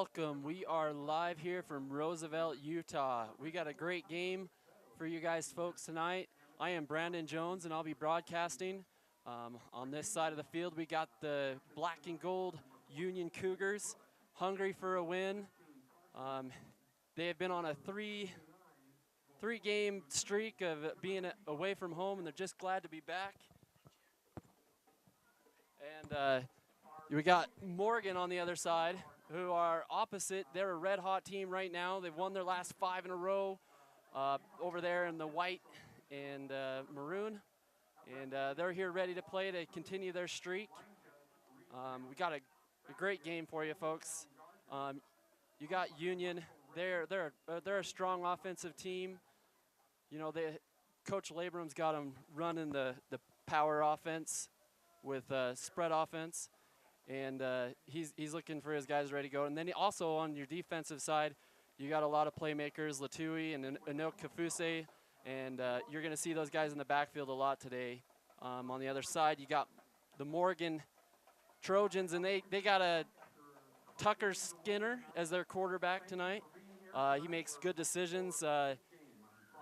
welcome. We are live here from Roosevelt, Utah. We got a great game for you guys folks tonight. I am Brandon Jones and I'll be broadcasting. On this side of the field we got the black and gold Union Cougars, hungry for a win. They have been on a three-game streak of being away from home, and they're just glad to be back. And we got Morgan on the other side, who are opposite. They're a red-hot team right now. They've won their last 5 in a row over there in the white and maroon. And they're here ready to play to continue their streak. We got a great game for you, folks. You got Union. They're a strong offensive team. You know, Coach Labrum's got them running the power offense with spread offense. And he's looking for his guys ready to go. And then also on your defensive side, you got a lot of playmakers, Latui and Anil Kafuse, and you're going to see those guys in the backfield a lot today. On the other side, you got the Morgan Trojans, and they got a Tucker Skinner as their quarterback tonight. He makes good decisions.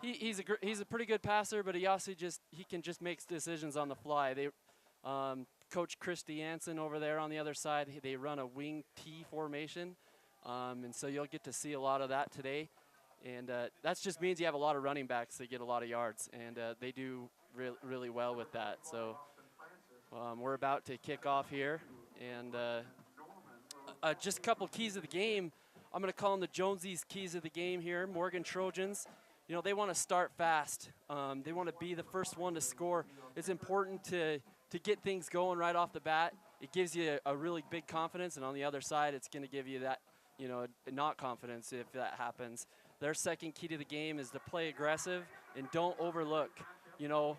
He's a pretty good passer, but he can just make decisions on the fly. Coach Christy Anson over there on the other side, they run a wing T formation, and so you'll get to see a lot of that today. And that just means you have a lot of running backs that get a lot of yards, and they do really well with that. So we're about to kick off here, and just a couple keys of the game. I'm going to call them the Jonesies keys of the game here. Morgan Trojans, you know, they want to start fast. They want to be the first one to score. It's important to get things going right off the bat. It gives you a really big confidence, and on the other side, it's going to give you that, you know, not confidence if that happens. Their second key to the game is to play aggressive and don't overlook. You know,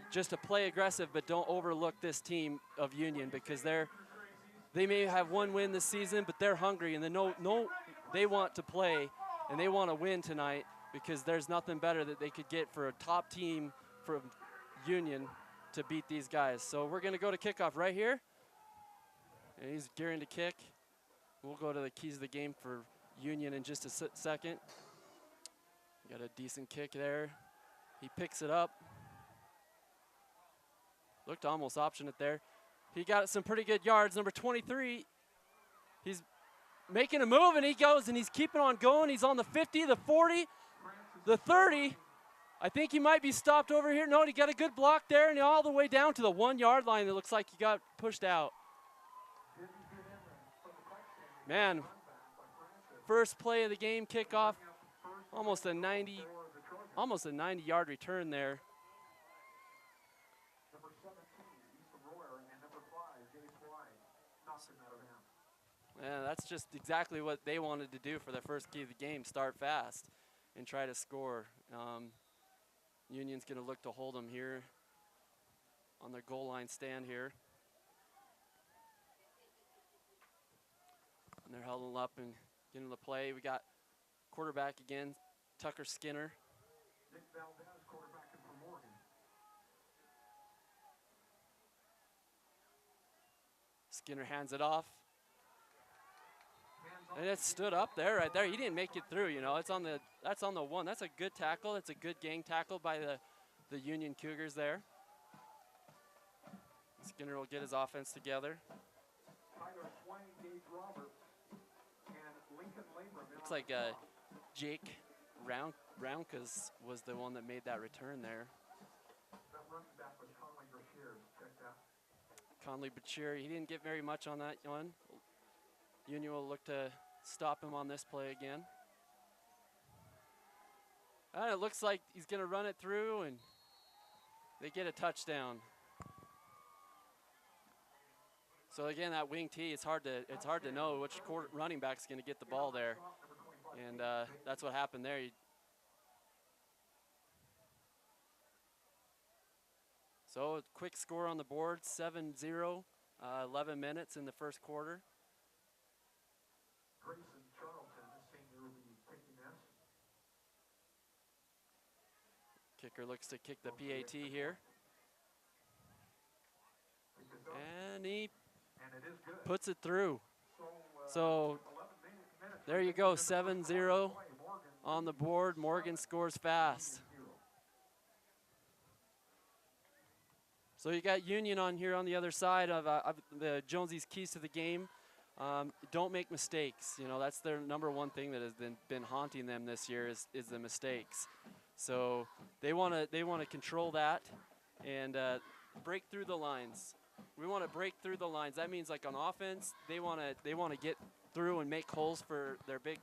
just to play aggressive, but don't overlook this team of Union, because they may have one win this season, but they're hungry and they want to play and they want to win tonight, because there's nothing better that they could get for a top team from Union to beat these guys. So we're going to go to kickoff right here. And he's gearing to kick. We'll go to the keys of the game for Union in just a second. Got a decent kick there. He picks it up. Looked almost optionate there. He got some pretty good yards. Number 23, he's making a move, and he goes, and he's keeping on going. He's on the 50, the 40, the 30. I think he might be stopped over here. No, he got a good block there, and all the way down to the 1 yard line. It looks like he got pushed out. Man, first play of the game, kickoff, almost a 90-yard return there. Yeah, that's just exactly what they wanted to do for the first key of the game, start fast and try to score. Union's going to look to hold them here on their goal line stand here. And they're huddling up and getting the play. We got quarterback again, Tucker Skinner. Nick Valdez, quarterback for Morgan. Skinner hands it off. And it stood up there, right there. He didn't make it through, you know. That's on the 1. That's a good tackle. That's a good gang tackle by the Union Cougars there. Skinner will get his offense together. Looks like Jake Roundkas was the one that made that return there. Conley Bachir, he didn't get very much on that one. Union will look to stop him on this play again. And it looks like he's going to run it through, and they get a touchdown. So again, that wing T, it's hard to know which running back's going to get the ball there, and that's what happened there. So quick score on the board, 7-0, 11 minutes in the first quarter. Kicker looks to kick the PAT here. And he puts it through. So There you go, 7-0 on the board. Morgan scores fast. So you got Union on here on the other side of the Jonesy's keys to the game. Don't make mistakes. You know, that's their number one thing that has been haunting them this year is the mistakes. So they want to control that and break through the lines. We want to break through the lines. That means like on offense, they want to get through and make holes for their big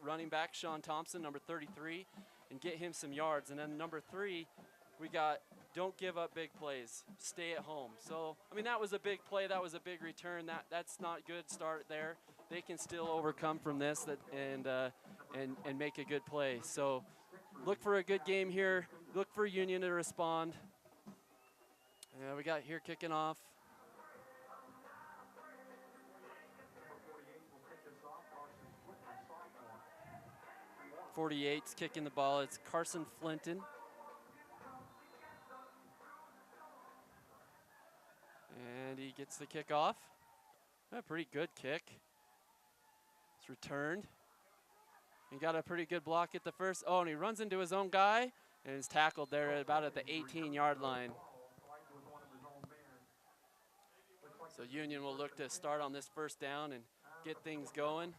running back Sean Thompson, number 33, and get him some yards. And then number 3, we got don't give up big plays. Stay at home. So, I mean, that was a big play. That was a big return. That's not good start there. They can still overcome from this and make a good play. So, look for a good game here. Look for Union to respond. Yeah, we got here kicking off. .48's kicking the ball. It's Carson Flinton. And he gets the kick off. A pretty good kick. It's returned. He got a pretty good block at the first. Oh, and he runs into his own guy and is tackled there about at the 18-yard line. So Union will look to start on this first down and get things going.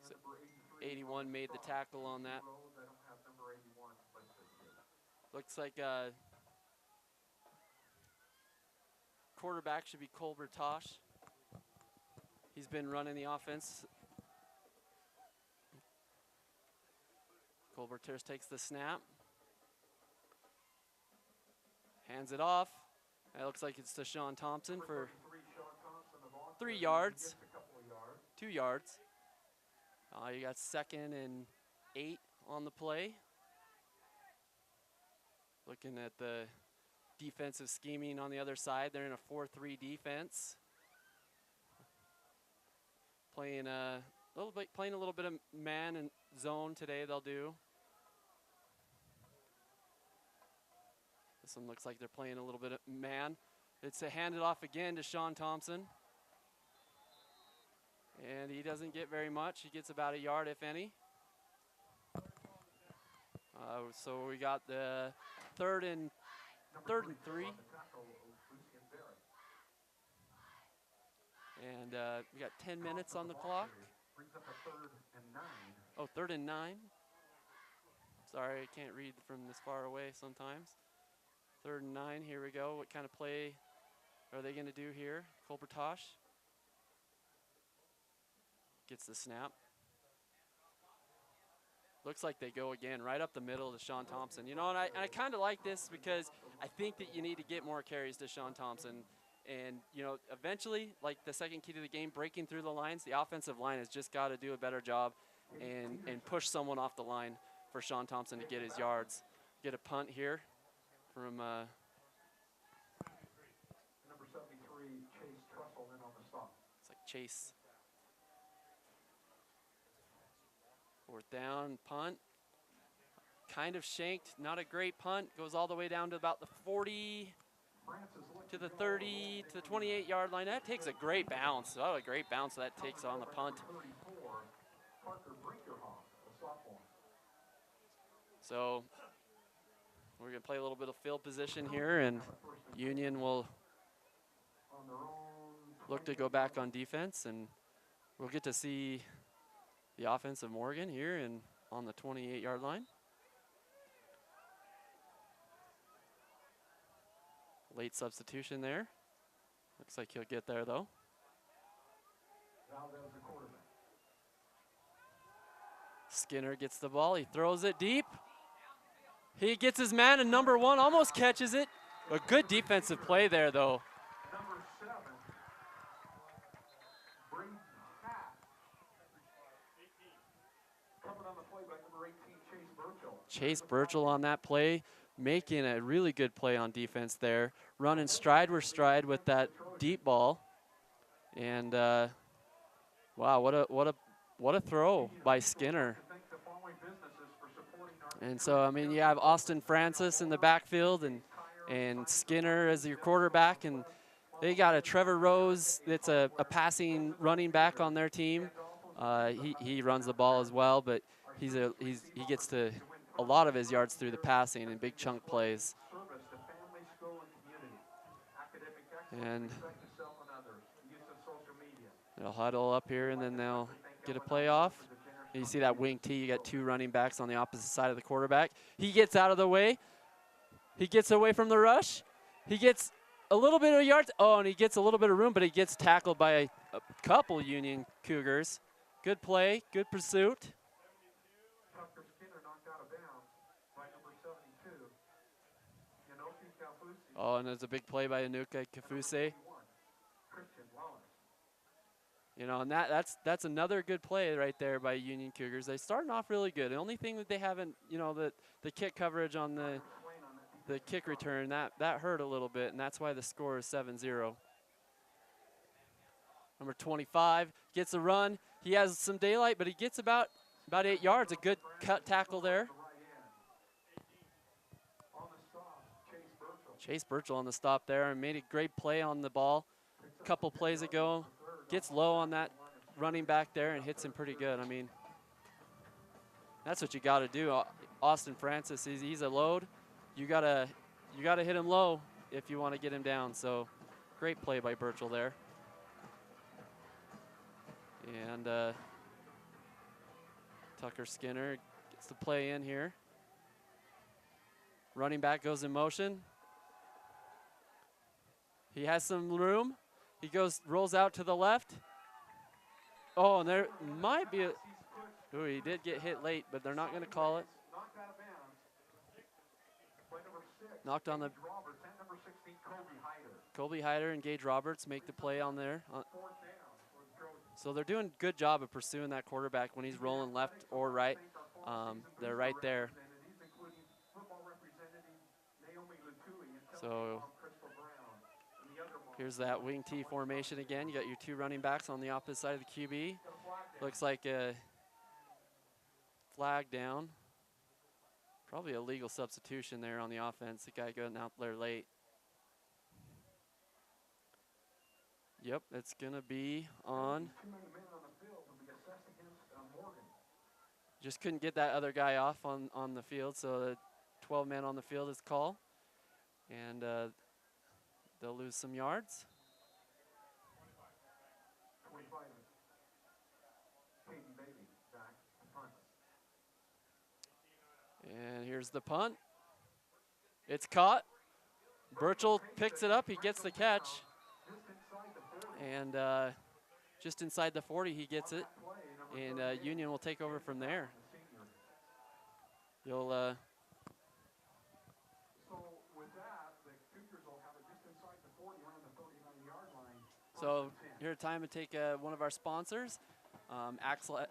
So 81 made the tackle on that. Looks like quarterback should be Colbert Tosh. He's been running the offense. Colbert Tosh takes the snap. Hands it off. It looks like it's to Sean Thompson for 3 yards. 2 yards. You got 2nd and 8 on the play. Looking at the defensive scheming on the other side. They're in a 4-3 defense. Playing a little bit of man and zone today they'll do. This one looks like they're playing a little bit of man. It's handed off again to Sean Thompson. And he doesn't get very much. He gets about a yard, if any. So we got the third and 3. And we got 10 minutes on the clock. Oh, 3rd and 9. Sorry, I can't read from this far away sometimes. 3rd and 9, here we go. What kind of play are they going to do here? Colbert Tosh gets the snap. Looks like they go again right up the middle to Sean Thompson. You know, and I kind of like this because I think that you need to get more carries to Sean Thompson. And, you know, eventually, like the second key to the game, breaking through the lines, the offensive line has just got to do a better job and push someone off the line for Sean Thompson to get his yards. Get a punt here from number 73, Chase Trussell in on the stop. It's like Chase. 4th down, punt. Kind of shanked, not a great punt. Goes all the way down to about the 40, to the 30, to the 28-yard line. That takes a great bounce. Oh, a great bounce that takes on the punt. So we're going to play a little bit of field position here, and Union will look to go back on defense, and we'll get to see the offense of Morgan here and on the 28-yard line. Late substitution there. Looks like he'll get there though. Skinner gets the ball. He throws it deep. He gets his man, and number 1 almost catches it. A good defensive play there though. Chase Burchell on that play, making a really good play on defense there. Running stride for stride with that deep ball. And wow, what a throw by Skinner. And so, I mean, you have Austin Francis in the backfield, and and Skinner as your quarterback, and they got a Trevor Rose that's a passing running back on their team. He runs the ball as well, but he gets to a lot of his yards through the passing and big chunk plays. And they'll huddle up here, and then they'll get a play off. And you see that wing T, you got 2 running backs on the opposite side of the quarterback. He gets out of the way. He gets away from the rush. He gets a little bit of yards. Oh, and he gets a little bit of room, but he gets tackled by a couple Union Cougars. Good play, good pursuit. Oh, and there's a big play by Anuka Kafuse. You know, and that's another good play right there by Union Cougars. They're starting off really good. The only thing that they haven't, you know, the kick coverage on the kick return, that hurt a little bit, and that's why the score is 7-0. Number 25 gets a run. He has some daylight, but he gets about 8 yards. A good cut tackle there. Chase Burchell on the stop there and made a great play on the ball a couple plays ago. Gets low on that running back there and hits him pretty good. I mean, that's what you got to do. Austin Francis, he's a load. You gotta hit him low if you want to get him down. So, great play by Burchell there. And Tucker Skinner gets the play in here. Running back goes in motion. He has some room. He rolls out to the left. Oh, and there might be ooh, he did get hit late, but they're not going to call it. Knocked on the Colby Hyder and Gage Roberts make the play on there. So they're doing a good job of pursuing that quarterback when he's rolling left or right. They're right there. So here's that wing T formation again. You got your 2 running backs on the opposite side of the QB. Looks like a flag down. Probably a legal substitution there on the offense. The guy going out there late. Yep, it's going to be on. Just couldn't get that other guy off on the field, so the 12 men on the field is called. And they'll lose some yards. And here's the punt. It's caught. Burchell picks it up. He gets the catch. And just inside the 40, he gets it. And Union will take over from there. You'll... So here, time to take one of our sponsors.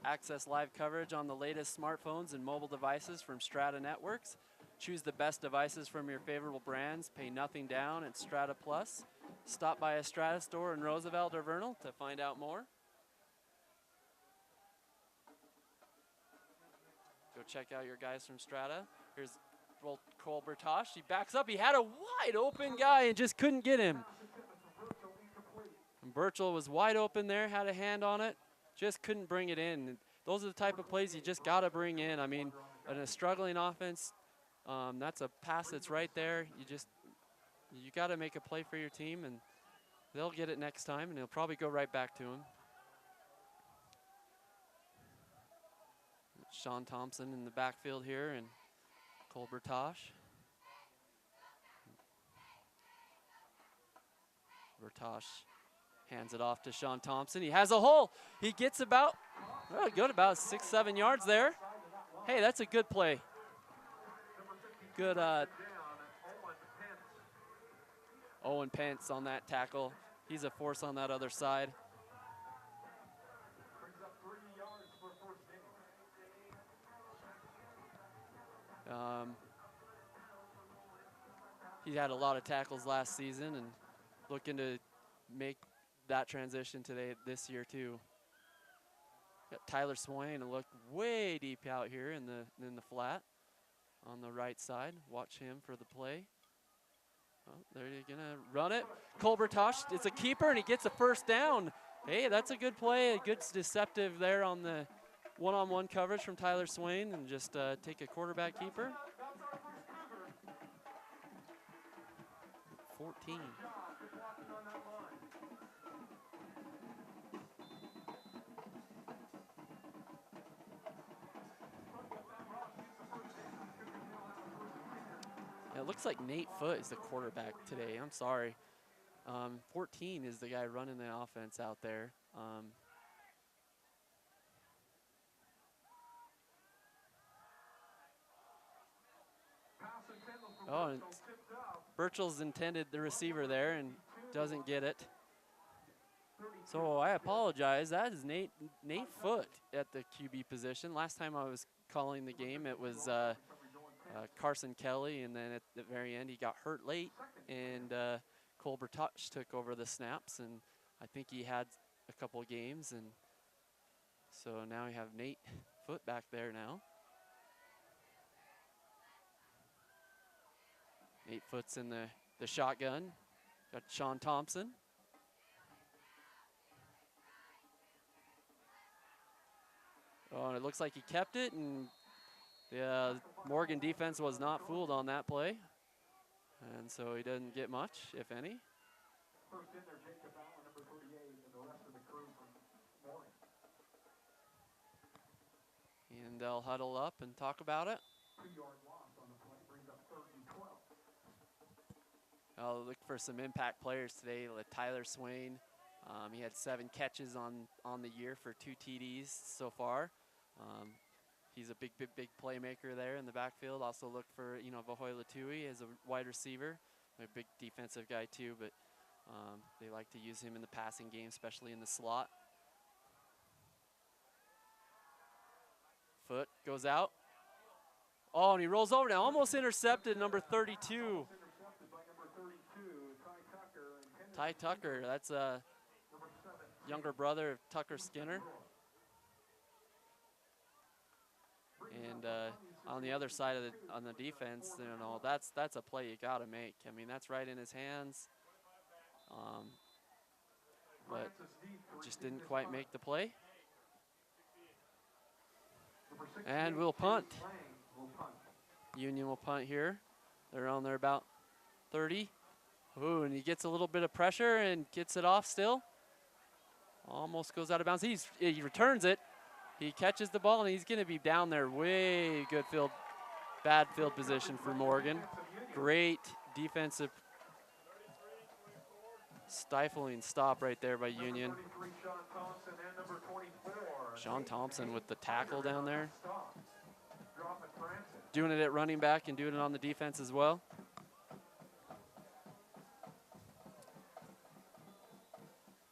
Access live coverage on the latest smartphones and mobile devices from Strata Networks. Choose the best devices from your favorable brands. Pay nothing down at Strata Plus. Stop by a Strata store in Roosevelt or Vernal to find out more. Go check out your guys from Strata. Here's Cole Bertosh. He backs up. He had a wide open guy and just couldn't get him. And Burchell was wide open there, had a hand on it, just couldn't bring it in. Those are the type of plays you just got to bring in. I mean, in a struggling offense, that's a pass that's right there. You got to make a play for your team, and they'll get it next time, and they'll probably go right back to him. Sean Thompson in the backfield here, and Cole Bertosh. Bertosh hands it off to Sean Thompson. He has a hole. He gets about 6-7 yards there. Hey, that's a good play. Good Owen Pence on that tackle. He's a force on that other side. He had a lot of tackles last season and looking to make that transition this year too. Got Tyler Swain to look way deep out here in the flat on the right side. Watch him for the play. Oh, they're gonna run it. Colbertosh is a keeper, and he gets a first down. Hey, that's a good play, a good deceptive there on the one-on-one coverage from Tyler Swain, and just take a quarterback keeper. 14. Yeah, it looks like Nate Foote is the quarterback today. I'm sorry. 14 is the guy running the offense out there. Oh, and Burchell's intended the receiver there and doesn't get it. So I apologize. That is Nate Foote at the QB position. Last time I was calling the game, it was Carson Kelly, and then at the very end he got hurt late, and Colbertosh took over the snaps, and I think he had a couple games, and so now we have Nate Foote back there now. Nate Foote's in the shotgun. Got Sean Thompson. Oh, and it looks like he kept it, and the Morgan defense was not fooled on that play. And so he doesn't get much, if any. First in there, Jacob Allen, number 38, and the rest of the crew from Morgan. And they'll huddle up and talk about it. 2-yard loss on the play, brings up 3rd and 12. I'll look for some impact players today, like Tyler Swain. He had 7 catches on the year for 2 TDs so far. He's a big playmaker there in the backfield. Also look for, Vahoy Latui as a wide receiver, a big defensive guy too, but they like to use him in the passing game, especially in the slot. Foote goes out. Oh, and he rolls over now, almost intercepted, number 32. Ty Tucker, that's a younger brother of Tucker Skinner. And on the other side of on the defense, that's a play you got to make. I mean, that's right in his hands. But just didn't quite make the play. And we'll punt. Union will punt here. They're on there about 30. Ooh, and he gets a little bit of pressure and gets it off still. Almost goes out of bounds. He returns it. He catches the ball, and he's going to be down there. Way good bad field position for Morgan. Great defensive stifling stop right there by Union. Sean Thompson with the tackle down there. Doing it at running back and doing it on the defense as well.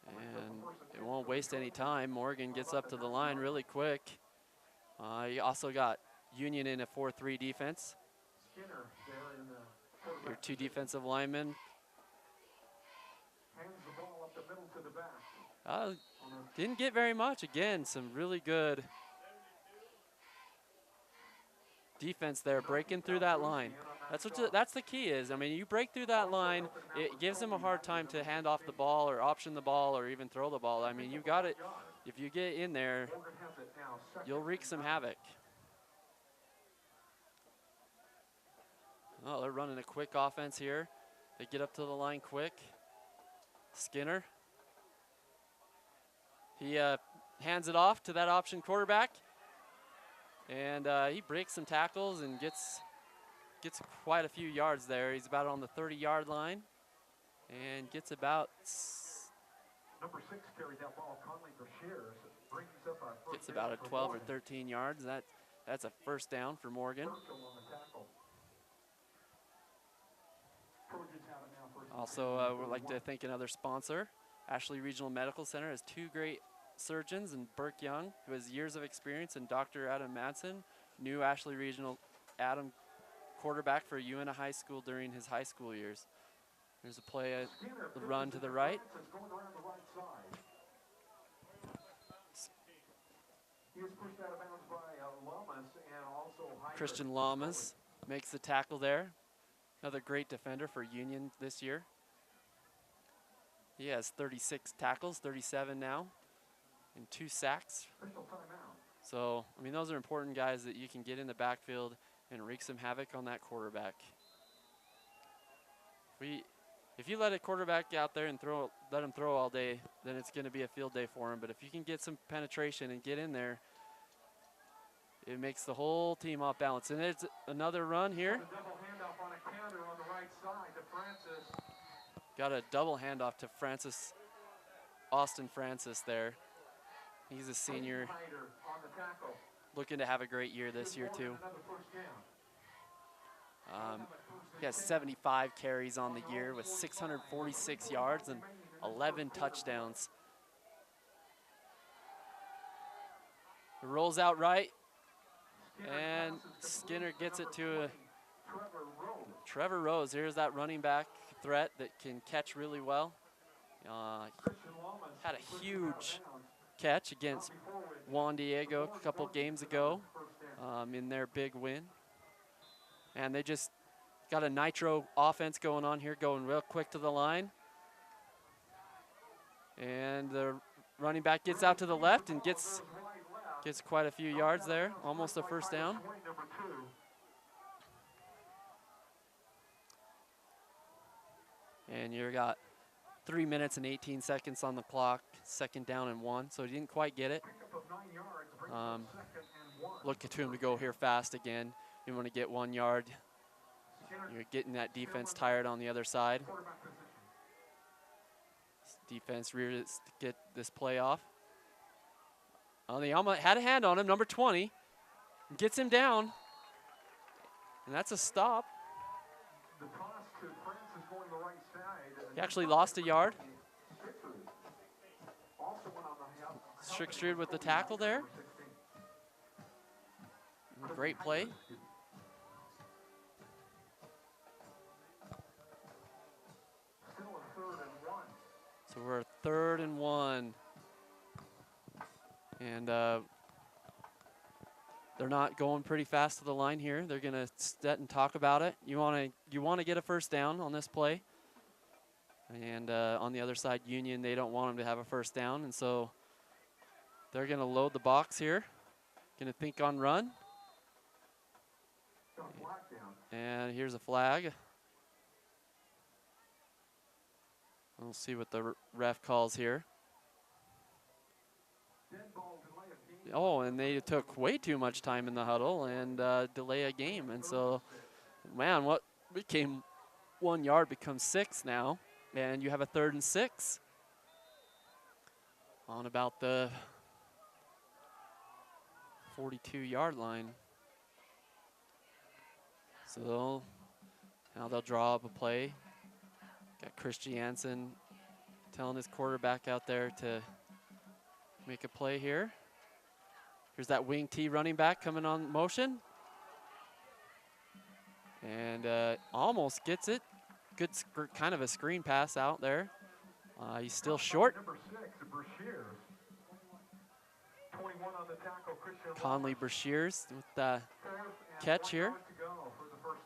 And it won't waste any time. Morgan gets up to the line really quick. You also got Union in a 4-3 defense. Your 2 defensive linemen. Didn't get very much. Again, some really good defense there, breaking through that line. That's the key is, I mean, you break through that line, it gives them a hard time to hand off the ball or option the ball or even throw the ball. I mean, you got it. If you get in there, you'll wreak some havoc. Oh, they're running a quick offense here. They get up to the line quick. Skinner. He hands it off to that option quarterback. And he breaks some tackles and gets quite a few yards there. He's about on the 30-yard line and gets about number 6 carried that ball. Conley Brashears brings up a gets about a 12 or 13 yards. That's a first down for Morgan. Also, we'd like to thank another sponsor. Ashley Regional Medical Center has 2 great surgeons, and Burke Young, who has years of experience, and Dr. Adam Madsen, new Ashley Regional Adam quarterback for UNA High School during his high school years. There's a play, a run to the right. Christian Lamas makes the tackle there. Another great defender for Union this year. He has 36 tackles, 37 now, and 2 sacks. So, I mean, those are important guys that you can get in the backfield and wreak some havoc on that quarterback. If you let a quarterback out there and let him throw all day, then it's going to be a field day for him. But if you can get some penetration and get in there, it makes the whole team off balance. And it's another run here. Got a double handoff to Francis, Austin Francis there. He's a senior, looking to have a great year this year too. He has 75 carries on the year with 646 yards and 11 touchdowns. It rolls out right, and Skinner gets it to Trevor Rose. Here's that running back threat that can catch really well. Had a huge catch against Juan Diego a couple games ago in their big win. And they just got a nitro offense going on here, going real quick to the line. And the running back gets out to the left and gets quite a few yards there, almost a first down. And you got 3 minutes and 18 seconds on the clock, 2nd down and 1, so he didn't quite get it. Look to him to go here fast again. You want to get 1 yard. You're getting that defense tired on the other side. Defense reared to get this play off. The Alma had a hand on him, number 20. Gets him down. And that's a stop. He actually lost a yard. Strickstrud with the tackle there. Great play. So we're 3rd and 1. And they're not going pretty fast to the line here. They're going to sit and talk about it. You want to get a first down on this play. And on the other side, Union, they don't want them to have a first down. And so they're going to load the box here. Going to think on run. And here's a flag. We'll see what the ref calls here. Oh, and they took way too much time in the huddle and delay a game. And so, man, what became 1 yard becomes 6 now. And you have a 3rd and 6 on about the 42-yard line. So now they'll draw up a play. Got Chris Jansen telling his quarterback out there to make a play here. Here's that wing T running back coming on motion. And almost gets it. Good kind of a screen pass out there. He's still short. Conley Brashears with the catch here.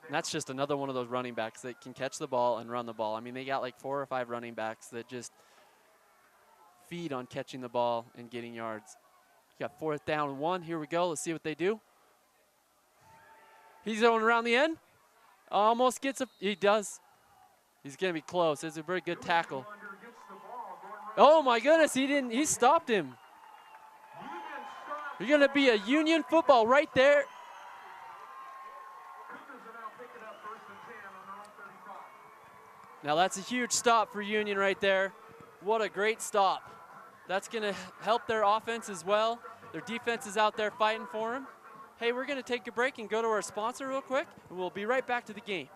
And that's just another one of those running backs that can catch the ball and run the ball. I mean, they got like 4 or 5 running backs that just feed on catching the ball and getting yards. You got 4th down and 1. Here we go. Let's see what they do. He's going around the end. Almost gets a, he does. He's going to be close. It's a very good tackle. Oh my goodness, he stopped him. You're going to be a Union football right there. Now that's a huge stop for Union right there. What a great stop. That's going to help their offense as well. Their defense is out there fighting for them. Hey, we're going to take a break and go to our sponsor real quick, and we'll be right back to the game.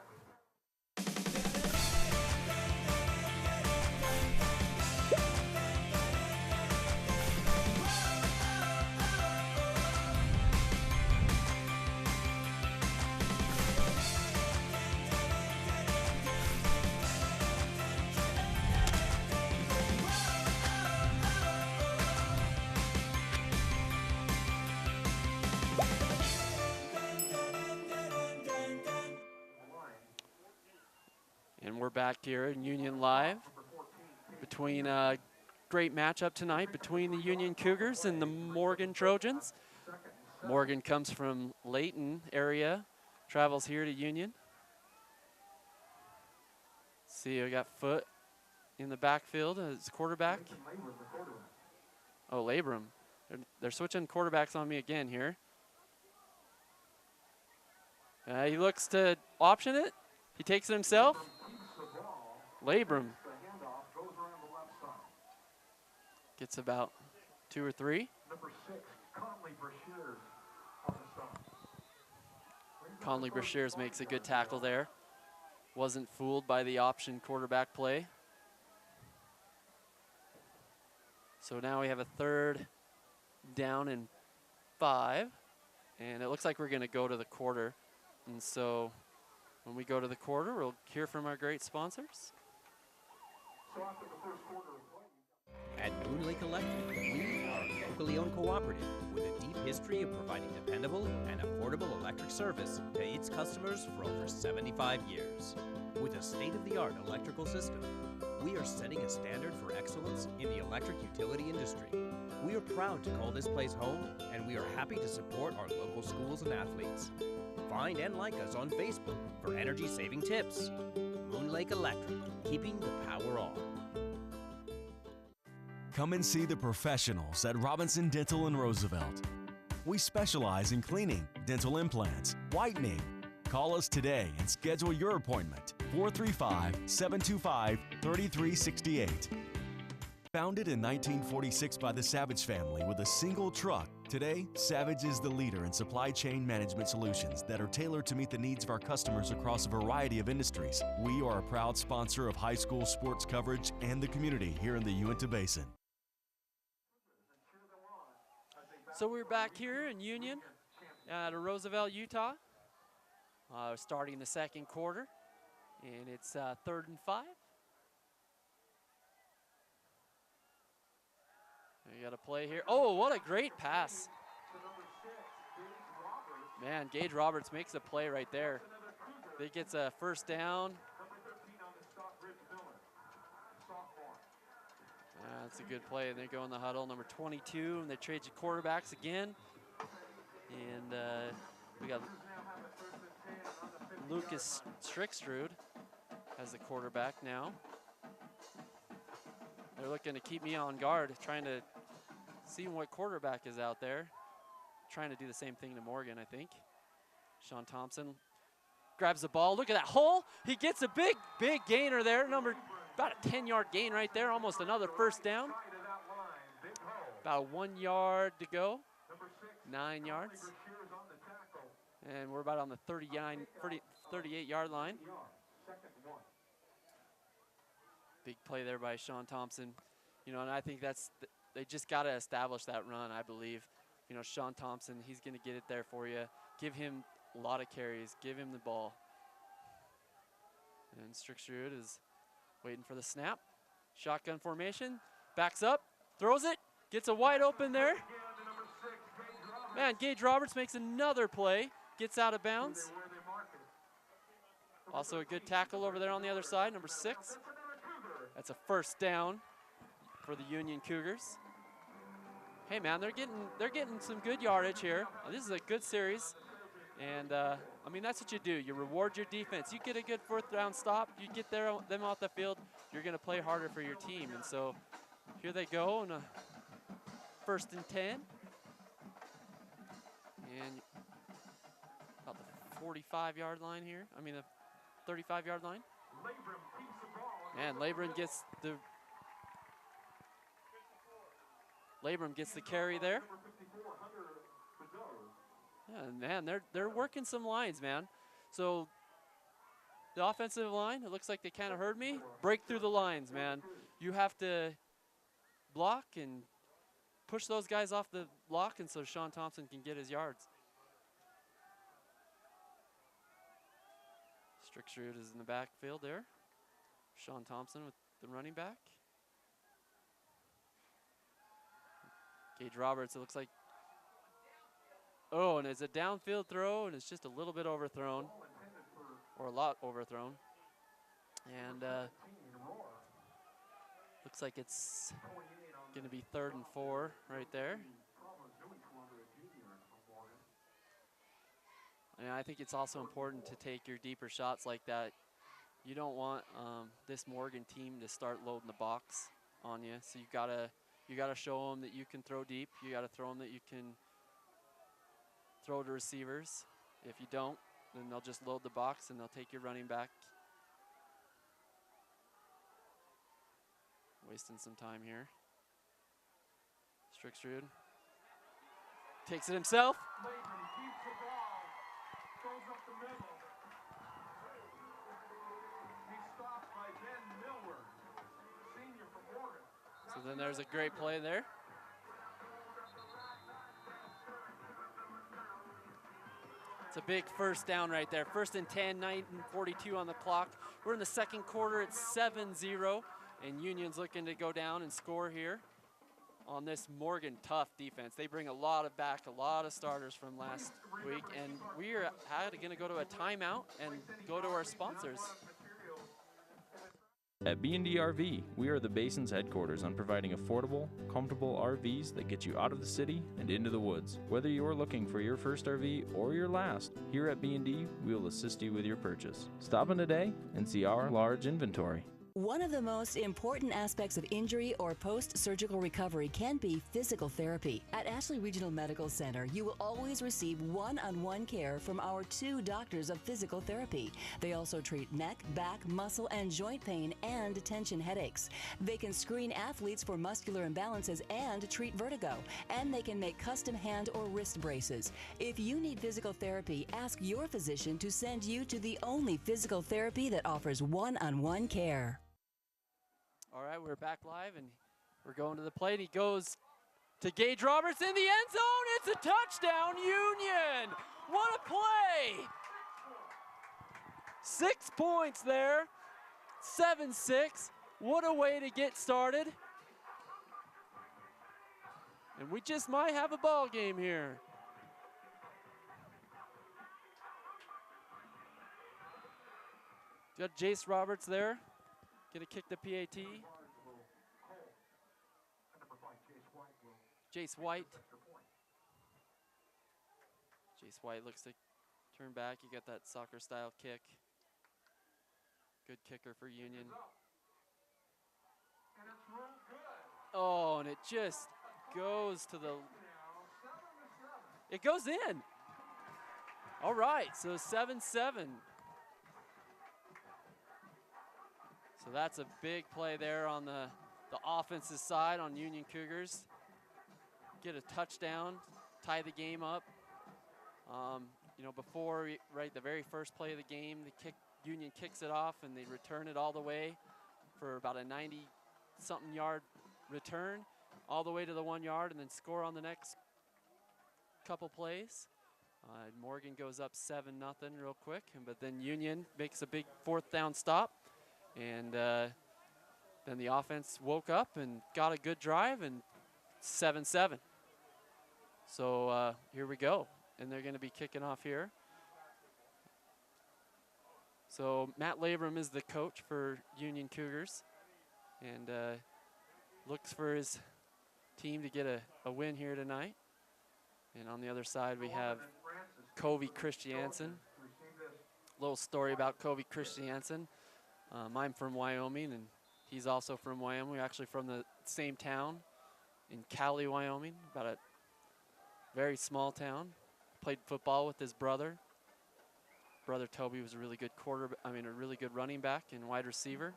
We're back here in Union Live between a great matchup tonight between the Union Cougars and the Morgan Trojans. Morgan comes from Layton area, travels here to Union. See, we got Foot in the backfield as quarterback. Oh, Labrum. They're switching quarterbacks on me again here. He looks to option it. He takes it himself. Labrum gets about 2 or 3. Conley Brashears makes a good tackle there. Wasn't fooled by the option quarterback play. So now we have a 3rd down and 5. And it looks like we're going to go to the quarter. And so when we go to the quarter, we'll hear from our great sponsors. At Moon Lake Electric, we are a locally owned cooperative with a deep history of providing dependable and affordable electric service to its customers for over 75 years. With a state-of-the-art electrical system, we are setting a standard for excellence in the electric utility industry. We are proud to call this place home, and we are happy to support our local schools and athletes. Find and like us on Facebook for energy-saving tips. Moon Lake Electric, keeping the power on. Come and see the professionals at Robinson Dental in Roosevelt. We specialize in cleaning, dental implants, whitening. Call us today and schedule your appointment. 435-725-3368. Founded in 1946 by the Savage family with a single truck, today Savage is the leader in supply chain management solutions that are tailored to meet the needs of our customers across a variety of industries. We are a proud sponsor of high school sports coverage and the community here in the Uinta Basin. So we're back here in Union at Roosevelt, Utah. Starting the 2nd quarter, and it's 3rd and 5. We got a play here. Oh, what a great pass. Man, Gage Roberts makes a play right there. He gets a 1st down. That's a good play, and they go in the huddle. Number 22, and they trade you quarterbacks again. And we got Lucas Strickstrud as the quarterback now. They're looking to keep me on guard, trying to see what quarterback is out there. Trying to do the same thing to Morgan, I think. Sean Thompson grabs the ball. Look at that hole. He gets a big gainer there. About a 10-yard gain right there. Almost another 1st down. About 1 yard to go. 9 yards. And we're about on the 38-yard line. Big play there by Sean Thompson. You know, and I think they just got to establish that run, I believe. You know, Sean Thompson, he's going to get it there for you. Give him a lot of carries. Give him the ball. And Strickstrud is waiting for the snap. Shotgun formation. Backs up. Throws it. Gets a wide open there. Man, Gage Roberts makes another play. Gets out of bounds. Also a good tackle over there on the other side, number 6. That's a 1st down for the Union Cougars. Hey man, they're getting some good yardage here. This is a good series, and I mean that's what you do. You reward your defense. You get a good 4th down stop. You get them off the field. You're going to play harder for your team, and so here they go on a 1st and 10, and about the 45-yard line here. I mean the 35-yard line. And Labrum gets the carry there. Yeah, and man, they're working some lines, man. So the offensive line, it looks like they kind of heard me. Break through the lines, man. You have to block and push those guys off the block, and so Sean Thompson can get his yards. Strickstrud is in the backfield there. Sean Thompson with the running back. Gage Roberts, it looks like. Oh, and it's a downfield throw, and it's just a little bit overthrown, or a lot overthrown. And looks like it's going to be 3rd and 4 right there. And I think it's also important to take your deeper shots like that. You don't want this Morgan team to start loading the box on you. So you gotta show them that you can throw deep. You gotta throw them that you can throw to receivers. If you don't, then they'll just load the box and they'll take your running back. Wasting some time here. Strickstrud takes it himself. So then there's a great play there. It's a big first down right there. 1st and 10, 9:42 on the clock. We're in the 2nd quarter. It's 7-0, and Union's looking to go down and score here on this Morgan tough defense. They bring a lot of starters from last week, and we are going to go to a timeout and go to our sponsors. At B&D RV, we are the Basin's headquarters on providing affordable, comfortable RVs that get you out of the city and into the woods. Whether you're looking for your first RV or your last, here at B&D, we will assist you with your purchase. Stop in today and see our large inventory. One of the most important aspects of injury or post-surgical recovery can be physical therapy. At Ashley Regional Medical Center, you will always receive one-on-one care from our 2 doctors of physical therapy. They also treat neck, back, muscle, and joint pain and tension headaches. They can screen athletes for muscular imbalances and treat vertigo. And they can make custom hand or wrist braces. If you need physical therapy, ask your physician to send you to the only physical therapy that offers one-on-one care. All right, we're back live, and we're going to the plate. He goes to Gage Roberts in the end zone. It's a touchdown, Union. What a play. 6 points there, 7-6. What a way to get started. And we just might have a ball game here. Got Jace Roberts there. Gonna kick the PAT. Jace White. Jace White looks to turn back. You got that soccer style kick. Good kicker for Union. Oh, and it just goes to the, it goes in. All right, so 7-7. So that's a big play there on the offensive side on Union Cougars. Get a touchdown, tie the game up. You know, before, right, the very first play of the game, Union kicks it off and they return it all the way for about a 90-something yard return, all the way to the 1 yard, and then score on the next couple plays. Morgan goes up 7-0 real quick, but then Union makes a big 4th down stop. And then the offense woke up and got a good drive, and 7-7. So here we go. And they're going to be kicking off here. So Matt Labram is the coach for Union Cougars, and looks for his team to get a win here tonight. And on the other side, we have Covey Christiansen. Little story about Covey Christiansen. I'm from Wyoming, and he's also from Wyoming. We're actually from the same town in Cowley, Wyoming, about a very small town. Played football with his brother. Brother Toby was a really good a really good running back and wide receiver.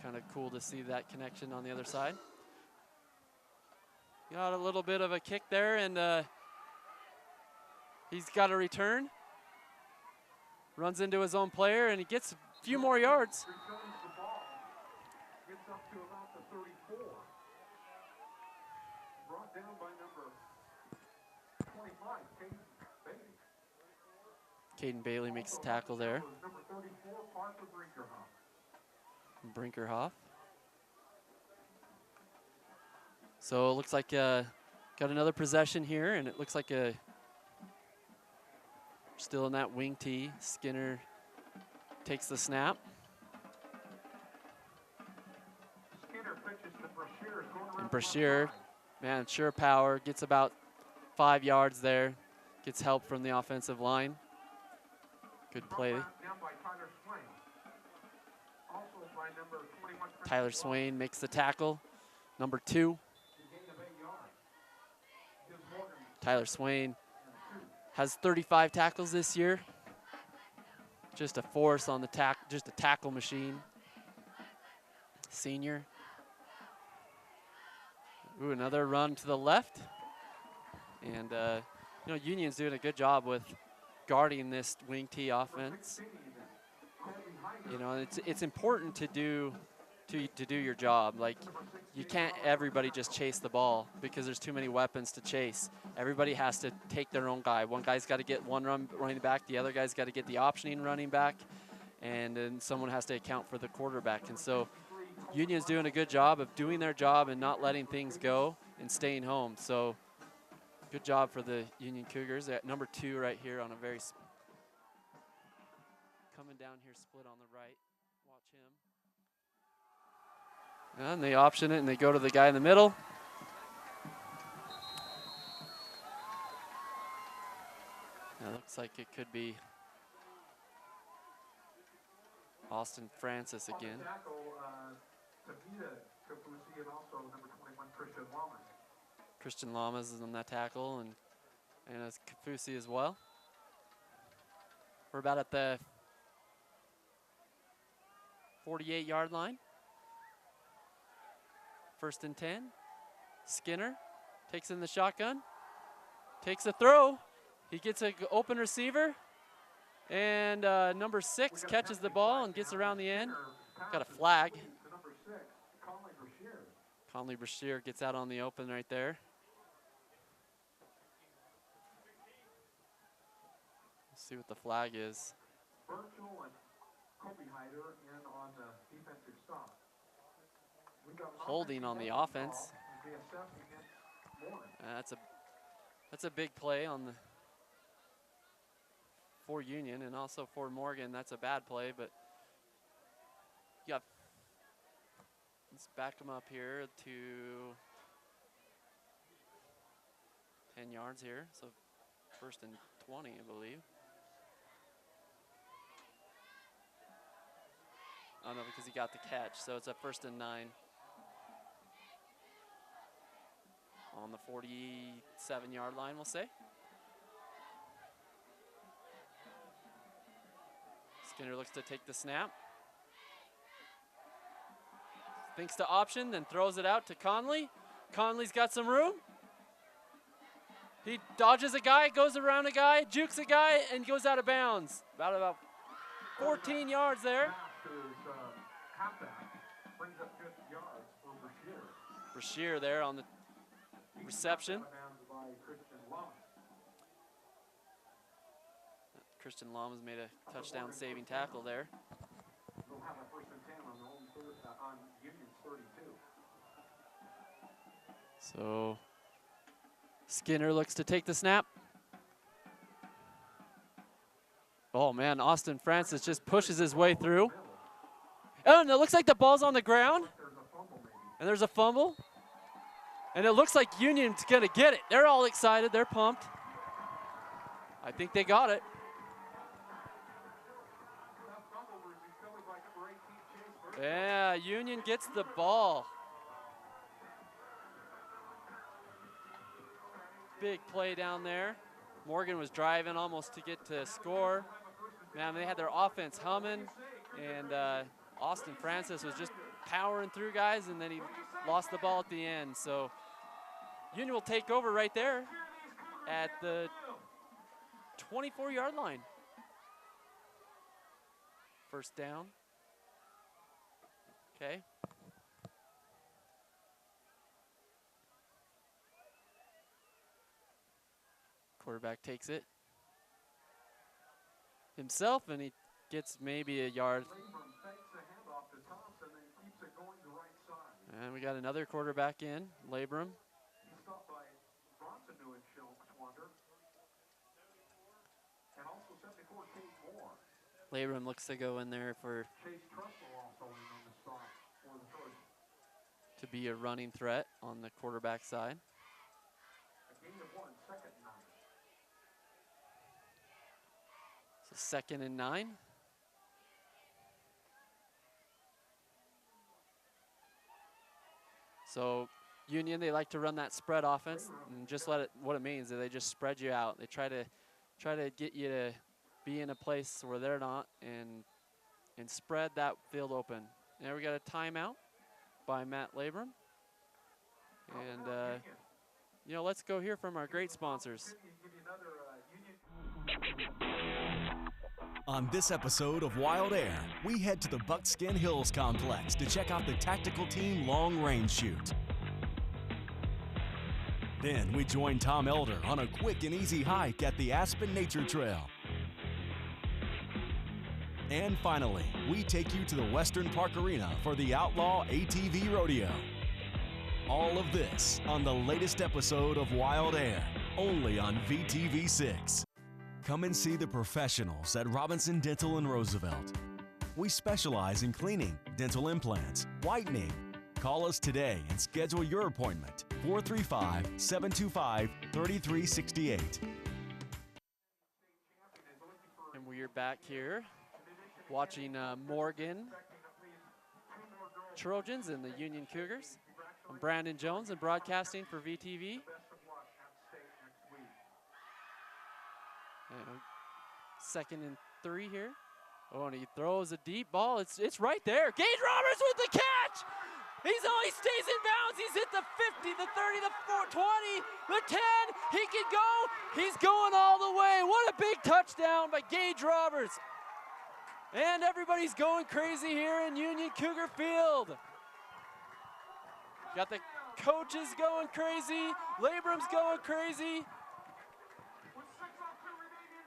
Kind of cool to see that connection on the other side. Got a little bit of a kick there, and he's got a return. Runs into his own player, and he gets a few more yards. Returns the ball. Gets up to about the 34. Brought down by number 25, Caden Bailey makes a tackle there. Number 34, Parker Brinkerhoff. Brinkerhoff. So it looks like got another possession here, and it looks like still in that wing tee. Skinner takes the snap. Skinner pitches to Brashear, going around And the left Brashear, side. man, sure power, gets about 5 yards there. Gets help from the offensive line. Good play. Down by Tyler Swain. Also by number 21, Tyler Christian Swain makes the tackle. Number 2. Long, a gain of 8 yards. Gives Morgan Tyler Swain has 35 tackles this year. Just a force on the just a tackle machine. Senior. Ooh, another run to the left. And you know, Union's doing a good job with guarding this wing T offense. You know, it's important to do your job. Like, you can't everybody just chase the ball because there's too many weapons to chase. Everybody has to take their own guy. One guy's got to get one running back, the other guy's got to get the optioning running back, and then someone has to account for the quarterback. And so Union's doing a good job of doing their job and not letting things go and staying home. So good job for the Union Cougars at number 2 right here on a very coming down here, split on the right. Watch him. And they option it and they go to the guy in the middle. That looks like it could be Austin Francis again. tackle, Tavita Kafusi, and also number 21, Christian Lamas. Christian Lamas is on that tackle, and it's Kafusi as well. We're about at the 48-yard line. 1st and 10. Skinner takes in the shotgun, takes a throw. He gets an open receiver, and number 6 catches the ball and gets around the end. Got a flag. To number 6, Conley Brashear. Conley Brashear gets out on the open right there. Let's see what the flag is. Virgil and Kobe Hyder in on the defensive stop. We got Holding on the offense. The assessed against Warren. That's a big play on the for Union, and also for Morgan. That's a bad play, but you got. Let's back them up here to 10 yards here. So 1st and 20, I believe. Oh no, because he got the catch. So it's a 1st and 9. On the 47-yard line, we'll say. Skinner looks to take the snap. Thinks to option, then throws it out to Conley. Conley's got some room. He dodges a guy, goes around a guy, jukes a guy, and goes out of bounds. About 14 yards there. Halfback brings up good yards for Brashear. Brashear there on the reception. By Christian Lamas. Christian Lamas made a touchdown saving tackle there. They'll have a 1st and 10 on their own on Union's 32. So Skinner looks to take the snap. Oh man, Austin Francis just pushes his way through. Oh, and it looks like the ball's on the ground. There's a fumble maybe. And there's a fumble. And it looks like Union's gonna get it. They're all excited, they're pumped. I think they got it. That fumble was recovered by number 18, Chase Virgil. Yeah, Union gets the ball. Big play down there. Morgan was driving almost to get to score. Man, they had their offense humming, and Austin Francis was just powering through guys, and then he lost the ball at the end. So Union will take over right there at the 24-yard line. 1st down. Okay. Quarterback takes it himself, and he gets maybe a yard. Labram fakes the handoff to Thompson and keeps it going to right side. And we got another quarterback in, Labram. He's stopped by Bronson New Schwander. And also 74, Kate Moore. Labrum looks to go in there for Chase Trussell also in on the stop for the first. to be a running threat on the quarterback side. A gain of 1, 2nd and 9. So 2nd and 9. So Union, they like to run that spread offense, and just let it. What it means is they just spread you out. They try to get you to be in a place where they're not, and spread that field open. Now we got a timeout by Matt Labrum, and you know, let's go hear from our great sponsors. On this episode of Wild Air, we head to the Buckskin Hills Complex to check out the tactical team long range shoot. Then we join Tom Elder on a quick and easy hike at the Aspen Nature Trail. And finally, we take you to the Western Park Arena for the Outlaw ATV Rodeo. All of this on the latest episode of Wild Air, only on VTV6. Come and see the professionals at Robinson Dental in Roosevelt. We specialize in cleaning, dental implants, whitening. Call us today and schedule your appointment. 435-725-3368. And we're back here watching Morgan Trojans and the Union Cougars. I'm Brandon Jones and broadcasting for VTV. And 2nd and 3 here. Oh, and he throws a deep ball. It's right there. Gage Roberts with the catch. He stays in bounds. He's hit the 50, the 30, the 20, the 10. He can go. He's going all the way. What a big touchdown by Gage Roberts. And everybody's going crazy here in Union Cougar Field. Got the coaches going crazy. Labrum's going crazy.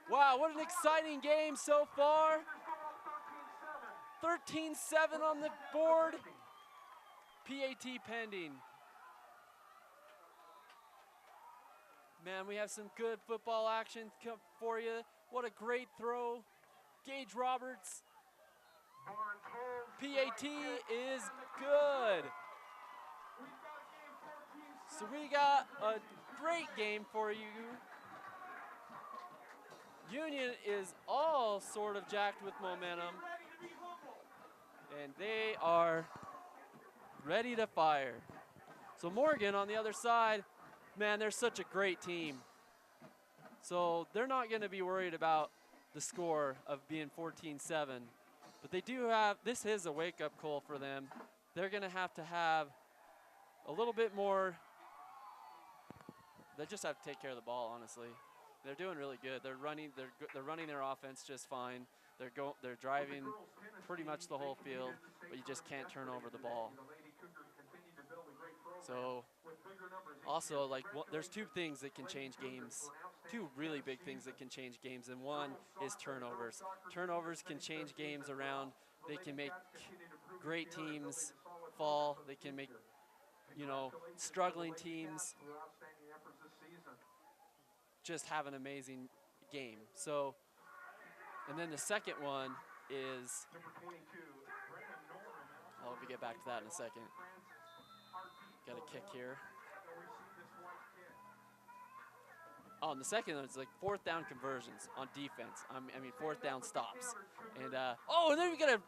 Wow, what an exciting game so far. 13-7 on the board. PAT pending. Man, we have some good football action for you. What a great throw. Gage Roberts. PAT is good. So we got a great game for you. Union is all sort of jacked with momentum, and they are ready to fire. So Morgan on the other side, man, they're such a great team. So they're not going to be worried about the score of being 14-7, but they do have, this is a wake-up call for them. They're going to have a little bit more, they just have to take care of the ball, honestly. They're doing really good. They're running their offense just fine. They're driving pretty much the whole field, but you just can't turn over the ball. So also, like, there's two things that can change games. Two really big things that can change games, and one is turnovers. Turnovers can change games around. They can make great teams fall. They can make, you know, struggling teams just have an amazing game. So, and then the second one is, I'll get back to that in a second. Got a kick here. Oh, and the second one is like 4th down conversions on defense. I mean 4th down stops. And, oh, and then we got a,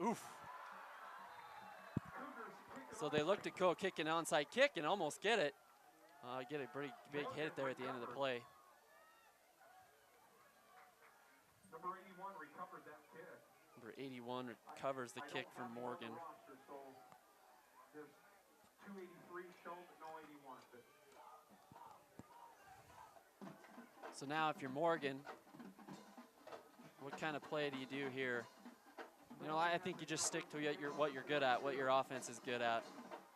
oof. So they look to go kick an onside kick and almost get it. Get a pretty big hit there at the end of the play. Number 81 recovered that kick. Number 81 recovers the kick from Morgan. So there's 283 shown, but no 81. So now if you're Morgan, what kind of play do you do here? You know, I think you just stick to what you're good at, what your offense is good at.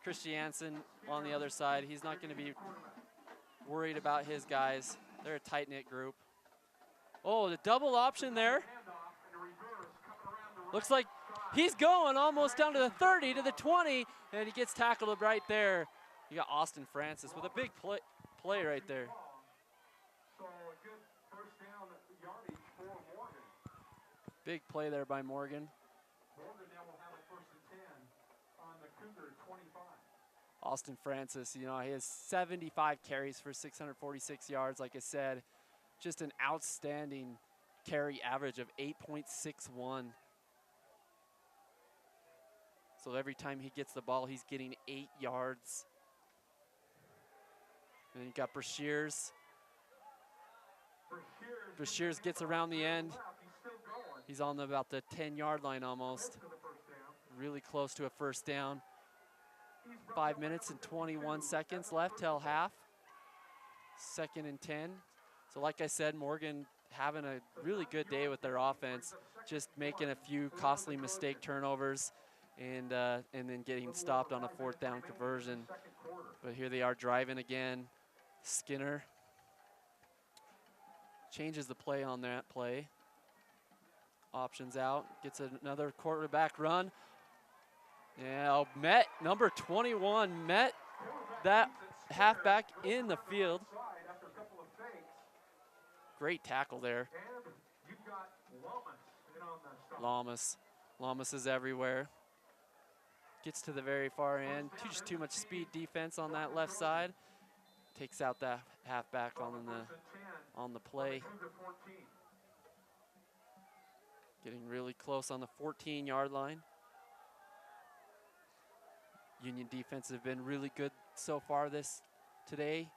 Christiansen on the other side, he's not going to be worried about his guys. They're a tight-knit group. Oh, the double option there. Looks like he's going almost down to the 30, to the 20, and he gets tackled right there. You got Austin Francis with a big play right there. So a good first down yardage for Morgan. Big play there by Morgan. Morgan now will have a 1st and 10 on the Cougar 25. Austin Francis, you know, he has 75 carries for 646 yards. Like I said, just an outstanding carry average of 8.61. So every time he gets the ball, he's getting 8 yards. And then you got Brashears. Brashears gets around the end. He's on about the 10-yard line almost. Really close to a 1st down. 5 minutes and 21 seconds left till half. 2nd and 10. So like I said, Morgan having a really good day with their offense, just making a few costly mistake turnovers and then getting stopped on a 4th down conversion. But here they are driving again. Skinner changes the play on that play. Options out, gets another quarterback run. Yeah, Met, number 21, met that halfback in the field. Great tackle there. Lamas is everywhere. Gets to the very far end. Just too much speed defense on that left side. Takes out that halfback on the play. Getting really close on the 14-yard line. Union defense have been really good so far today.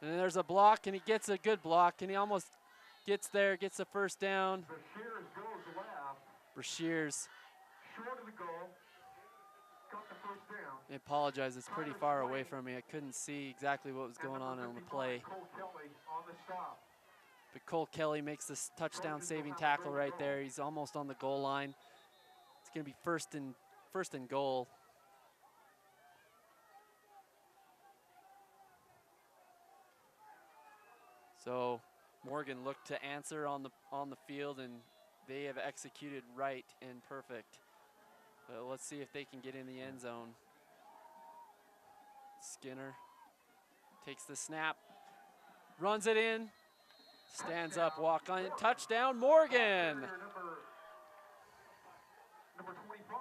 And then there's a block, and he gets a good block, and he almost gets there, gets the 1st down. Brashears goes left. Brashears. Short of the goal. Got the 1st down. I apologize, it's pretty far away from me. I couldn't see exactly what was going on the play. Cole Kelly on the stop. But Cole Kelly makes this touchdown saving tackle right there. He's almost on the goal line. It's gonna be first and goal. So Morgan looked to answer on the field, and they have executed right and perfect. But let's see if they can get in the end zone. Skinner takes the snap, runs it in, stands up, walk on, touchdown, Morgan! Number 25.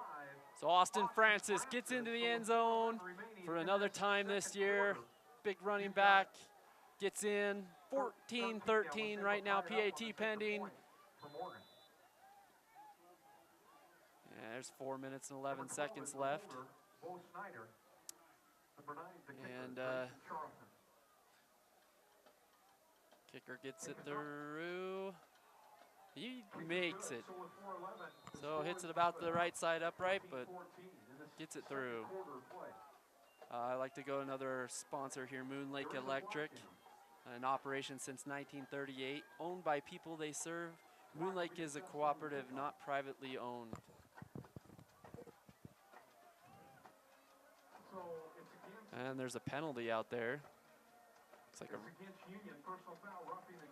So Austin Francis gets into the end zone for another time this year. Big running back, gets in, 14-13 right now, PAT pending. Yeah, there's 4 minutes and 11 seconds left. And kicker gets it through. He makes it. So hits it about the right side upright, but gets it through. I'd like to go another sponsor here, Moon Lake Electric. In operation since 1938, owned by people they serve. Moon Lake is a cooperative, not privately owned. And there's a penalty out there. Looks like a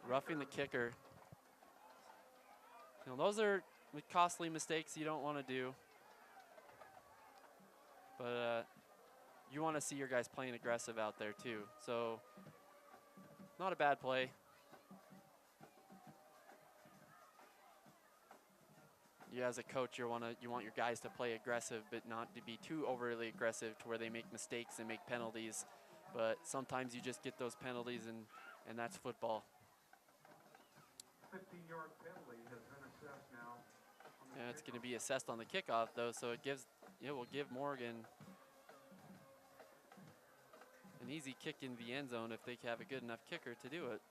roughing the kicker. You know, those are costly mistakes you don't want to do. But you want to see your guys playing aggressive out there too. So not a bad play. You as a coach, you want your guys to play aggressive, but not to be too overly aggressive to where they make mistakes and make penalties. But sometimes you just get those penalties, and that's football. 15-yard penalty has been assessed now. Yeah, it's going to be assessed on the kickoff though, so it will give Morgan an easy kick into the end zone if they have a good enough kicker to do it.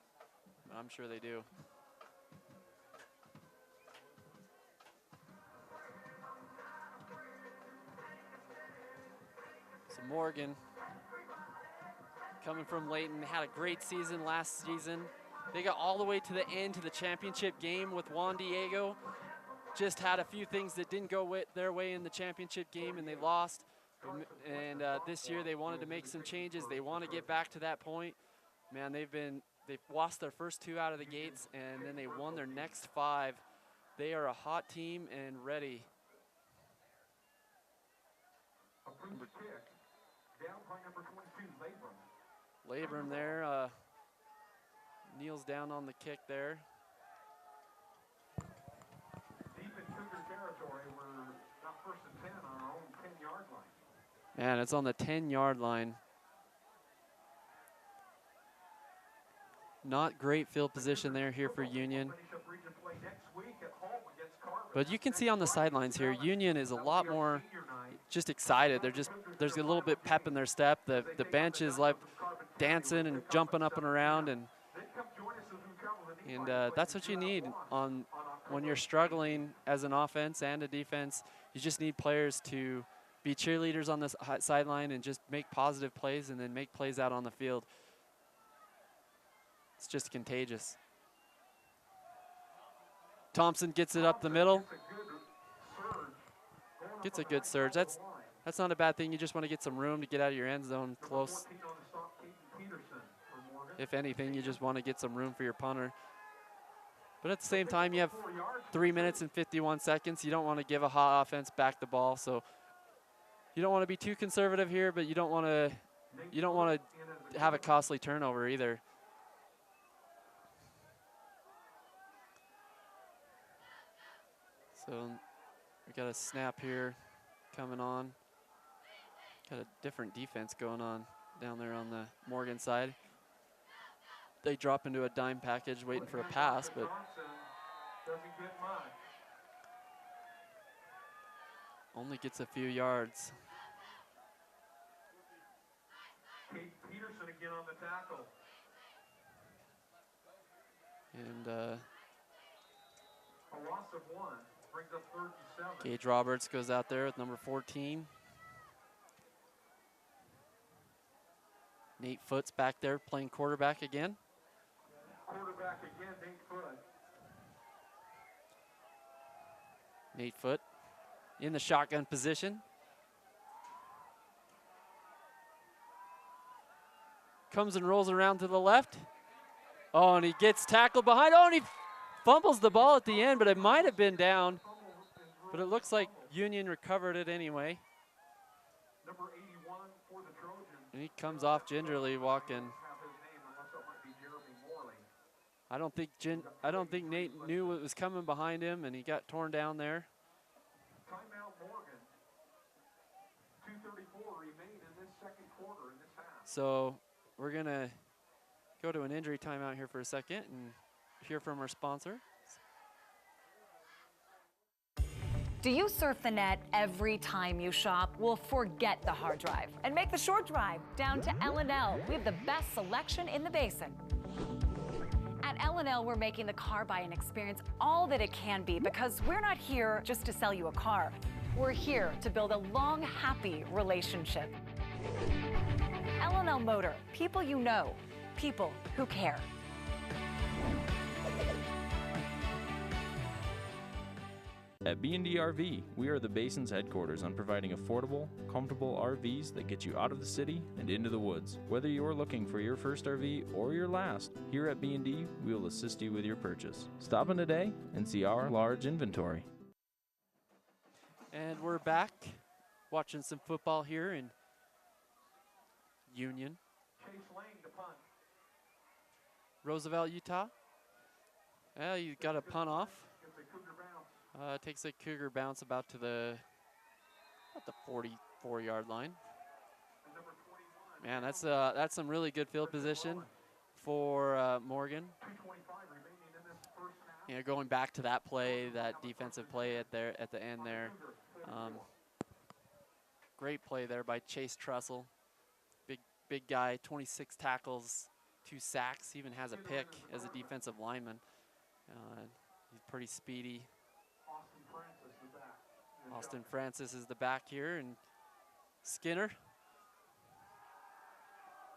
I'm sure they do. So Morgan, coming from Layton, had a great season last season. They got all the way to the end to the championship game with Juan Diego. Just had a few things that didn't go their way in the championship game, and they lost. And this year they wanted to make some changes. They want to get back to that point. Man, they've lost their first 2 out of the gates, and then they won their next 5. They are a hot team and ready. Approved kick, down by number 22, Labrum. Labrum there. kneels down on the kick there. Deep in Cougar territory, we're not 1st and 10 on our own 10-yard line. Man, it's on the 10-yard line. Not great field position there here for Union. But you can see on the sidelines here, Union is a lot more just excited. There's a little bit pep in their step. The bench is like dancing and jumping up and around, and that's what you need when you're struggling as an offense and a defense. You just need players to be cheerleaders on this sideline and just make positive plays and then make plays out on the field. It's just contagious. Thompson gets it up the middle. Gets a good surge. That's not a bad thing. You just want to get some room to get out of your end zone close. If anything, you just want to get some room for your punter. But at the same time, you have 3 minutes and 51 seconds. You don't want to give a hot offense back the ball. So you don't want to be too conservative here, but you don't want to have a costly turnover either. So we got a snap here coming on. Got a different defense going on down there on the Morgan side. They drop into a dime package waiting for a pass, but only gets a few yards. Peterson again on the tackle. And a loss of 1. Brings up 3rd and 7. Gage Roberts goes out there with number 14. Nate Foot's back there playing quarterback again. Quarterback again, Nate Foot. Nate Foot in the shotgun position. Comes and rolls around to the left. Oh, and he gets tackled behind. Oh, and he fumbles the ball at the end, but it might have been down. But it looks like Union recovered it anyway. Number 81 for the Trojans. And he comes off gingerly walking. I don't think Nate knew what was coming behind him, and he got torn down there. Timeout Morgan. 2:34 remain in this second quarter in this half. So we're gonna go to an injury timeout here for a second and hear from our sponsor. Do you surf the net every time you shop? Well, forget the hard drive and make the short drive down to L&L. We have the best selection in the basin. At L&L, we're making the car buying experience all that it can be, because we're not here just to sell you a car. We're here to build a long, happy relationship. L&L Motor, people you know, people who care. At B&D RV, we are the Basin's headquarters on providing affordable, comfortable RVs that get you out of the city and into the woods. Whether you're looking for your first RV or your last, here at B&D, we will assist you with your purchase. Stop in today and see our large inventory. And we're back watching some football here in Union. Chase Lang to punt. Roosevelt, Utah. Well, you got a punt off. Gets a Cougar bounce. Takes a Cougar bounce about the 44-yard line. And number 21. Man, that's some really good field position for Morgan. 2:25 remaining in this first half. You know, going back to that play, that defensive play at the end there. Great play there by Chase Trussell. Big guy, 26 tackles, 2 sacks, even has a pick as a defensive lineman. He's pretty speedy. Austin Francis is the back here, and Skinner.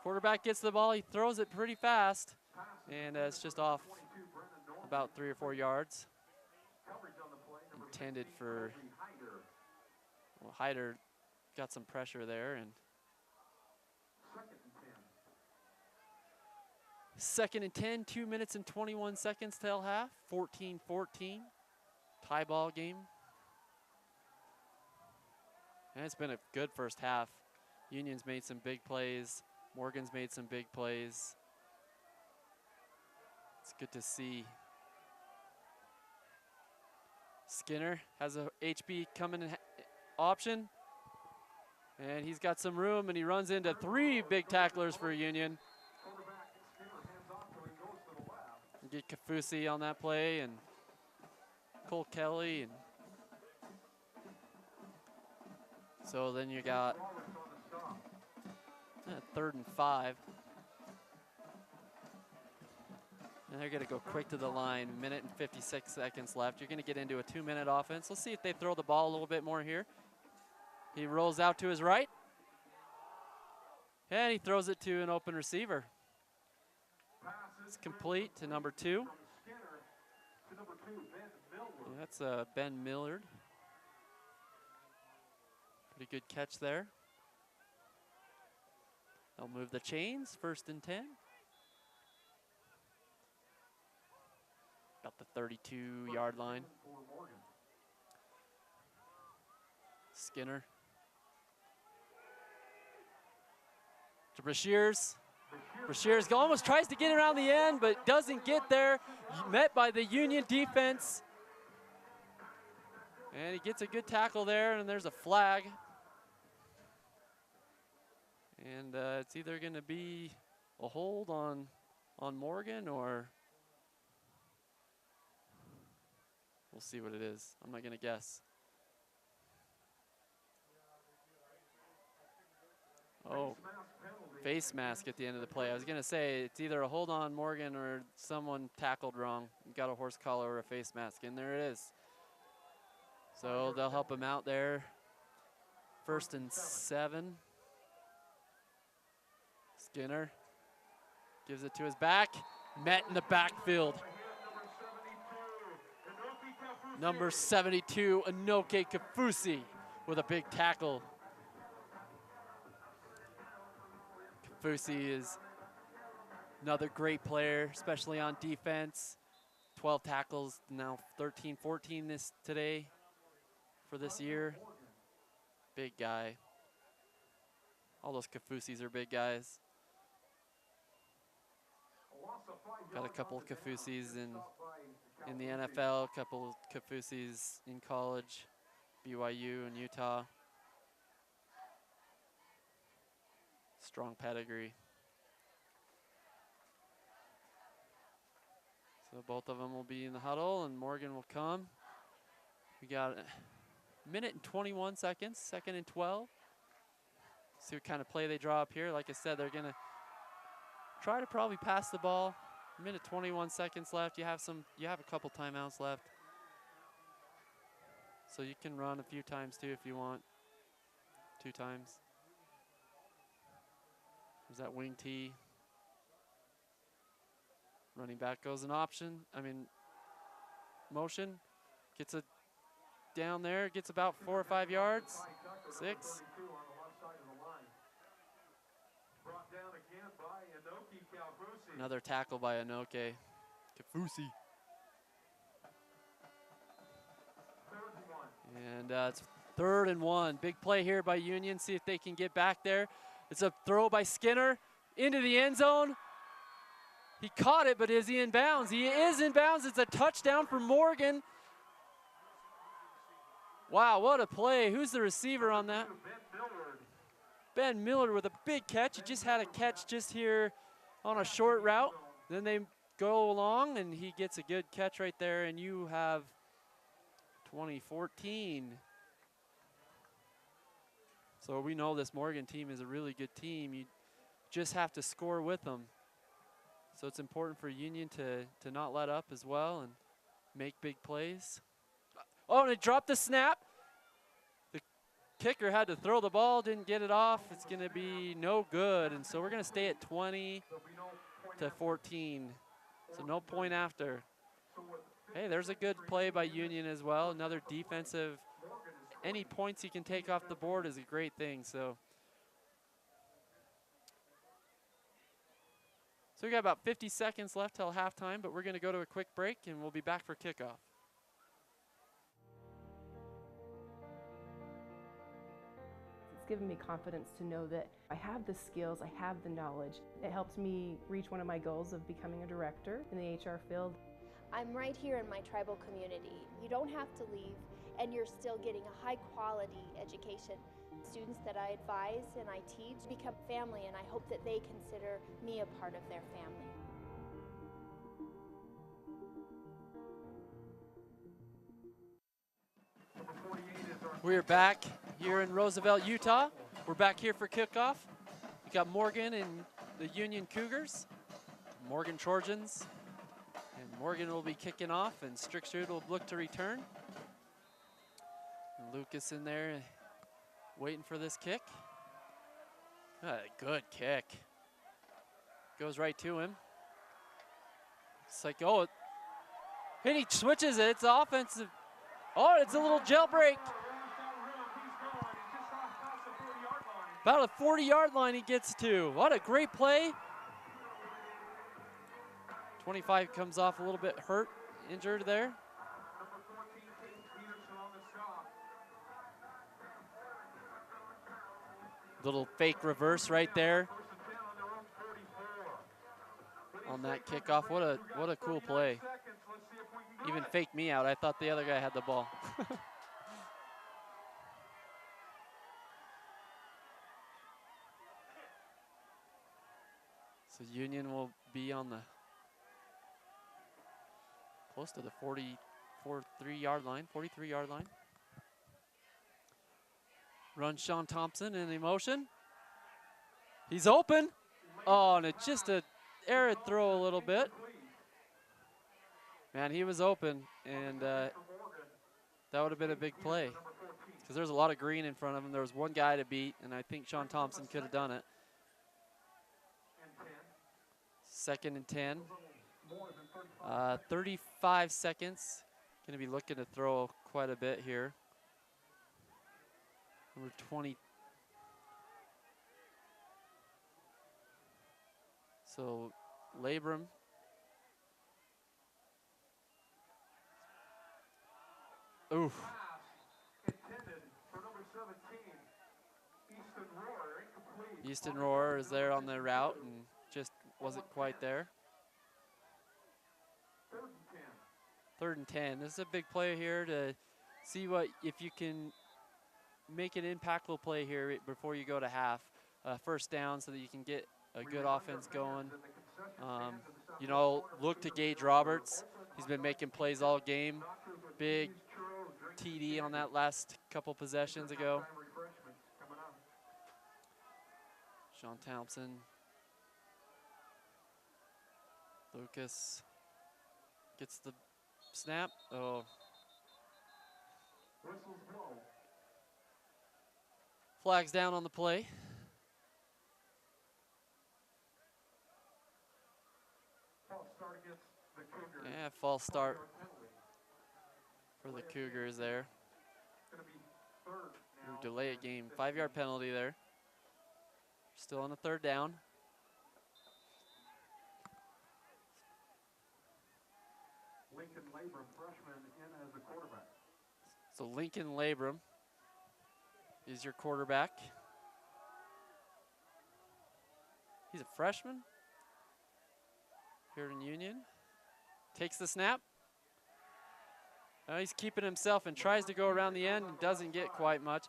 Quarterback gets the ball, he throws it pretty fast, and it's just off about 3 or 4 yards. Intended for, well, Hyder got some pressure there, and second and 10, 2 minutes and 21 seconds till half, 14-14, tie ball game. And it's been a good first half. Union's made some big plays. Morgan's made some big plays. It's good to see. Skinner has a HB coming in option. And he's got some room, and he runs into 3 big tacklers for Union. Get Kafusi on that play, and Cole Kelly. And so then you got 3rd and 5. And they're going to go quick to the line. 1:56 seconds left. You're going to get into a 2-minute offense. Let's see if they throw the ball a little bit more here. He rolls out to his right. And he throws it to an open receiver. It's complete to number 2. Yeah, that's Ben Millard. Pretty good catch there. They'll move the chains, 1st and 10. About the 32-yard line. Skinner. To Brashears. Brashears almost tries to get around the end, but doesn't get there. Met by the Union defense. And he gets a good tackle there, and there's a flag. And it's either going to be a hold on Morgan, or we'll see what it is. I'm not going to guess. Oh, face mask at the end of the play. I was going to say it's either a hold on Morgan or someone tackled wrong. Got a horse collar or a face mask, and there it is. So they'll help him out there. 1st and 7. Skinner gives it to his back. Met in the backfield. Number 72, Inoke Kafusi, with a big tackle. Kafusi is another great player, especially on defense. 12 tackles, now 13, 14 today for this year. Big guy. All those Kafusis are big guys. Got a couple of Kafusis in the NFL, a couple of Kafusis in college, BYU and Utah. Strong pedigree. So both of them will be in the huddle, and Morgan will come. We got 1:21 seconds, 2nd and 12. See what kind of play they draw up here. Like I said, they're gonna try to probably pass the ball. 1:21 seconds left. You have a couple timeouts left. So you can run a few times too if you want. 2 times. There's that wing tee. Running back goes an option. Motion. Gets it down there. Gets about 4 or 5 yards. 6. Another tackle by Inoke Kafusi. And it's 3rd and 1. Big play here by Union. See if they can get back there. It's a throw by Skinner into the end zone. He caught it, but is he in bounds? He is in bounds. It's a touchdown for Morgan. Wow, what a play. Who's the receiver on that? Ben Millard with a big catch. He just had a catch just here on a short route. Then they go along, and he gets a good catch right there, and you have 2014. So we know this Morgan team is a really good team. You just have to score with them. So it's important for Union to not let up as well and make big plays. Oh, and it dropped the snap. The kicker had to throw the ball, didn't get it off. It's going to be no good. And so we're going to stay at 20-14. So no point after. Hey, there's a good play by Union as well. Another defensive. Any points you can take off the board is a great thing. So we got about 50 seconds left till halftime, but we're going to go to a quick break, and we'll be back for kickoff. Since given me confidence to know that I have the skills, I have the knowledge. It helped me reach one of my goals of becoming a director in the HR field. I'm right here in my tribal community. You don't have to leave, and you're still getting a high quality education. Students that I advise and I teach become family, and I hope that they consider me a part of their family. We're back here in Roosevelt, Utah. We're back here for kickoff. We got Morgan and the Union Cougars, Morgan Trojans, and Morgan will be kicking off, and Strickstrud will look to return. And Lucas in there waiting for this kick. Good kick. Goes right to him. It's like, oh, and he switches it. It's offensive. Oh, it's a little jailbreak. About a 40-yard line he gets to. What a great play. 25 comes off a little bit hurt, injured there. Little fake reverse right there on that kickoff. What a cool play. Even faked me out. I thought the other guy had the ball. So Union will be on the close to the 43-yard line. Runs Sean Thompson in emotion. He's open. Oh, and it's just a errant throw a little bit. Man, he was open, and that would have been a big play because there's a lot of green in front of him. There was one guy to beat, and I think Sean Thompson could have done it. 2nd and 10. 35 seconds. Going to be looking to throw quite a bit here. Number 20. So Labrum. Oof. Easton Roar is there on the route and just wasn't quite there. 3rd and 10. This is a big play here to see what if you can make an impactful play here before you go to half. First down so that you can get a good offense going. You know, look to Gage Roberts. He's been making plays all game. Big TD on that last couple possessions ago. Sean Thompson. Lucas gets the snap. Oh. Flags down on the play. Yeah, false start for the Cougars there. Delay a game. 5-yard penalty there. Still on the 3rd down. Lincoln Labrum, freshman, in as a quarterback. So Lincoln Labrum is your quarterback. He's a freshman here in Union. Takes the snap. He's keeping himself and tries to go around the end and doesn't get quite much.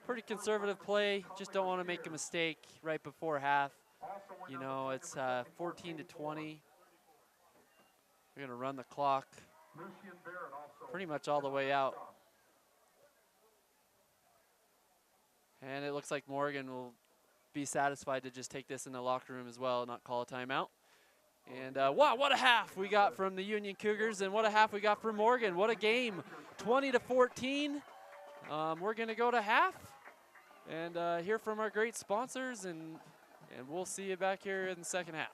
Pretty conservative play. Just don't want to make a mistake right before half. You know, it's 14 to 20. We're going to run the clock pretty much all the way out. And it looks like Morgan will be satisfied to just take this in the locker room as well, not call a timeout. And wow, what a half we got from the Union Cougars, and what a half we got from Morgan. What a game, 20 to 14. We're going to go to half and hear from our great sponsors, and we'll see you back here in the second half.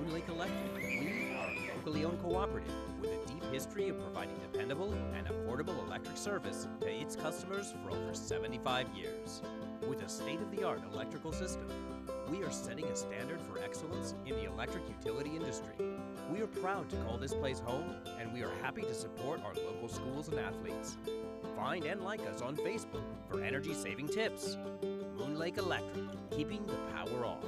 Moon Lake Electric, we are a locally owned cooperative with a deep history of providing dependable and affordable electric service to its customers for over 75 years. With a state-of-the-art electrical system, we are setting a standard for excellence in the electric utility industry. We are proud to call this place home, and we are happy to support our local schools and athletes. Find and like us on Facebook for energy-saving tips. Moon Lake Electric, keeping the power on.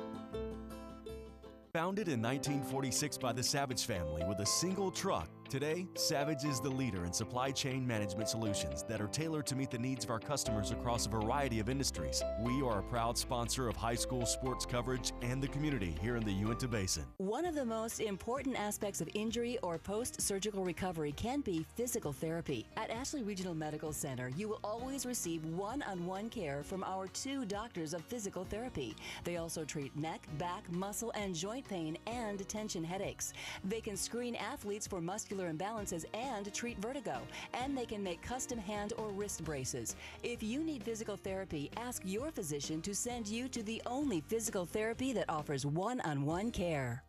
Founded in 1946 by the Savage family with a single truck, today, Savage is the leader in supply chain management solutions that are tailored to meet the needs of our customers across a variety of industries. We are a proud sponsor of high school sports coverage and the community here in the Uinta Basin. One of the most important aspects of injury or post-surgical recovery can be physical therapy. At Ashley Regional Medical Center, you will always receive one-on-one care from our 2 doctors of physical therapy. They also treat neck, back, muscle, and joint pain and tension headaches. They can screen athletes for muscular imbalances and treat vertigo, and they can make custom hand or wrist braces. If you need physical therapy, ask your physician to send you to the only physical therapy that offers one-on-one care.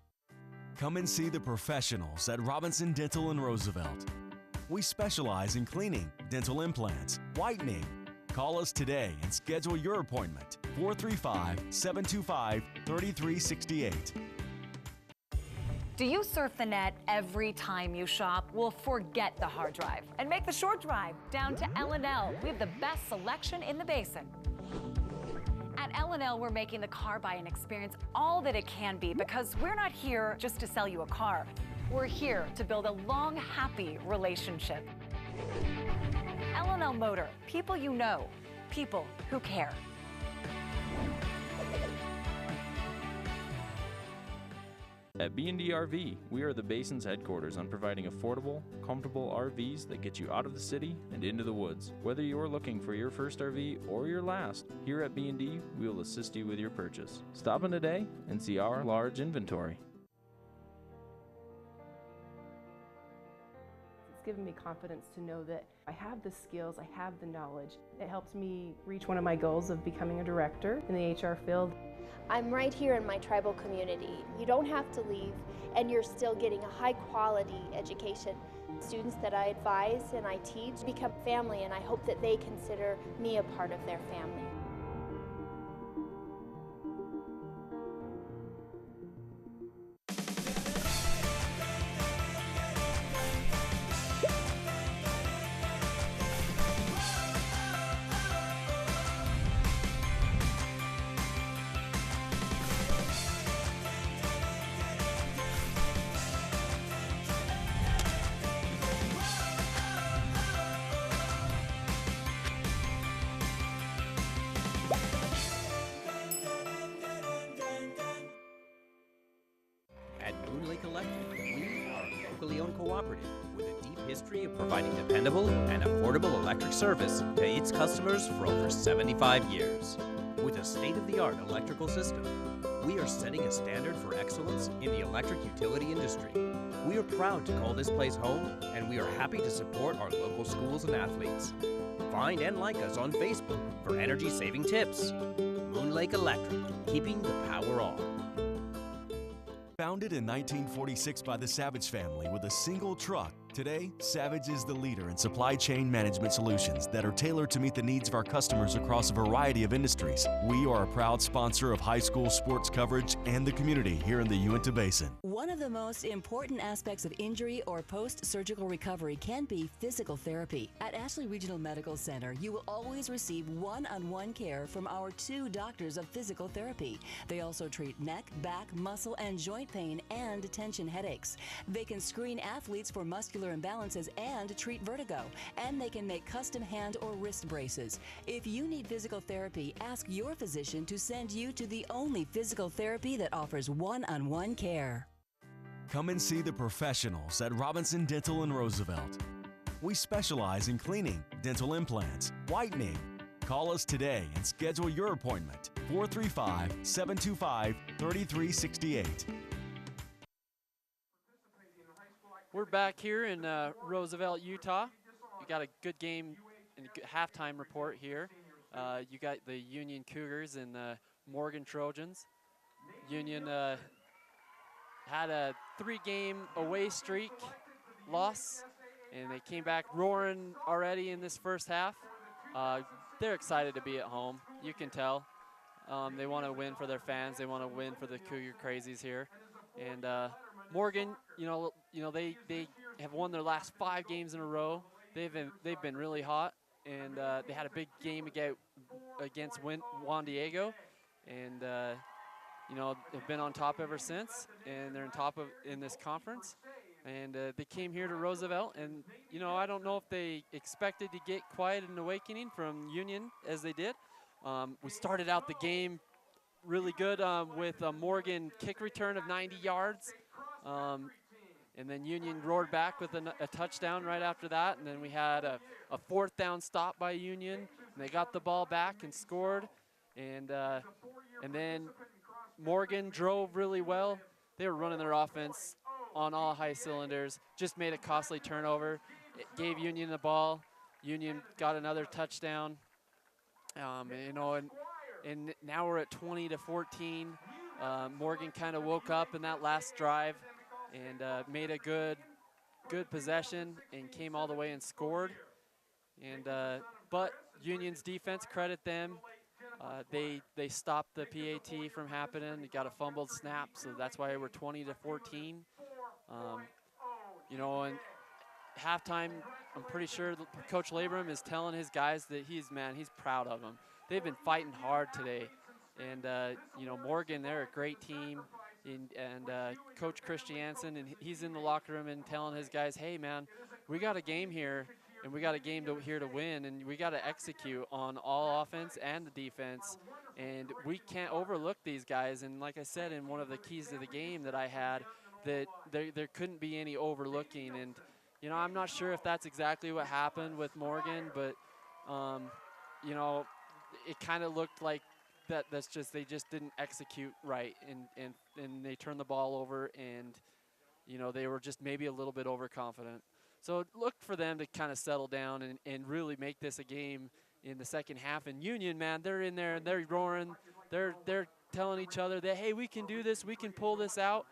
Come and see the professionals at Robinson Dental in Roosevelt. We specialize in cleaning, dental implants, whitening. Call us today and schedule your appointment. 435-725-3368. Do you surf the net every time you shop? Well, forget the hard drive and make the short drive down to L&L. We have the best selection in the basin. At L&L, we're making the car buying experience all that it can be, because we're not here just to sell you a car. We're here to build a long, happy relationship. L&L Motor, people you know, people who care. At B&D RV, we are the basin's headquarters on providing affordable, comfortable RVs that get you out of the city and into the woods. Whether you're looking for your first RV or your last, here at B&D, we will assist you with your purchase. Stop in today and see our large inventory. It's given me confidence to know that I have the skills, I have the knowledge. It helps me reach one of my goals of becoming a director in the HR field. I'm right here in my tribal community. You don't have to leave, and you're still getting a high-quality education. Students that I advise and I teach become family, and I hope that they consider me a part of their family. At Moon Lake Electric, we are a locally owned cooperative with a deep history of providing dependable and affordable electric service to its customers for over 75 years. With a state-of-the-art electrical system, we are setting a standard for excellence in the electric utility industry. We are proud to call this place home, and we are happy to support our local schools and athletes. Find and like us on Facebook for energy-saving tips. Moon Lake Electric, keeping the power on. Founded in 1946 by the Savage family with a single truck, today, Savage is the leader in supply chain management solutions that are tailored to meet the needs of our customers across a variety of industries. We are a proud sponsor of high school sports coverage and the community here in the Uinta Basin. One of the most important aspects of injury or post-surgical recovery can be physical therapy. At Ashley Regional Medical Center, you will always receive one-on-one care from our 2 doctors of physical therapy. They also treat neck, back, muscle, and joint pain and tension headaches. They can screen athletes for muscular imbalances and treat vertigo, and they can make custom hand or wrist braces. If you need physical therapy, ask your physician to send you to the only physical therapy that offers one-on-one care. Come and see the professionals at Robinson Dental in Roosevelt. We specialize in cleaning, dental implants, whitening. Call us today and schedule your appointment. 435-725-3368. We're back here in Roosevelt, Utah. You got a good game and halftime report here. You got the Union Cougars and the Morgan Trojans. Union had a 3-game away streak loss, and they came back roaring already in this first half. They're excited to be at home. You can tell. They want to win for their fans. They want to win for the Cougar Crazies here. And Morgan, they have won their last 5 games in a row. They've been really hot, and they had a big game against Juan Diego, and they've been on top ever since, and they're in this conference. And they came here to Roosevelt, and I don't know if they expected to get quite an awakening from Union as they did. We started out the game really good with a Morgan kick return of 90 yards. And then Union roared back with a touchdown right after that. And then we had a 4th down stop by Union. And they got the ball back and scored. And then Morgan drove really well. They were running their offense on all high cylinders. Just made a costly turnover. It gave Union the ball. Union got another touchdown. And now we're at 20-14. Morgan kind of woke up in that last drive and made a good possession and came all the way and scored. And but Union's defense, credit them. They stopped the PAT from happening. They got a fumbled snap, so that's why we're 20-14. And halftime, I'm pretty sure Coach Labrum is telling his guys that he's proud of them. They've been fighting hard today. And, Morgan, they're a great team. And Coach Christiansen, and he's in the locker room and telling his guys, hey, man, we got a game here, and we got a game here to win, and we got to execute on all offense and the defense. And we can't overlook these guys. And like I said, in one of the keys to the game that I had, that there couldn't be any overlooking. And, I'm not sure if that's exactly what happened with Morgan, but, it kind of looked like they just didn't execute right, and they turned the ball over, and, they were just maybe a little bit overconfident. So look for them to kind of settle down and really make this a game in the second half. And Union, man, they're in there and they're roaring. They're telling each other that, hey, we can do this, we can pull this out.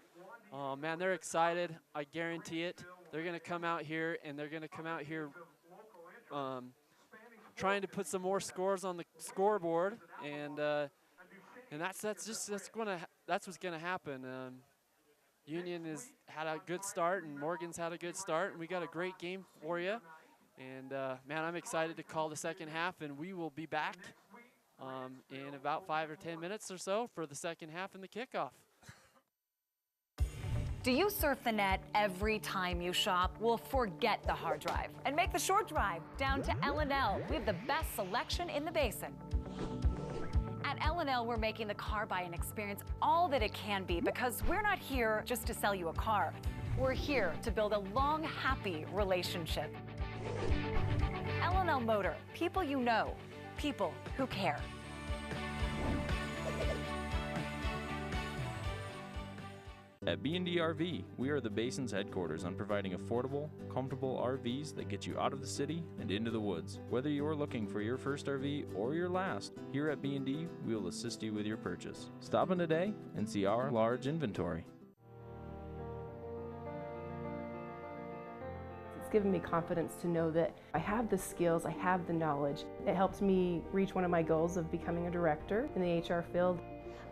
Oh, man, they're excited. I guarantee it. They're going to come out here, and they're going to come out here trying to put some more scores on the scoreboard, and that's what's going to happen. Union has had a good start, and Morgan's had a good start, and we got a great game for you. And man, I'm excited to call the second half, and we will be back in about 5 or 10 minutes or so for the second half and the kickoff. Do you surf the net every time you shop? Well, forget the hard drive and make the short drive down to L&L. We have the best selection in the basin. At L&L, we're making the car buying experience all that it can be, because we're not here just to sell you a car. We're here to build a long, happy relationship. L&L Motor, people you know, people who care. At B&D RV, we are the basin's headquarters on providing affordable, comfortable RVs that get you out of the city and into the woods. Whether you're looking for your first RV or your last, here at B&D, we will assist you with your purchase. Stop in today and see our large inventory. It's given me confidence to know that I have the skills, I have the knowledge. It helped me reach one of my goals of becoming a director in the HR field.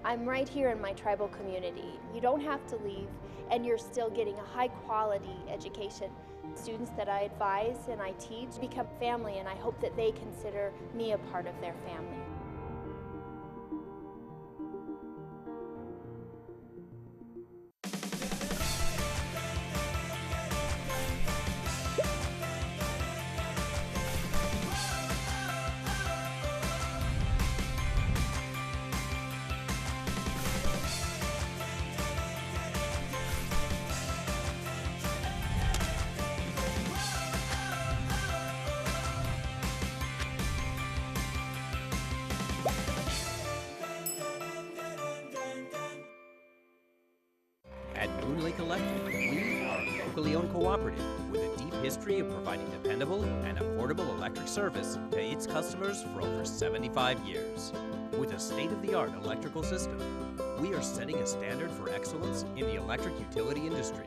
I'm right here in my tribal community. You don't have to leave, and you're still getting a high-quality education. Students that I advise and I teach become family, and I hope that they consider me a part of their family. locally owned cooperative with a deep history of providing dependable and affordable electric service to its customers for over 75 years. With a state-of-the-art electrical system, we are setting a standard for excellence in the electric utility industry.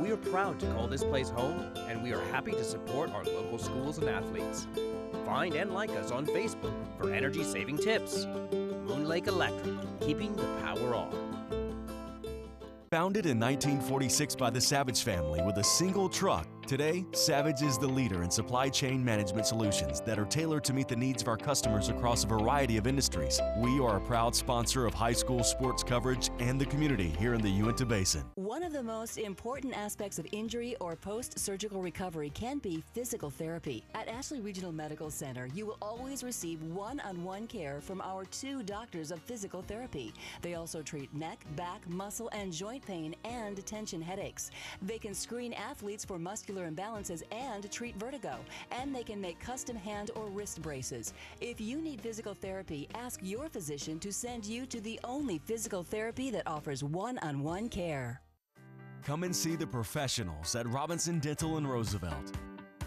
We are proud to call this place home, and we are happy to support our local schools and athletes. Find and like us on Facebook for energy-saving tips. Moon Lake Electric, keeping the power on. Founded in 1946 by the Savage family with a single truck, today, Savage is the leader in supply chain management solutions that are tailored to meet the needs of our customers across a variety of industries. We are a proud sponsor of high school sports coverage and the community here in the Uinta Basin. One of the most important aspects of injury or post-surgical recovery can be physical therapy. At Ashley Regional Medical Center, you will always receive one-on-one care from our 2 doctors of physical therapy. They also treat neck, back, muscle, and joint pain and tension headaches. They can screen athletes for muscular imbalances and treat vertigo, and they can make custom hand or wrist braces. If you need physical therapy, ask your physician to send you to the only physical therapy that offers one-on-one care. Come and see the professionals at Robinson Dental in Roosevelt.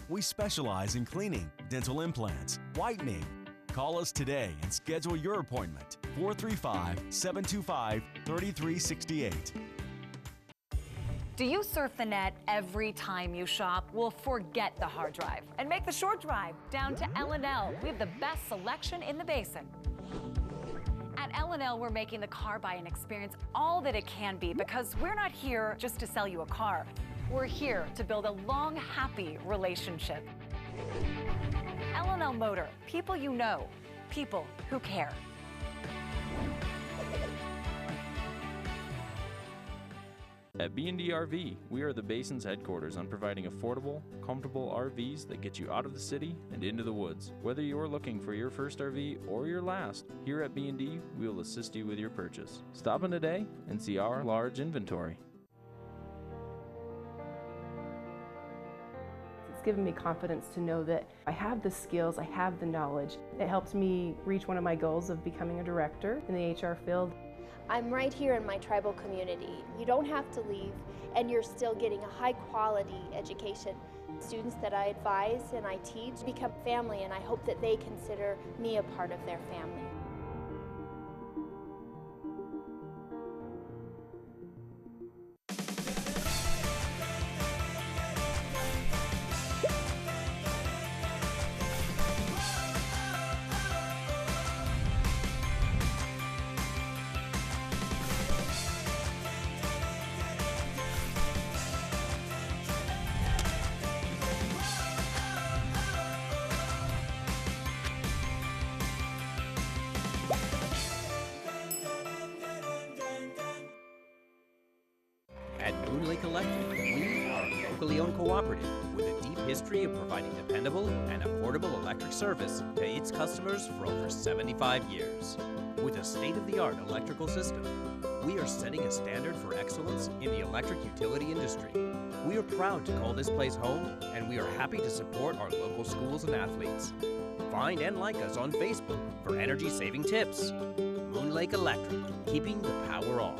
We specialize in cleaning, dental implants, whitening. Call us today and schedule your appointment. 435-725-3368. Do you surf the net every time you shop? Well, forget the hard drive and make the short drive down to L&L. We have the best selection in the basin. At L&L, we're making the car buying experience all that it can be, because we're not here just to sell you a car. We're here to build a long, happy relationship. L&L Motor, people you know, people who care. At B&D RV, we are the basin's headquarters on providing affordable, comfortable RVs that get you out of the city and into the woods. Whether you're looking for your first RV or your last, here at B&D, we will assist you with your purchase. Stop in today and see our large inventory. It's given me confidence to know that I have the skills, I have the knowledge. It helped me reach one of my goals of becoming a director in the HR field. I'm right here in my tribal community. You don't have to leave, and you're still getting a high-quality education. Students that I advise and I teach become family, and I hope that they consider me a part of their family. At Moon Lake Electric, we are a locally owned cooperative with a deep history of providing dependable and affordable electric service to its customers for over 75 years. With a state-of-the-art electrical system, we are setting a standard for excellence in the electric utility industry. We are proud to call this place home, and we are happy to support our local schools and athletes. Find and like us on Facebook for energy-saving tips. Moon Lake Electric, keeping the power on.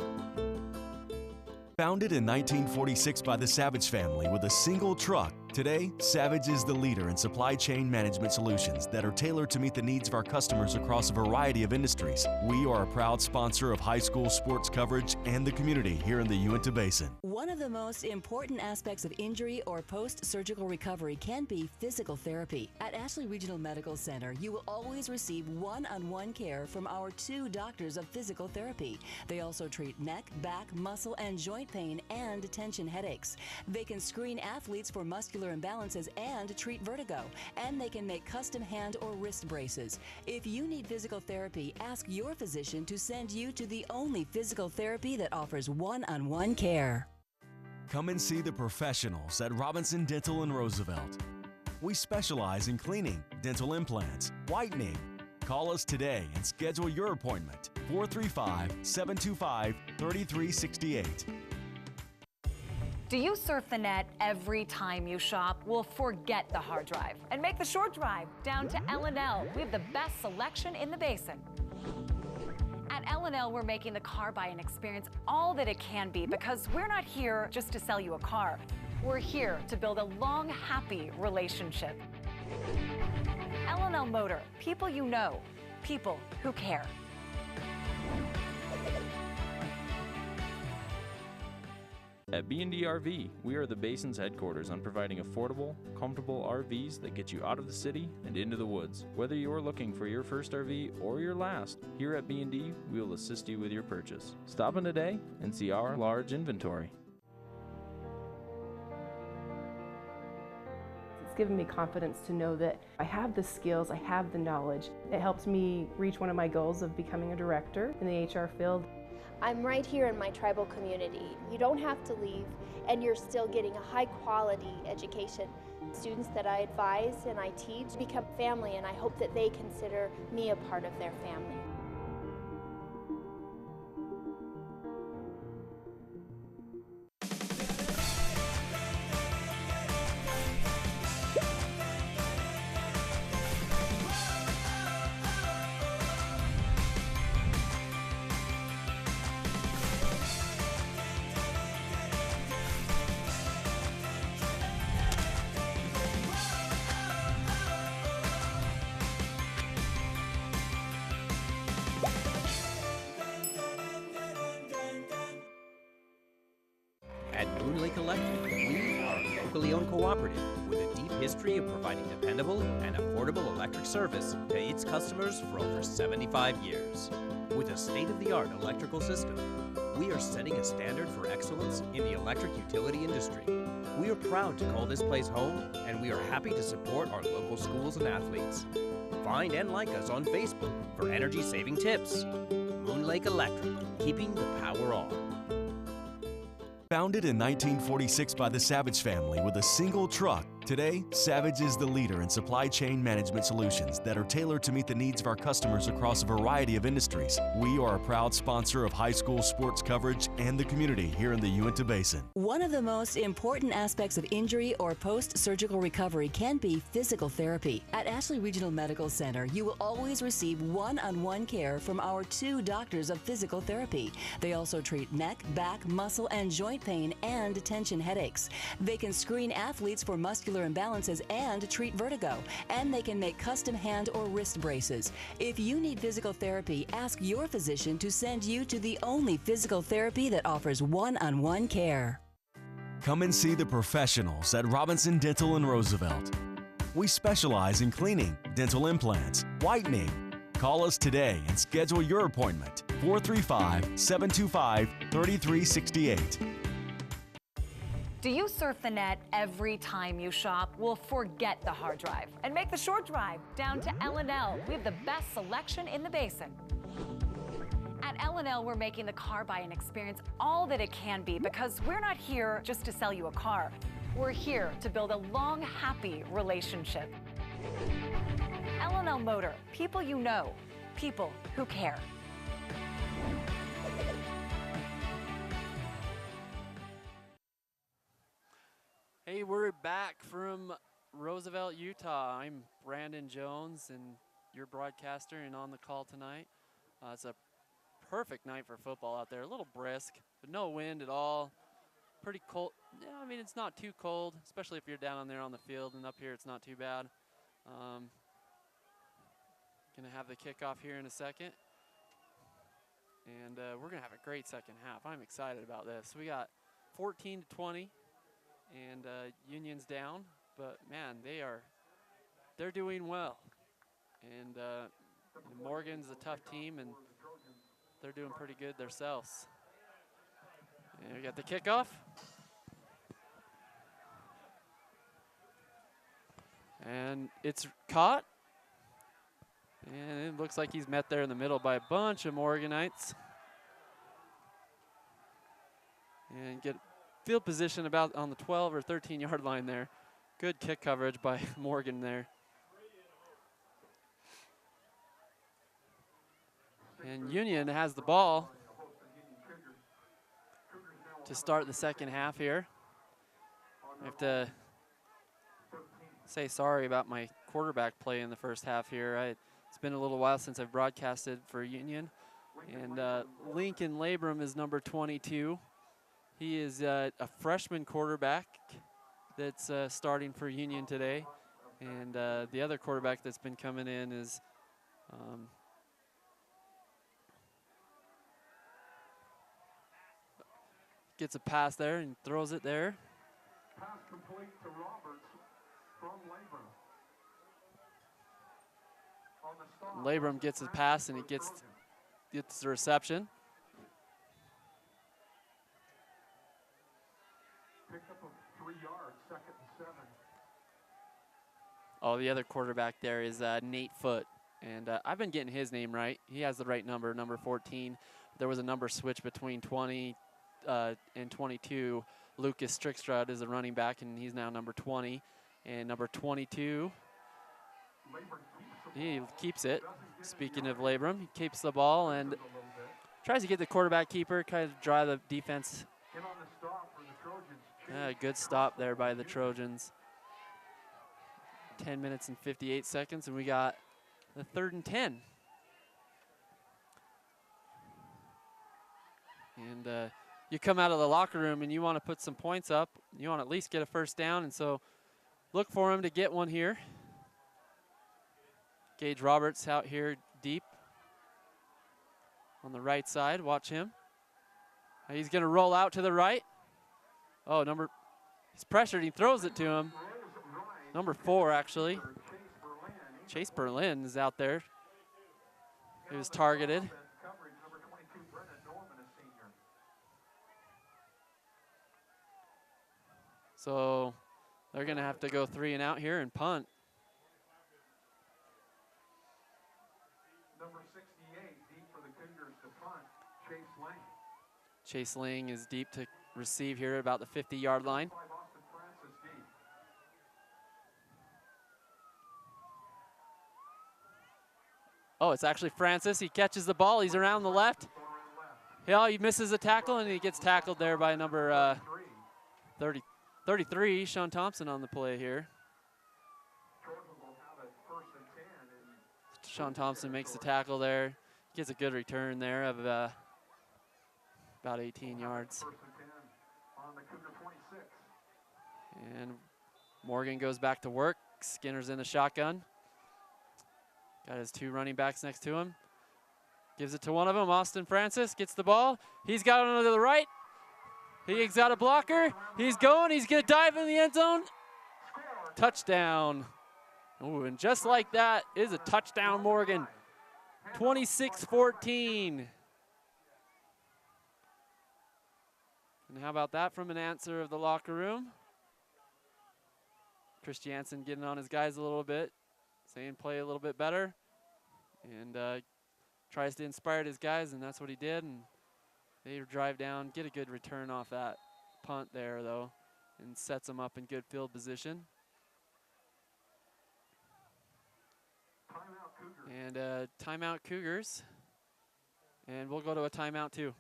Founded in 1946 by the Savage family with a single truck, today, Savage is the leader in supply chain management solutions that are tailored to meet the needs of our customers across a variety of industries. We are a proud sponsor of high school sports coverage and the community here in the Uinta Basin. One of the most important aspects of injury or post-surgical recovery can be physical therapy. At Ashley Regional Medical Center, you will always receive one-on-one care from our 2 doctors of physical therapy. They also treat neck, back, muscle, and joint pain and tension headaches. They can screen athletes for muscular imbalances and treat vertigo, and they can make custom hand or wrist braces. If you need physical therapy, ask your physician to send you to the only physical therapy that offers one-on-one care. Come and see the professionals at Robinson Dental in Roosevelt. We specialize in cleaning, dental implants, whitening. Call us today and schedule your appointment. 435-725-3368. Do you surf the net every time you shop? Well, forget the hard drive and make the short drive down to L&L. We have the best selection in the basin. At L&L, we're making the car buying experience all that it can be, because we're not here just to sell you a car. We're here to build a long, happy relationship. L&L Motor, people you know, people who care. At B&D RV, we are the Basin's headquarters on providing affordable, comfortable RVs that get you out of the city and into the woods. Whether you're looking for your first RV or your last, here at B&D, we will assist you with your purchase. Stop in today and see our large inventory. It's given me confidence to know that I have the skills, I have the knowledge. It helps me reach one of my goals of becoming a director in the HR field. I'm right here in my tribal community. You don't have to leave, and you're still getting a high quality education. Students that I advise and I teach become family, and I hope that they consider me a part of their family. At Moon Lake Electric, we are a locally owned cooperative with a deep history of providing dependable and affordable electric service to its customers for over 75 years. With a state-of-the-art electrical system, we are setting a standard for excellence in the electric utility industry. We are proud to call this place home, and we are happy to support our local schools and athletes. Find and like us on Facebook for energy-saving tips. Moon Lake Electric, keeping the power on. Founded in 1946 by the Savage family with a single truck, today, Savage is the leader in supply chain management solutions that are tailored to meet the needs of our customers across a variety of industries. We are a proud sponsor of high school sports coverage and the community here in the Uinta Basin. One of the most important aspects of injury or post-surgical recovery can be physical therapy. At Ashley Regional Medical Center, you will always receive one-on-one care from our 2 doctors of physical therapy. They also treat neck, back, muscle, and joint pain and tension headaches. They can screen athletes for muscular imbalances and treat vertigo, and they can make custom hand or wrist braces. If you need physical therapy, ask your physician to send you to the only physical therapy that offers one-on-one care. Come and see the professionals at Robinson Dental in Roosevelt. We specialize in cleaning, dental implants, whitening. Call us today and schedule your appointment. 435-725-3368. Do you surf the net every time you shop? Well, forget the hard drive and make the short drive down to L&L. We have the best selection in the basin. At L&L, we're making the car buying experience all that it can be, because we're not here just to sell you a car. We're here to build a long, happy relationship. L&L Motor, people you know, people who care. Hey, we're back from Roosevelt, Utah. I'm Brandon Jones, and your broadcaster and on the call tonight. It's a perfect night for football out there. A little brisk, but no wind at all. Pretty cold. Yeah, I mean, it's not too cold, especially if you're down there on the field, and up here it's not too bad. Gonna have the kickoff here in a second. And we're gonna have a great second half. I'm excited about this. We got 14-20. And Union's down, but man, they're doing well. And Morgan's a tough team, and they're doing pretty good themselves. And we got the kickoff. And it's caught. And it looks like he's met there in the middle by a bunch of Morganites. And get field position about on the 12 or 13-yard line there. Good kick coverage by Morgan there. And Union has the ball to start the second half here. I have to say sorry about my quarterback play in the first half here. It's been a little while since I've broadcasted for Union. And Lincoln Labrum is number 22. He is a freshman quarterback, that's starting for Union today. And the other quarterback that's been coming in is gets a pass there and throws it there. Pass complete to Roberts from Labrum. On the stop, Labrum gets his pass and he gets the reception. Pick up of 3 yards, 2nd and 7. Oh, the other quarterback there is Nate Foote. And I've been getting his name right. He has the right number, number 14. There was a number switch between 20 and 22. Lucas Strickstrud is a running back, and he's now number 20. And number 22, he keeps it. Speaking of Labrum, he keeps the ball and tries to get the quarterback keeper, kind of drive the defense. Good stop there by the Trojans. 10 minutes and 58 seconds, and we got the 3rd and 10. And you come out of the locker room and you want to put some points up. You want to at least get a first down, and so look for him to get one here. Gage Roberts out here deep on the right side. Watch him. He's going to roll out to the right. Oh, he's pressured. He throws it to him. Number 4, actually. Chase Berlin is out there. He was targeted. So they're going to have to go 3 and out here and punt. Number 68, deep for the Cougars to punt, Chase Lang. Chase Lang is deep to receive here at about the 50-yard line. Oh, it's actually Francis. He catches the ball. He's around the left. Yeah, he misses a tackle, and he gets tackled there by number 33, Sean Thompson on the play here. Sean Thompson makes the tackle there. Gets a good return there of about 18 yards. And Morgan goes back to work. Skinner's in the shotgun. Got his 2 running backs next to him. Gives it to one of them. Austin Francis gets the ball. He's got it to the right. He's got a blocker. He's going. He's going to dive in the end zone. Touchdown. Ooh, and just like that is a touchdown, Morgan. 26-14. And how about that from an answer of the locker room? Chris Jansen getting on his guys a little bit, saying play a little bit better, and tries to inspire his guys, and that's what he did. And they drive down, get a good return off that punt there, though, and sets them up in good field position. And timeout Cougars. And we'll go to a timeout too.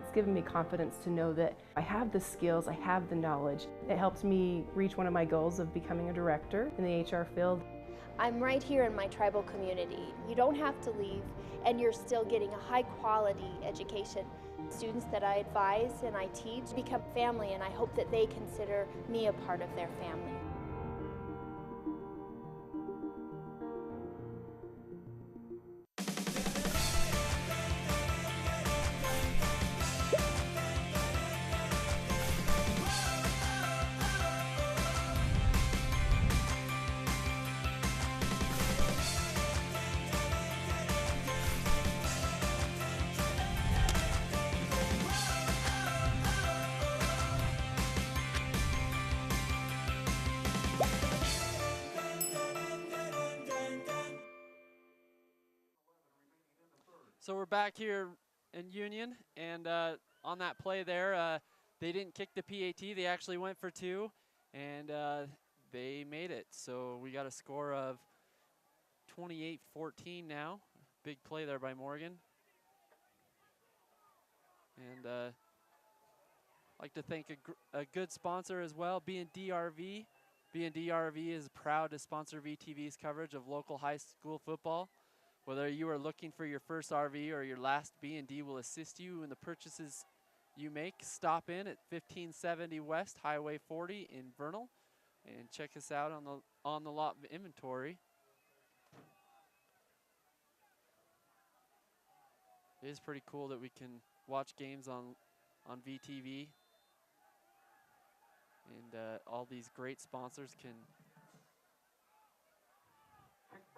It's given me confidence to know that I have the skills, I have the knowledge. It helps me reach one of my goals of becoming a director in the HR field. I'm right here in my tribal community. You don't have to leave, and you're still getting a high-quality education. Students that I advise and I teach become family, and I hope that they consider me a part of their family. So we're back here in Union, and on that play there, they didn't kick the PAT. They actually went for 2, and they made it. So we got a score of 28-14 now. Big play there by Morgan. And I'd like to thank a good sponsor as well, B&D RV. B&D RV is proud to sponsor VTV's coverage of local high school football. Whether you are looking for your first RV or your last B&D, will assist you in the purchases you make. Stop in at 1570 West Highway 40 in Vernal and check us out on the lot inventory. It is pretty cool that we can watch games on VTV, and all these great sponsors can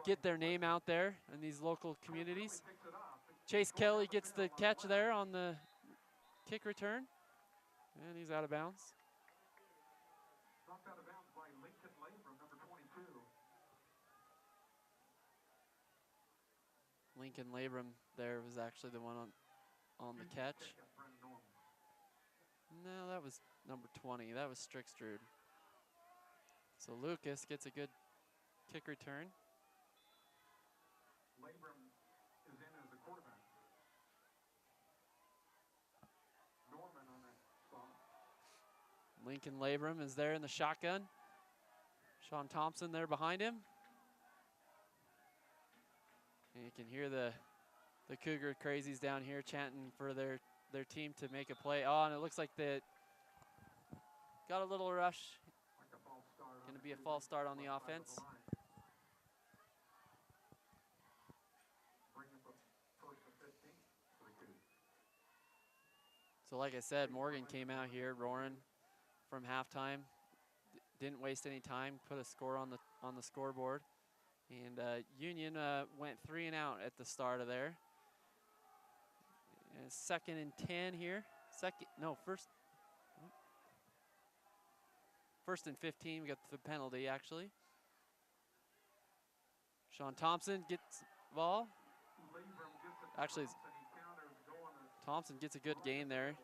get their name out there in these local communities. Chase Kelly gets the catch there on the kick return, and he's out of bounds. Knocked out of bounds by Lincoln Labrum, number 22. Lincoln Labrum there was actually the one on the catch. No, that was number 20. That was Strickstrud. So Lucas gets a good kick return. Labrum is in as the quarterback. Norman on that spot. Lincoln Labrum is there in the shotgun. Sean Thompson there behind him. And you can hear the Cougar crazies down here chanting for their team to make a play. Oh, and it looks like they got a little rush. Going to be a false start on the offense. So like I said, Morgan came out here roaring from halftime. Didn't waste any time, put a score on the scoreboard. And Union went 3 and out at the start of there. And 2nd and 10 here. First and 15. We got the penalty actually. Sean Thompson gets the ball. Actually, Thompson gets a good gain there.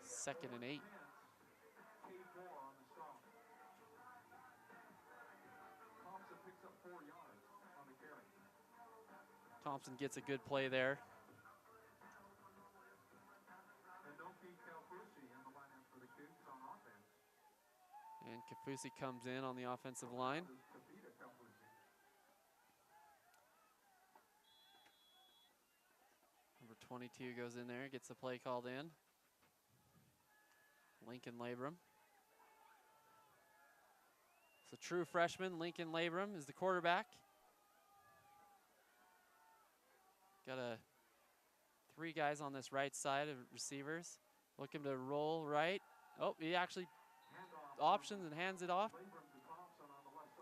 Second and 8. Thompson gets a good play there. And Kafusi comes in on the offensive line. Number 22 goes in there, gets the play called in. Lincoln Labrum. So true freshman, Lincoln Labrum is the quarterback. Got 3 guys on this right side of receivers. Looking to roll right. Oh, he actually options and hands it off.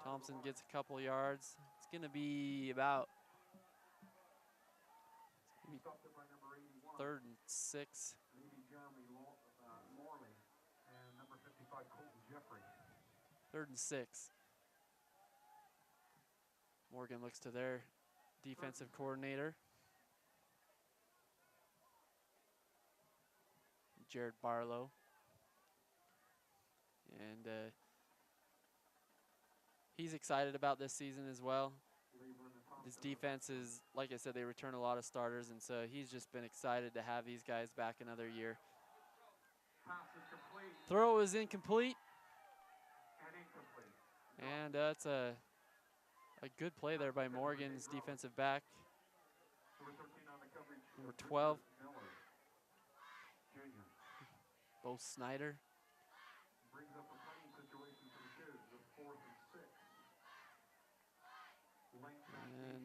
Thompson gets a couple yards. It's going to be about 3rd and 6. 3rd and 6. Morgan looks to their defensive coordinator, Jared Barlow. And he's excited about this season as well. His defense is, like I said, they return a lot of starters, and so he's just been excited to have these guys back another year. Throw is incomplete. And that's a good play there by Morgan's defensive back. Number 12. Bo Snyder.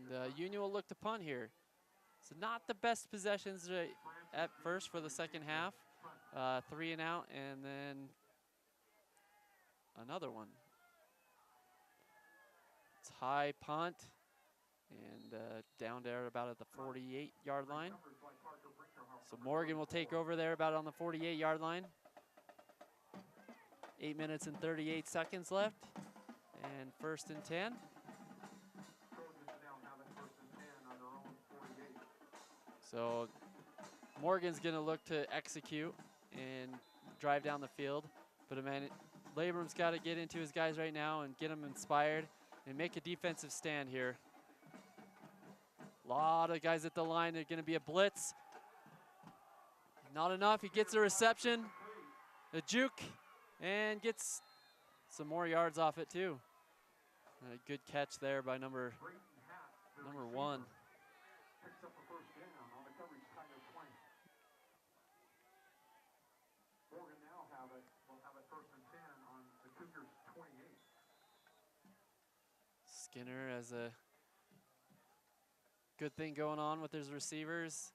And Union will look to punt here. So not the best possessions at first for the second half. 3 and out, and then another one. It's high punt, and down there about at the 48-yard line. So Morgan will take over there about on the 48-yard line. 8 minutes and 38 seconds left, and 1st and 10. So Morgan's going to look to execute and drive down the field. But Labrum's got to get into his guys right now and get them inspired and make a defensive stand here. A lot of guys at the line. They're going to be a blitz. Not enough. He gets a reception, a juke, and gets some more yards off it too. A good catch there by number one. Picks up a first down on the coverage, Tyler Swain. Morgan now will have it first and 10 on the Cougars 28. Skinner has a good thing going on with his receivers.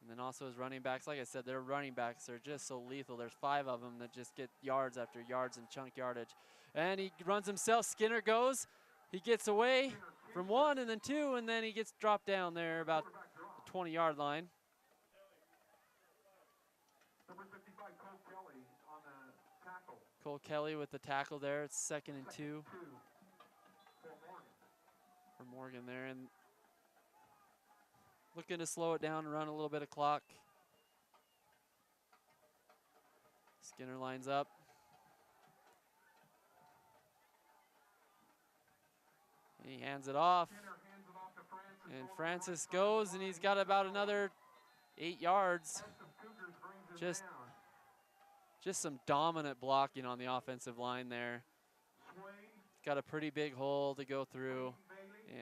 And then also his running backs. Like I said, their running backs are just so lethal. There's 5 of them that just get yards after yards and chunk yardage. And he runs himself. Skinner goes. He gets away from 1 and then 2, and then he gets dropped down there about the 20-yard line. Number 55, Cole Kelly on the tackle. Cole Kelly with the tackle there. It's 2nd and 2 for Morgan there. And looking to slow it down and run a little bit of clock. Skinner lines up. He hands it off. And Francis goes, and he's got about another 8 yards. Just some dominant blocking on the offensive line there. Got a pretty big hole to go through.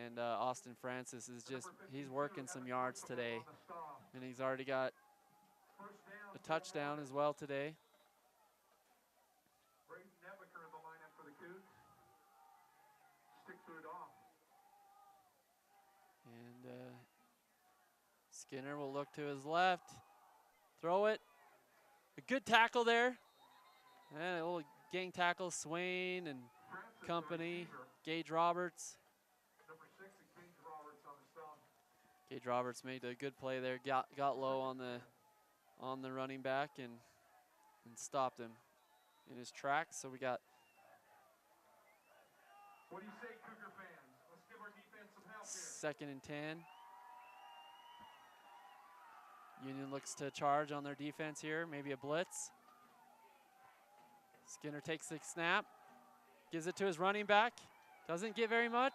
And Austin Francis is he's working some yards today. And he's already got a touchdown as well today. Braden Nebeker in the lineup for the Cougs. Stick through it off. And Skinner will look to his left. Throw it. A good tackle there. And a little gang tackle, Swain and company. Gage Roberts. Number 6, Gage Roberts on the stop. Gage Roberts made a good play there. Got low on the running back and stopped him in his tracks. So we got. What do you say, Cougar fans? Let's give our defense some help here. 2nd and 10. Union looks to charge on their defense here. Maybe a blitz. Skinner takes the snap. Gives it to his running back. Doesn't get very much.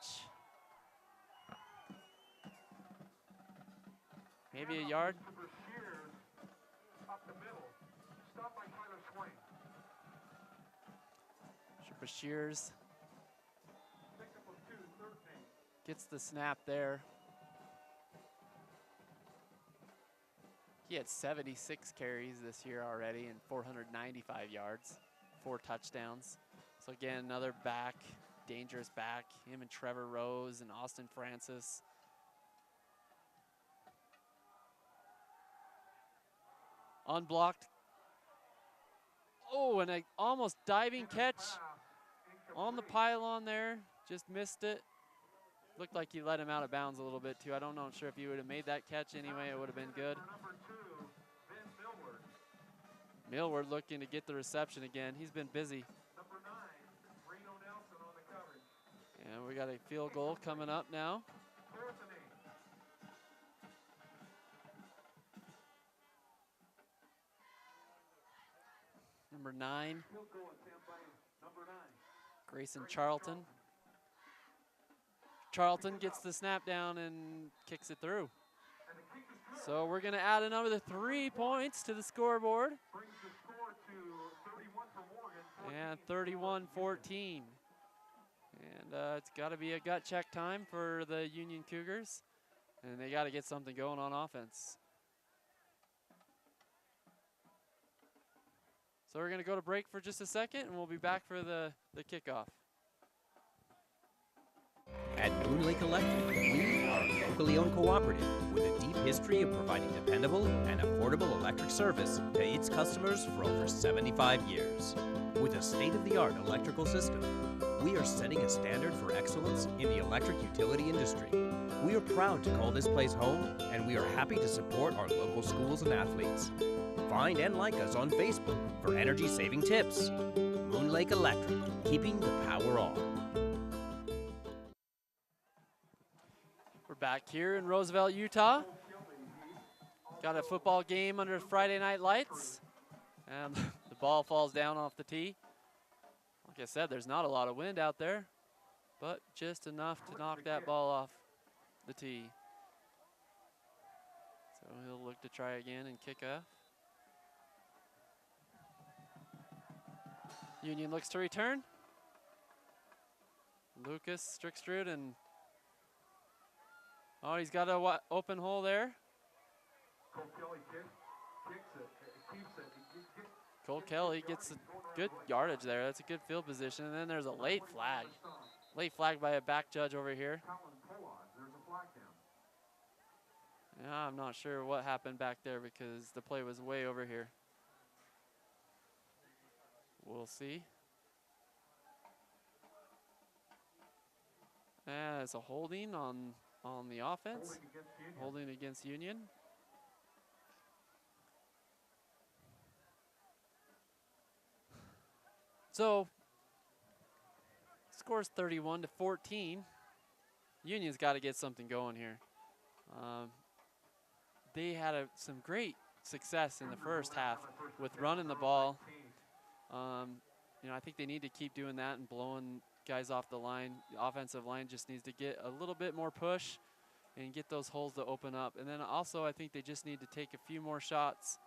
Maybe a yard. Up the middle. Stopped by Tyler Swain. Bashirs Pick up of 2, third name. gets the snap there. He had 76 carries this year already and 495 yards, 4 touchdowns. So again, another back, dangerous back. Him and Trevor Rose and Austin Francis. Unblocked. Oh, and a almost diving catch on the pylon there. Just missed it. Looked like he let him out of bounds a little bit too. I don't know, I'm sure if he would have made that catch anyway, it would have been good. Number 2, Ben Millward. Millward looking to get the reception again. He's been busy. Number 9, Reno Nelson on the coverage. And we got a field goal coming up now. 4th and 8. Number 9, Field goal attempt by number 9. Grayson Charlton. Charlton gets the snap down and kicks it through. And the kick is good. So we're going to add another 3 points to the scoreboard. Brings the score to 31 for Morgan. And 31-14. And it's got to be a gut check time for the Union Cougars. And they got to get something going on offense. So we're going to go to break for just a second, and we'll be back for the kickoff. At Moon Lake Electric, we are a locally owned cooperative with a deep history of providing dependable and affordable electric service to its customers for over 75 years. With a state-of-the-art electrical system, we are setting a standard for excellence in the electric utility industry. We are proud to call this place home, and we are happy to support our local schools and athletes. Find and like us on Facebook for energy-saving tips. Moon Lake Electric, keeping the power on. We're back here in Roosevelt, Utah. Got a football game under Friday night lights. And the ball falls down off the tee. Like I said, there's not a lot of wind out there, but just enough to knock that ball off the tee. So he'll look to try again and kick off. Union looks to return. Lucas Strickstrud, and oh, he's got a open hole there. Cole Kelly kicks it, keeps it. Cole Kelly gets a good yardage there. That's a good field position. And then there's a late flag. Late flag by a back judge over here. There's a flag down. Yeah, I'm not sure what happened back there because the play was way over here. We'll see. And it's a holding on the offense. Holding against Union. So, score's 31-14. Union's got to get something going here. They had some great success in the first half with running the ball. You know, I think they need to keep doing that and blowing guys off the line. The offensive line just needs to get a little bit more push and get those holes to open up. And then also I think they just need to take a few more shots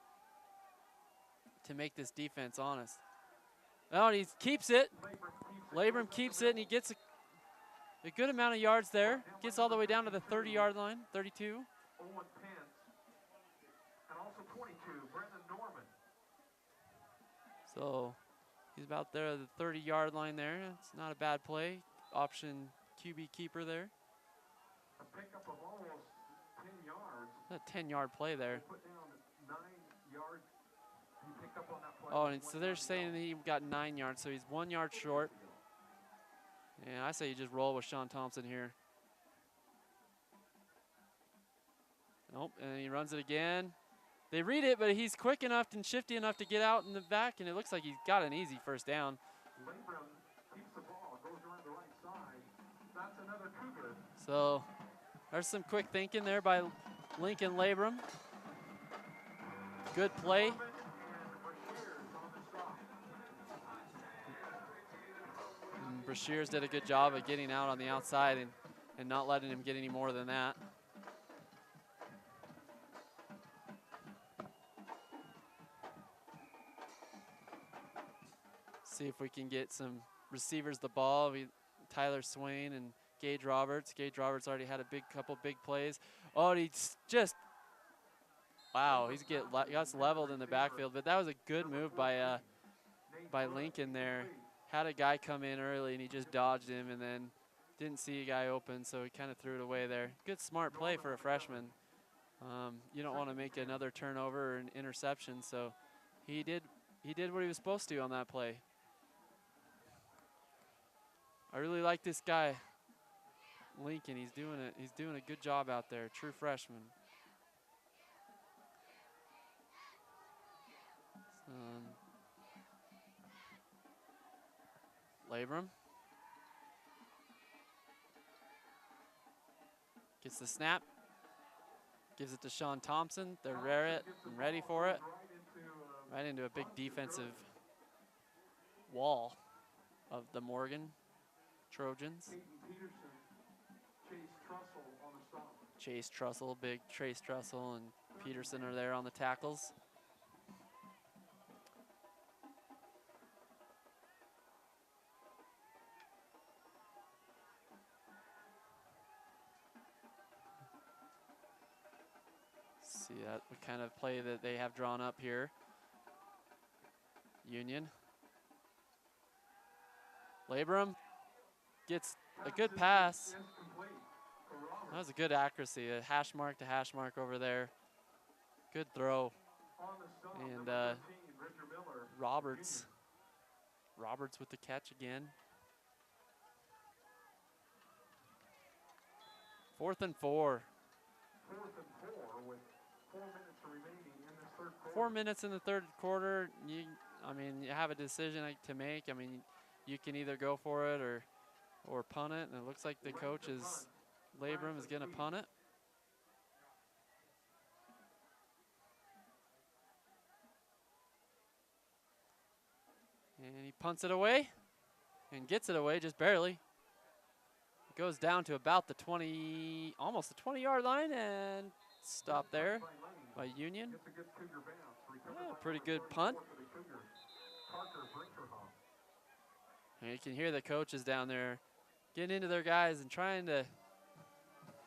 to make this defense honest. Oh, and he keeps it. Labram keeps it, and he gets a good amount of yards there. Gets all the way down to the 30-yard line, 32. Owen Pence, and also 22, Brendan Norman. So he's about there at the 30-yard line there. It's not a bad play. Option QB keeper there. A pickup of almost 10 yards. A 10-yard play there. Put down 9 yards. He picked up on that play. Oh, and so they're saying that he got 9 yards, so he's 1 yard short. And I say you just roll with Sean Thompson here. Nope, and he runs it again. They read it, but he's quick enough and shifty enough to get out in the back, and it looks like he's got an easy first down. Labram keeps the ball, goes around the right side. That's another Cougar. So there's some quick thinking there by Lincoln Labram. Good play. And Brashears did a good job of getting out on the outside and not letting him get any more than that. See if we can get some receivers the ball. Tyler Swain and Gage Roberts. Gage Roberts already had a couple big plays. Oh, he's just, wow, got leveled in the backfield. But that was a good move by Lincoln there. Had a guy come in early and he just dodged him and then didn't see a guy open, so he kind of threw it away there. Good smart play for a freshman. You don't want to make another turnover or an interception, so he did what he was supposed to on that play. I really like this guy, Lincoln. He's doing a good job out there. True freshman. Labram gets the snap, gives it to Sean Thompson. They're ready for it. Right into a big defensive wall of the Morgan Trojans. Chase Trussell, big Trace Trussell, and Peterson are there on the tackles. See that kind of play that they have drawn up here. Union. Labram gets a good pass. That was a good accuracy, a hash mark to hash mark over there. Good throw. And Roberts with the catch again. 4th and 4. 4th and 4 with 4 minutes remaining in this third quarter. 4 minutes in the third quarter. I mean, you have a decision to make. I mean, you can either go for it or punt it, and it looks like the coach Labram is going to punt it. And he punts it away and gets it away just barely. It goes down to about the 20, almost the 20-yard line, and stop there by Union. Yeah, pretty good punt. And you can hear the coaches down there getting into their guys and trying to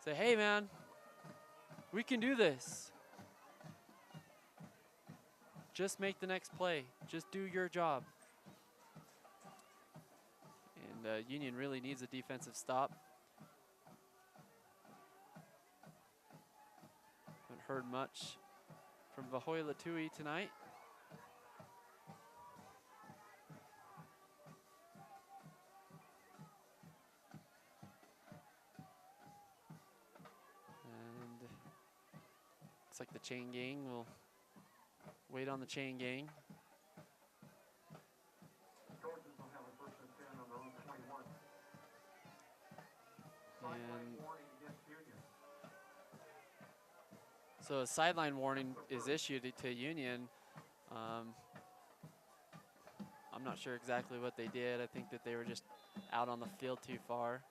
say, hey, man, we can do this. Just make the next play. Just do your job. And Union really needs a defensive stop. Haven't heard much from Vahoy Latui tonight. And looks like the chain gang will wait on the chain gang. And so a sideline warning is issued to Union. I'm not sure exactly what they did. I think that they were just out on the field too far.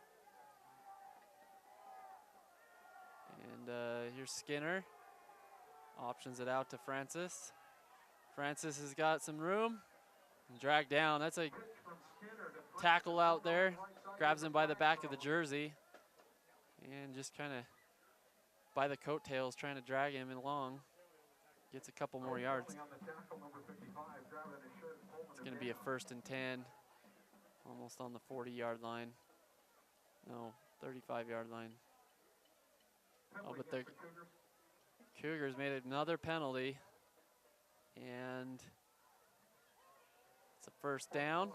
And here's Skinner. Options it out to Francis. Francis has got some room. Dragged down. That's a tackle out there. Grabs him by the back of the jersey. And just kind of by the coattails trying to drag him along. Gets a couple more yards. It's going to be a 1st and 10. Almost on the 40-yard line. No, 35-yard line. Oh, but the Cougars made another penalty. And it's a 1st down.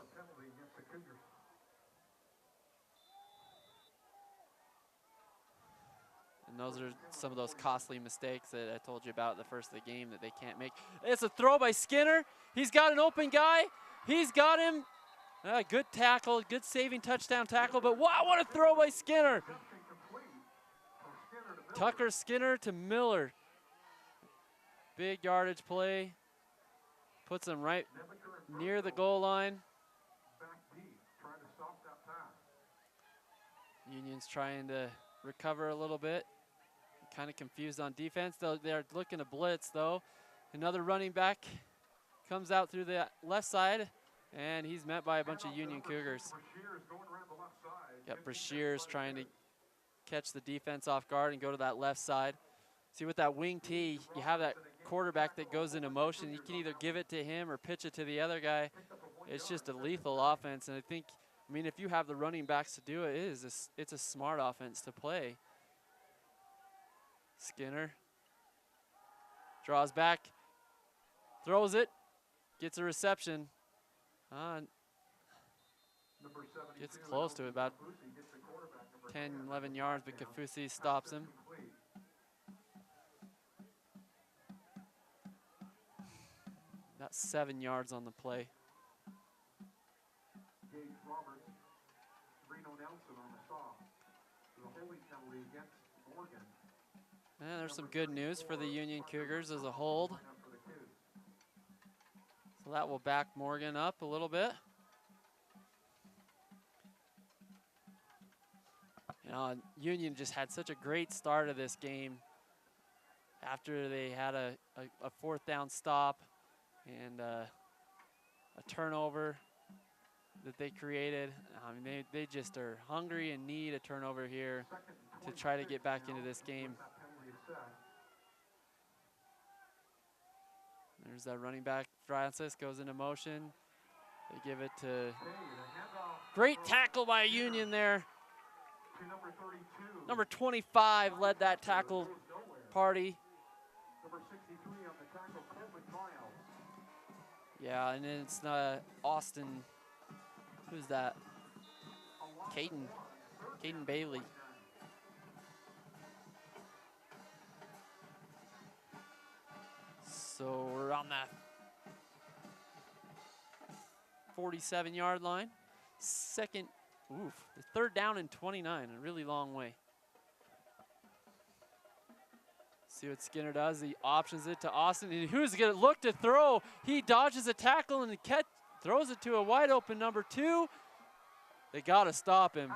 And those are some of those costly mistakes that I told you about at the first of the game that they can't make. It's a throw by Skinner. He's got an open guy. He's got him. Good tackle, good saving touchdown tackle, but wow, what a throw by Skinner. Tucker Skinner to Miller. Big yardage play. Puts him right near the goal line. Union's trying to recover a little bit. Kind of confused on defense. They're looking to blitz though. Another running back comes out through the left side, and he's met by a bunch of Union Cougars. Got Brashears trying to catch the defense off guard and go to that left side. See, with that wing tee, you have that quarterback that goes into motion. You can either give it to him or pitch it to the other guy. It's just a lethal offense, and I mean, if you have the running backs to do it, it's a smart offense to play. Skinner draws back, throws it, gets a reception. Gets close to it, about 10, 11 yards, but Kafusi stops him. About 7 yards on the play. And there's some good news for the Union Cougars as a hold. So that will back Morgan up a little bit. You know, Union just had such a great start of this game after they had a 4th down stop and a turnover that they created. I mean, they just are hungry and need a turnover here to try to get back into this game. There's that running back. Francis goes into motion. They give it to... Great tackle by Union there. Number 25 led that tackle party. Yeah, and then it's Austin. Who's that? Caden Bailey. So we're on that 47-yard line. The 3rd down and 29, a really long way. See what Skinner does. He options it to Austin. And who's going to look to throw? He dodges a tackle and throws it to a wide open number 2. They got to stop him.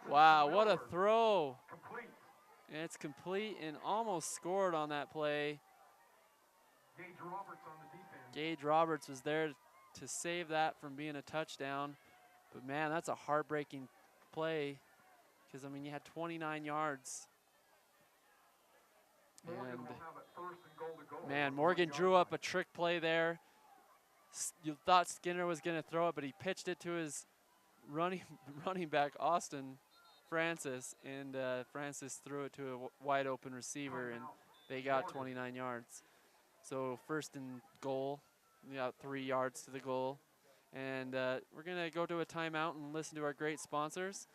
Wow, what a throw. And it's complete and almost scored on that play. Gage Roberts was there to save that from being a touchdown. But man, that's a heartbreaking play because, I mean, you had 29 yards. And man, Morgan drew up a trick play there. You thought Skinner was going to throw it, but he pitched it to his running back, Austin Francis, and Francis threw it to a wide open receiver, and they got 29 yards. So first and goal, we got 3 yards to the goal. And we're going to go to a timeout and listen to our great sponsors.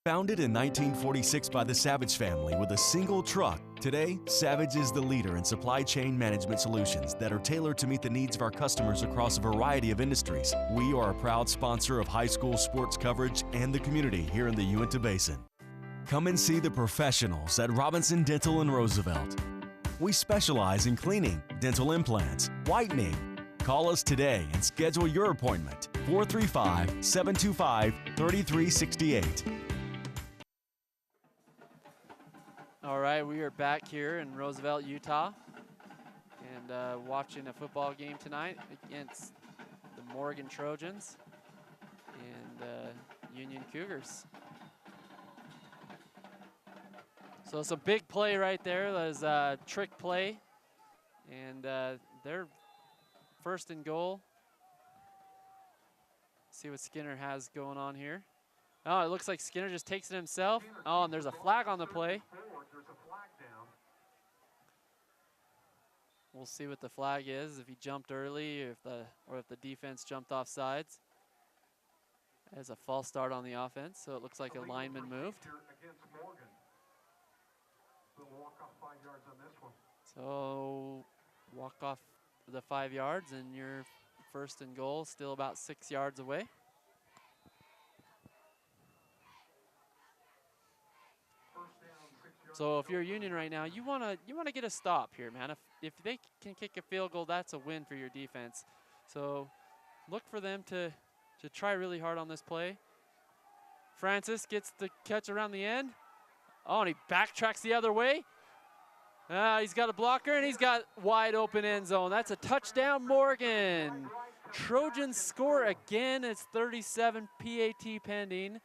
Founded in 1946 by the Savage family with a single truck, today, Savage is the leader in supply chain management solutions that are tailored to meet the needs of our customers across a variety of industries. We are a proud sponsor of high school sports coverage and the community here in the Uinta Basin. Come and see the professionals at Robinson Dental in Roosevelt. We specialize in cleaning, dental implants, whitening. Call us today and schedule your appointment. 435-725-3368. All right, we are back here in Roosevelt, Utah, and watching a football game tonight against the Morgan Trojans and Union Cougars. So it's a big play right there. That was a trick play, and they're first and goal. See what Skinner has going on here. Oh, it looks like Skinner just takes it himself. Oh, and there's a flag on the play. We'll see what the flag is, if he jumped early or if the defense jumped off sides. As a false start on the offense, so it looks like a lineman moved. So walk off the 5 yards, and you're first and goal, still about 6 yards away. So if you're Union right now, you wanna get a stop here, man. If they can kick a field goal, that's a win for your defense. So look for them to try really hard on this play. Francis gets the catch around the end. Oh, and he backtracks the other way. He's got a blocker, and he's got wide open end zone. That's a touchdown, Morgan. Trojans score again. It's 37 PAT pending,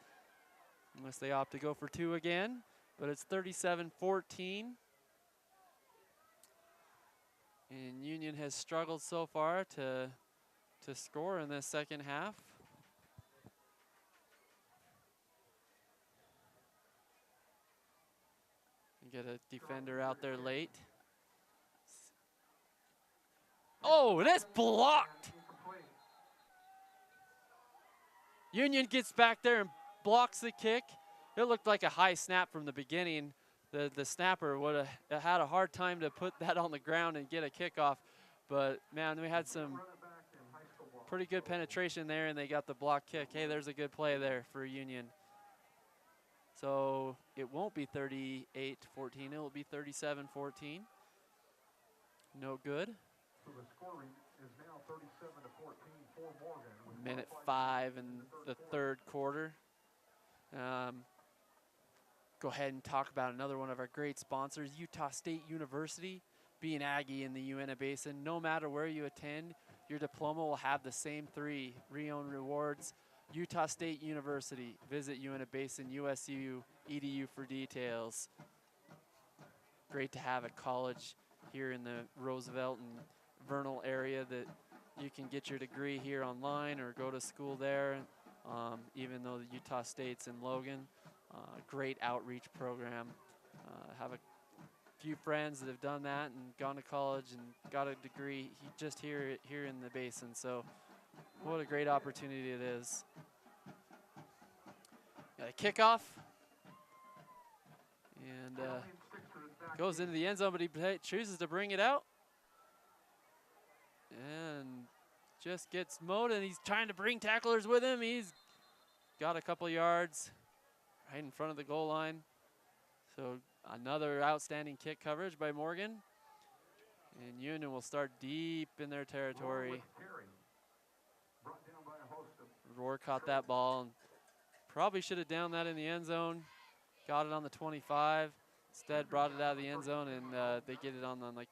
unless they opt to go for 2 again. But it's 37-14. And Union has struggled so far to score in this second half. Get a defender out there late. Oh, that's blocked. Union gets back there and blocks the kick. It looked like a high snap from the beginning. The snapper would have had a hard time to put that on the ground and get a kickoff. But, man, we had some pretty good penetration there, and they got the block kick. Hey, there's a good play there for Union. So it won't be 38-14. It will be 37-14. No good. So the scoring is now 37-14 for Morgan. Minute 5 in the third quarter. Go ahead and talk about another one of our great sponsors, Utah State University. Be an Aggie in the Uinta Basin. No matter where you attend, your diploma will have the same 3 re-own rewards. Utah State University. Visit Uinta Basin, USU, EDU for details. Great to have a college here in the Roosevelt and Vernal area that you can get your degree here online or go to school there, even though the Utah State's in Logan. Great outreach program. Have a few friends that have done that and gone to college and got a degree just here in the Basin. So what a great opportunity it is. Got a kickoff. And goes into the end zone, but he chooses to bring it out. And just gets mowed, and he's trying to bring tacklers with him. He's got a couple yards right in front of the goal line. So another outstanding kick coverage by Morgan. And Union will start deep in their territory. Rohr caught that ball and probably should have downed that in the end zone. Got it on the 25. Instead brought it out of the end zone, and they get it on like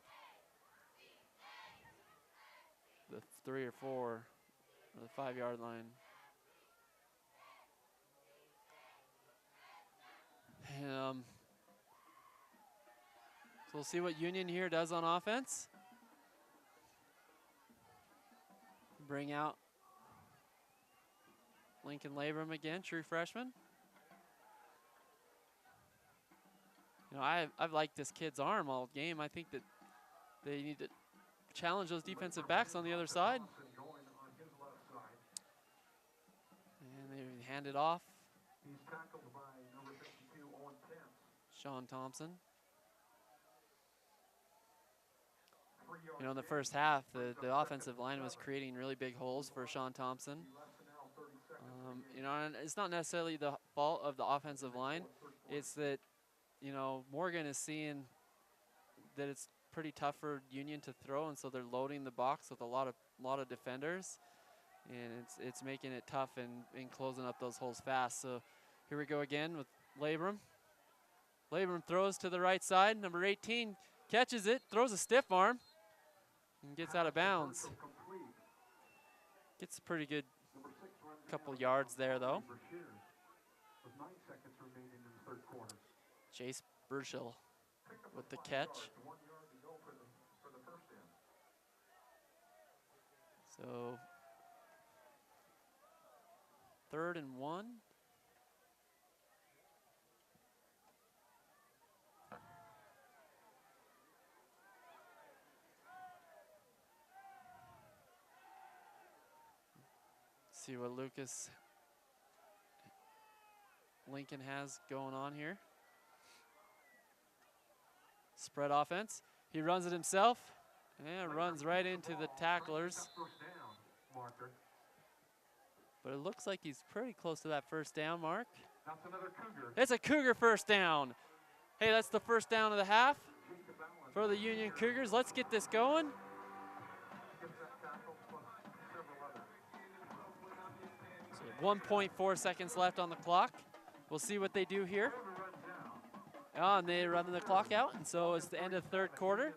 the 3 or 4. or the 5-yard line. So we'll see what Union here does on offense. Bring out Lincoln Labrum again, true freshman. You know, I've liked this kid's arm all game. I think that they need to challenge those defensive backs on the other side. And they hand it off. He's tackled by number 52, Owen Pence. Sean Thompson. You know, in the first half, the offensive line was creating really big holes for Sean Thompson. You know, and it's not necessarily the fault of the offensive line. It's that, you know, Morgan is seeing that it's pretty tough for Union to throw, and so they're loading the box with a lot of defenders, and it's making it tough and closing up those holes fast. So here we go again with Labrum. Labrum throws to the right side. Number 18 catches it, throws a stiff arm, and gets out of bounds. Gets a pretty good couple yards there, though. Chase Burchell with the catch. So 3rd and 1. See what Lucas Lincoln has going on here. Spread offense. He runs it himself and runs right into the tacklers. But it looks like he's pretty close to that first down mark. It's a Cougar first down. Hey, that's the first down of the half for the Union Cougars. Let's get this going. So 1.4 seconds left on the clock. We'll see what they do here. And they run the clock out, and so it's the end of the 3rd quarter.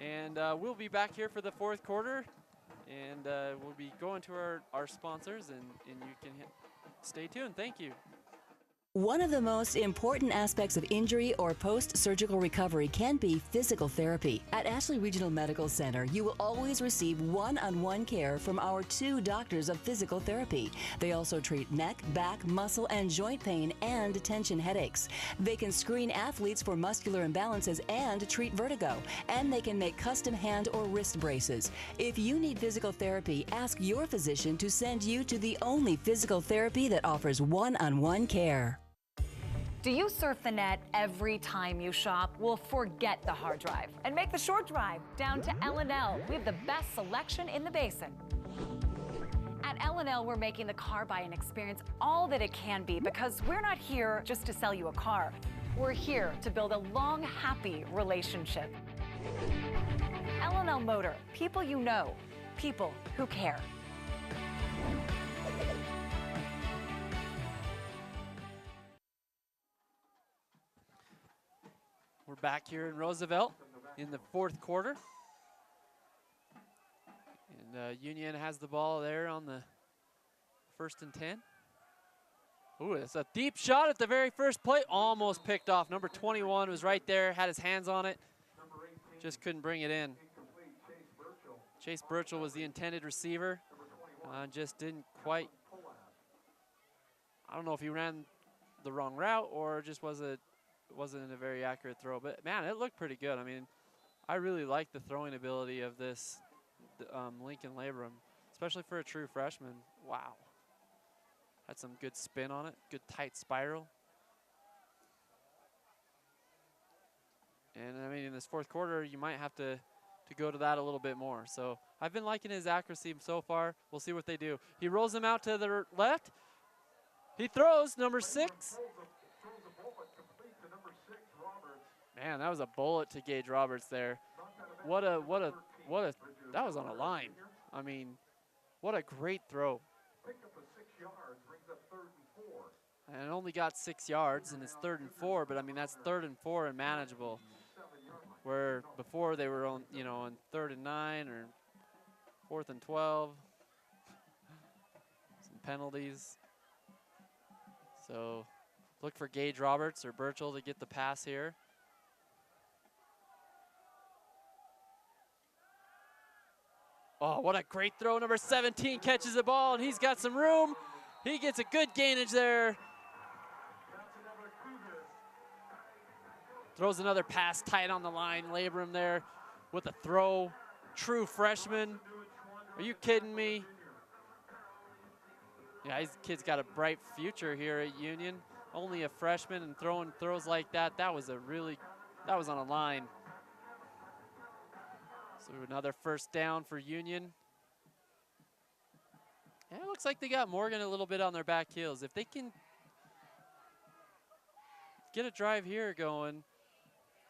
And we'll be back here for the 4th quarter, and we'll be going to our sponsors, and you can stay tuned. Thank you. One of the most important aspects of injury or post-surgical recovery can be physical therapy. At Ashley Regional Medical Center, you will always receive one-on-one care from our 2 doctors of physical therapy. They also treat neck, back, muscle, and joint pain and tension headaches. They can screen athletes for muscular imbalances and treat vertigo. And they can make custom hand or wrist braces. If you need physical therapy, ask your physician to send you to the only physical therapy that offers one-on-one care. Do you surf the net every time you shop? Well, forget the hard drive and make the short drive down to L&L. We have the best selection in the basin. At L&L, we're making the car buying experience all that it can be, because we're not here just to sell you a car. We're here to build a long, happy relationship. L&L Motor, people you know, people who care. We're back here in Roosevelt in the 4th quarter. And Union has the ball there on the 1st and 10. Ooh, it's a deep shot at the very first play. Almost picked off. Number 21 was right there, had his hands on it. Just couldn't bring it in. Chase Burchell was the intended receiver. Just didn't quite. I don't know if he ran the wrong route or just wasn't a very accurate throw, but man, it looked pretty good. I mean, I really like the throwing ability of this Lincoln Labrum, especially for a true freshman. Wow. Had some good spin on it, good tight spiral. And I mean, in this 4th quarter, you might have to go to that a little bit more. So I've been liking his accuracy so far. We'll see what they do. He rolls him out to the left. He throws, number 6. Man, that was a bullet to Gage Roberts there. That was on a line. I mean, what a great throw. And it only got 6 yards, and it's 3rd and 4, but I mean, that's 3rd and 4 and manageable. Where before they were on, on 3rd and 9 or 4th and 12. penalties. So look for Gage Roberts or Burchell to get the pass here. Oh, what a great throw. Number 17 catches the ball, and he's got some room. He gets a good gainage there. Throws another pass tight on the line. Labrum there with a throw. True freshman. Are you kidding me? Yeah, his kid's got a bright future here at Union. Only a freshman and throwing throws like that. That was on a line. So another first down for Union. Yeah, it looks like they got Morgan a little bit on their back heels. If they can get a drive here going,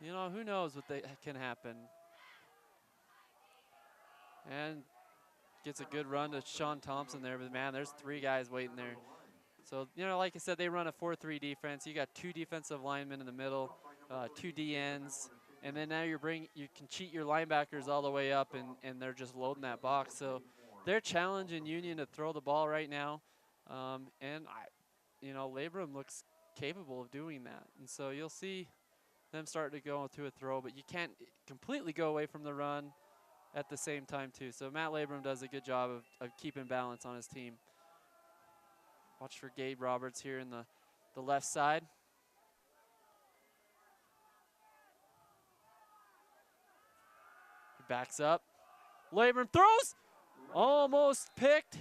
you know, who knows what can happen. And gets a good run to Sean Thompson there, but man, there's 3 guys waiting there. So, you know, like I said, they run a 4-3 defense. You got 2 defensive linemen in the middle, 2 DNs, and then now you can cheat your linebackers all the way up, and they're just loading that box. So they're challenging Union to throw the ball right now, and you know, Labrum looks capable of doing that. And so you'll see them start to go to a throw, but you can't completely go away from the run at the same time too. So Matt Labrum does a good job of keeping balance on his team. Watch for Gabe Roberts here in the left side. He backs up. Labrum throws. Almost picked.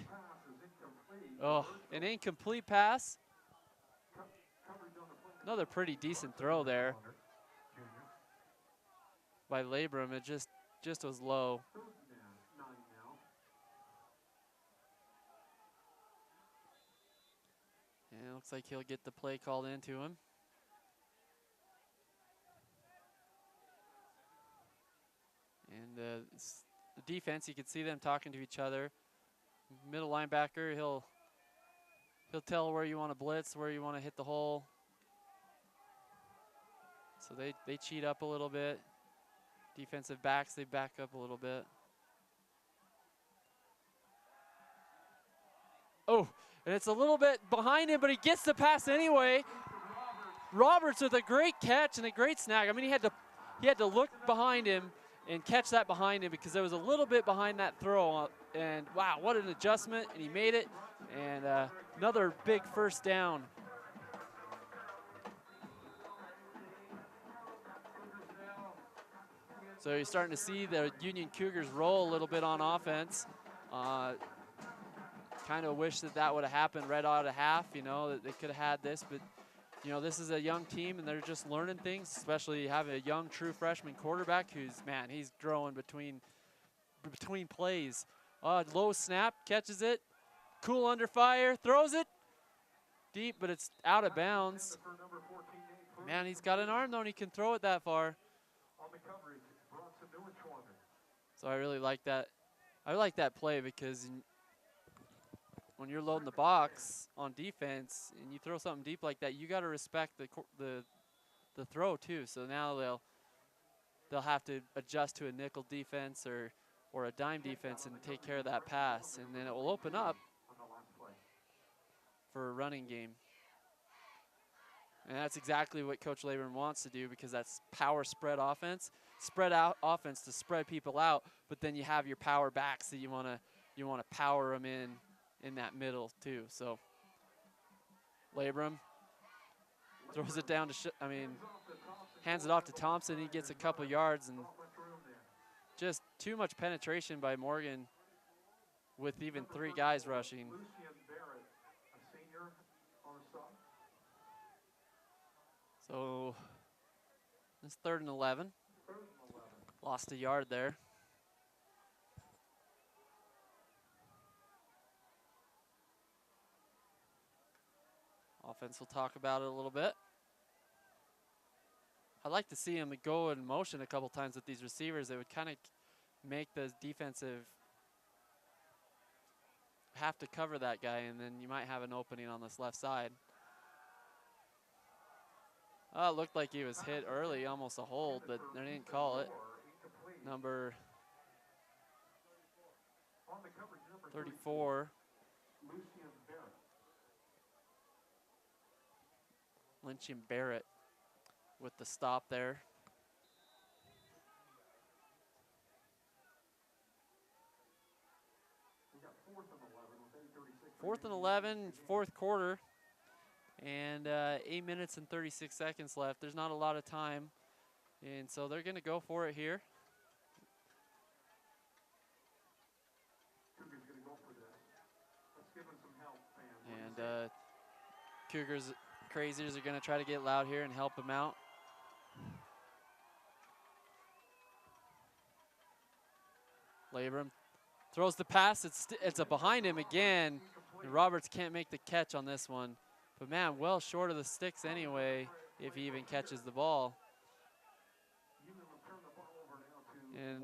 Oh, an incomplete pass. Another pretty decent throw there by Labrum. It just was low. And it looks like he'll get the play called into him. And the defense, you can see them talking to each other. Middle linebacker, he'll tell where you want to blitz, where you want to hit the hole. So they cheat up a little bit. Defensive backs, they back up a little bit. Oh, and it's a little bit behind him, but he gets the pass anyway. Roberts with a great catch and a great snag. I mean, he had to look behind him and catch that behind him because there was a little bit behind that throw. And wow, what an adjustment, and he made it. And another big first down. So you're starting to see the Union Cougars roll a little bit on offense. Kind of wish that would have happened right out of half, you know, that they could have had this. But, you know, this is a young team, and they're just learning things, especially having a young true freshman quarterback who's, man, he's growing between plays. Low snap, catches it. Cool under fire, throws it. Deep, but it's out of bounds. Man, he's got an arm, though, and he can throw it that far. So I really like that. I like that play because when you're loading the box on defense and you throw something deep like that, you got to respect the throw too. So now they'll have to adjust to a nickel defense or a dime defense and take care of that pass, and then it will open up for a running game. And that's exactly what Coach Labrum wants to do, because that's power spread offense. Spread out offense to spread people out, but then you have your power backs that you want to power them in that middle too. So Labrum throws it down to hands it off to Thompson. He gets a couple yards, and just too much penetration by Morgan with even 3 guys rushing. So it's 3rd and 11. Lost a yard there. Offense will talk about it a little bit. I'd like to see him go in motion a couple times with these receivers. It would kind of make the defensive have to cover that guy, and then you might have an opening on this left side. It looked like he was hit early, almost a hold, but they didn't call it. Number 34 Lucian Barrett. Lynchian Barrett with the stop there. We got 4th and 11 with 8:36. 4th and 11, fourth quarter, and 8 minutes and 36 seconds left. There's not a lot of time, and so they're going to go for it here. Cougars going to go for this. Let's give him some help, fans. And Cougars Craziers are going to try to get loud here and help him out. Labrum throws the pass. It's a behind him again. And Roberts can't make the catch on this one. But man, well short of the sticks anyway, if he even catches the ball. And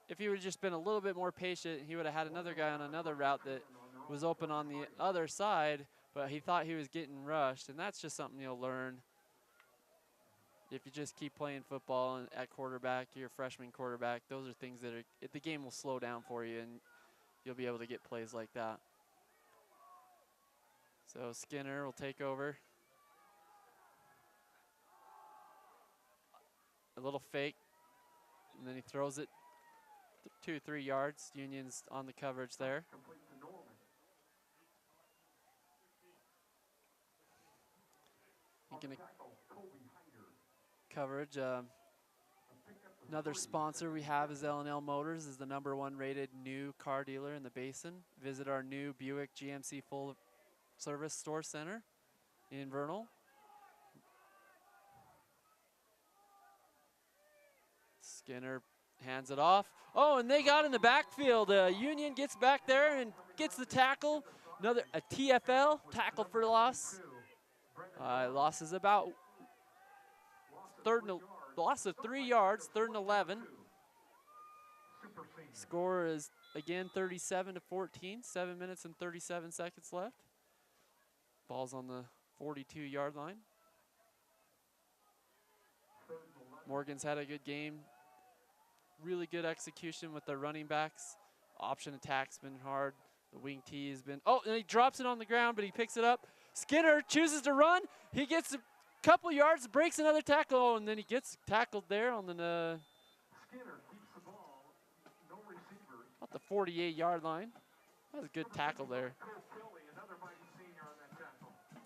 if he would have just been a little bit more patient, he would have had another guy on another route that was open on the other side, but he thought he was getting rushed, and that's just something you'll learn. If you just keep playing football and at quarterback, you're a freshman quarterback, those are things that the game will slow down for you, and you'll be able to get plays like that. So Skinner will take over. A little fake, and then he throws it 2-3 yards. Union's on the coverage there. Gonna coverage. Another sponsor we have is L&L Motors, is the #1 rated new car dealer in the Basin. Visit our new Buick GMC full service store center in Vernal. Skinner hands it off. Oh, and they got in the backfield. Union gets back there and gets the tackle. A TFL, tackle for loss. Loss is about loss of 3 yards, 3rd and 11. Score is again 37-14, 7 minutes and 37 seconds left. Ball's on the 42-yard line. Morgan's had a good game. Really good execution with their running backs. Option attack's been hard. The wing tee has been, oh, and he drops it on the ground, but he picks it up. Skinner chooses to run. He gets a couple yards, breaks another tackle, oh, and then he gets tackled there on the Skinner keeps the ball, no receiver. About the 48-yard line. That was a good tackle there.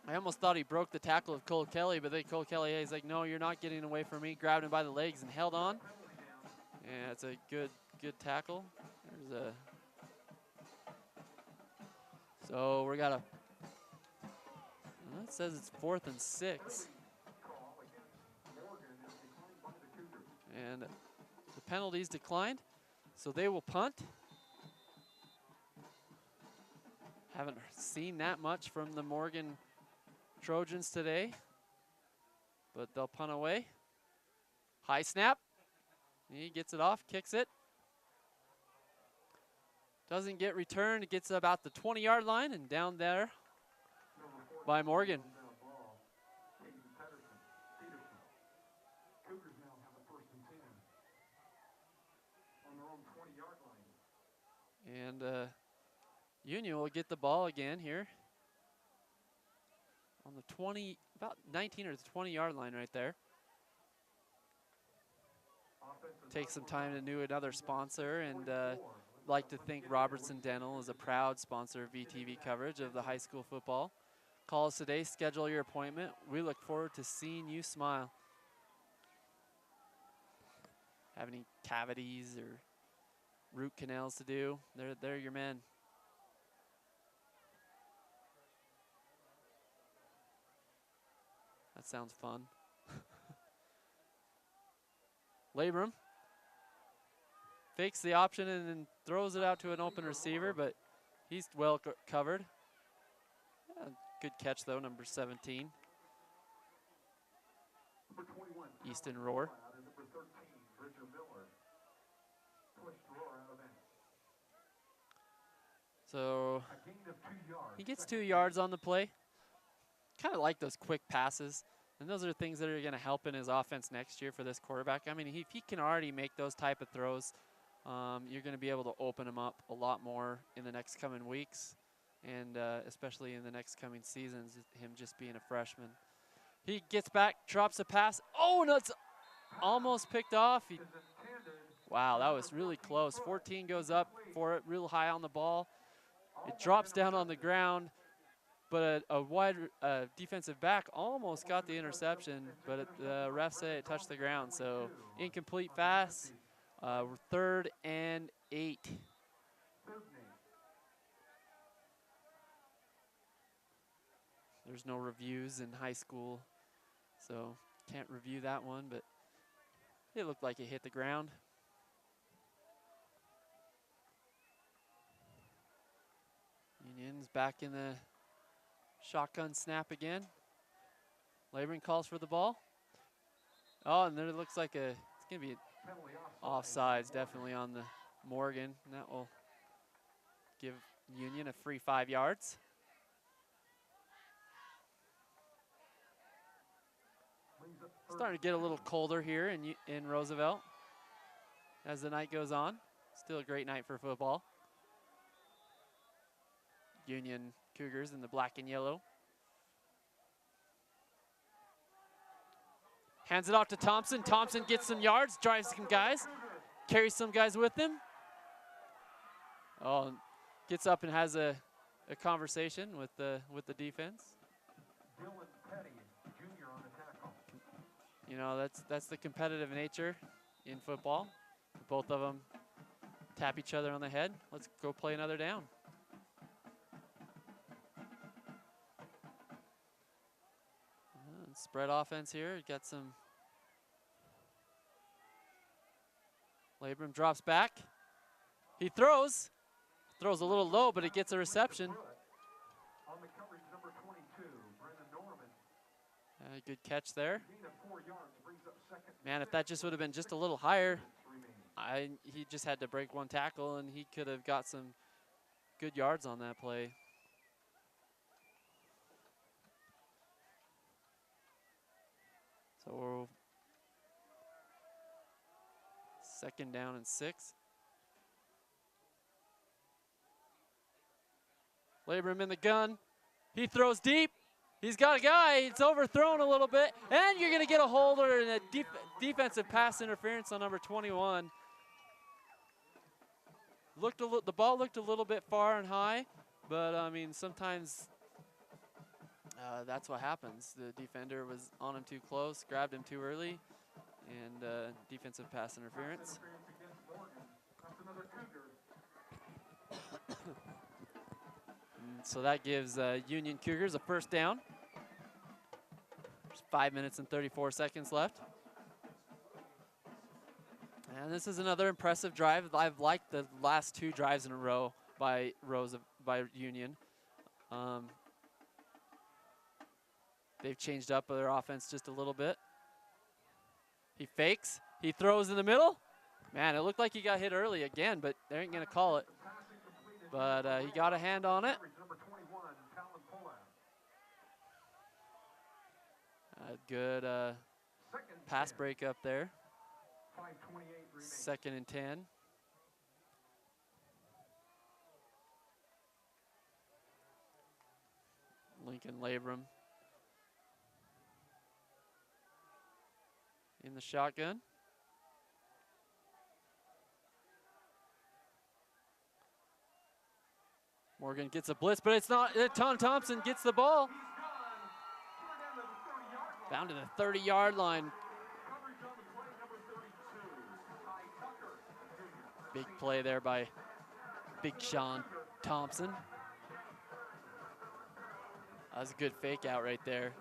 I almost thought he broke the tackle of Cole Kelly, but then Cole Kelly, he's like, no, you're not getting away from me. Grabbed him by the legs and held on. And it's a good tackle. There's a. So we got a. It says it's 4th and 6. And the penalties declined, so they will punt. Haven't seen that much from the Morgan Trojans today, but they'll punt away. High snap. He gets it off, kicks it. Doesn't get returned. It gets about the 20-yard line and down there by Morgan. Cougars now have a 1st and 10 on their own 20-yard line. And Union will get the ball again here on the 20, about 19 or the 20-yard line right there. Take some time to do another sponsor, and like to thank Robertson Dental is a proud sponsor of VTV coverage of the high school football. Call us today, schedule your appointment. We look forward to seeing you smile. Have any cavities or root canals to do? They're your men. That sounds fun. Labrum fakes the option and then throws it out to an open receiver, but he's well covered. Good catch though, number 17. Number 21, Easton Roar. and number 13, Bridger Miller. Pushed Roar out of bounds. So A gain of 2 yards. he gets 2 yards on the play. Kind of like those quick passes. And those are things that are going to help in his offense next year for this quarterback. I mean, if he can already make those type of throws, you're going to be able to open him up a lot more in the next coming weeks. and especially in the next coming seasons, him just being a freshman. He gets back, drops a pass. Oh, no, it's almost picked off. Wow, that was really close. 14 goes up for it, real high on the ball. It drops down on the ground, but a wide defensive back almost got the interception, but the ref said it touched the ground, so incomplete pass. We're 3rd and 8. There's no reviews in high school, so can't review that one, but it looked like it hit the ground. Union's back in the shotgun snap again. Laboring calls for the ball. Oh, and then it looks like it's going to be offsides definitely on the Morgan. And that will give Union a free 5 yards. Starting to get a little colder here in Roosevelt as the night goes on. Still a great night for football. Union Cougars in the black and yellow. Hands it off to Thompson. Thompson gets some yards, drives some guys, carries some guys with him. Oh, gets up and has a conversation with the defense. You know, that's the competitive nature in football. Both of them tap each other on the head. Let's go play another down. Spread offense here. Got some. Labrum drops back. He throws. Throws a little low, but it gets a reception. On the coverage, number 22, Brendan Norman. Good catch there. Man, if that just would have been just a little higher, he just had to break one tackle, and he could have got some good yards on that play. So 2nd down and 6. Labrum in the gun. He throws deep. He's got a guy. It's overthrown a little bit. And you're going to get a holder and a defensive pass interference on number 21. The ball looked a little bit far and high, but I mean, sometimes that's what happens. The defender was on him too close, grabbed him too early, and defensive pass interference. So that gives Union Cougars a 1st down. There's 5 minutes and 34 seconds left. And this is another impressive drive. I've liked the last 2 drives in a row by Union. They've changed up their offense just a little bit. He fakes. He throws in the middle. Man, it looked like he got hit early again, but they ain't going to call it. But he got a hand on it. Good pass break up there. 2nd and 10. Lincoln Labrum in the shotgun. Morgan gets a blitz, but it's not. Tom Thompson gets the ball. Down to the 30-yard line. Big play there by Big Sean Thompson. That was a good fake out right there.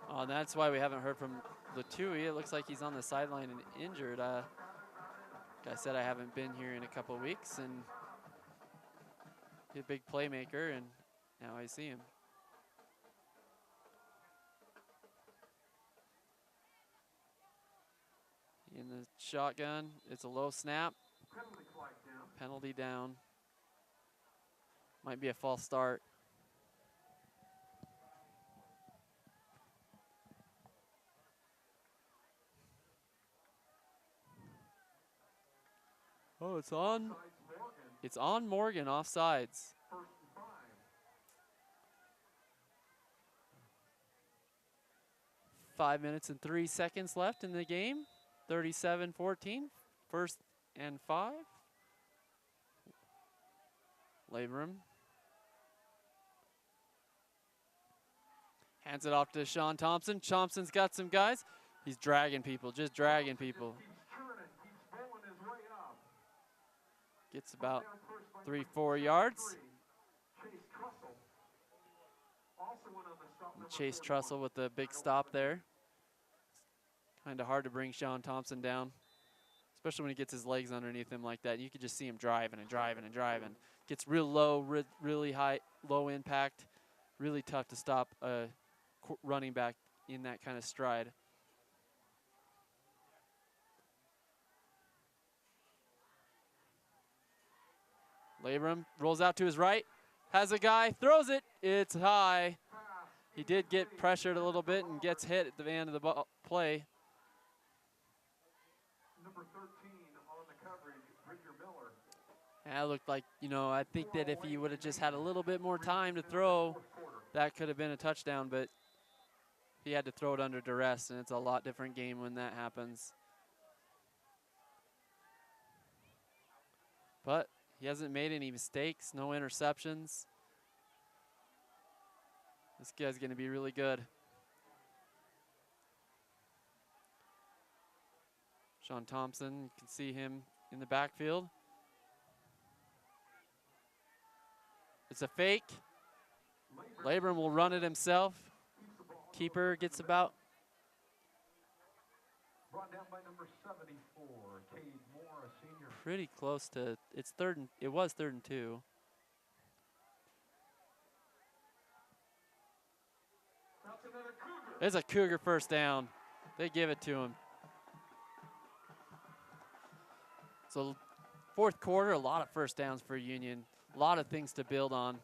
Oh, and that's why we haven't heard from Latui. It looks like he's on the sideline and injured. Like I said, I haven't been here in a couple weeks, and he's a big playmaker, and now I see him. In the shotgun, it's a low snap. Penalty down. Might be a false start. Oh, it's on. It's on Morgan, offsides. 5 minutes and 3 seconds left in the game. 37-14. 1st and 5. Labrum hands it off to Sean Thompson. Thompson's got some guys. He's dragging people, just dragging people. Gets about 3-4 yards. And Chase Trussell with the big stop there. Kind of hard to bring Sean Thompson down, especially when he gets his legs underneath him like that. You can just see him driving and driving and driving. Gets real low, really high, low impact. Really tough to stop a running back in that kind of stride. Labrum rolls out to his right, has a guy, throws it, it's high. He did get pressured a little bit and gets hit at the end of the play. Number 13 on the coverage, Bridger Miller. That looked like, you know, I think that if he would have just had a little bit more time to throw, that could have been a touchdown, but he had to throw it under duress, and it's a lot different game when that happens. But he hasn't made any mistakes, no interceptions. This guy's going to be really good. Sean Thompson, you can see him in the backfield. It's a fake. Labrum will run it himself. Keeper gets about. Brought down by number 74, Cade Moore, a senior. Pretty close to, it was 3rd and 2. It's a Cougar first down. They give it to him. So 4th quarter, a lot of first downs for Union. A lot of things to build on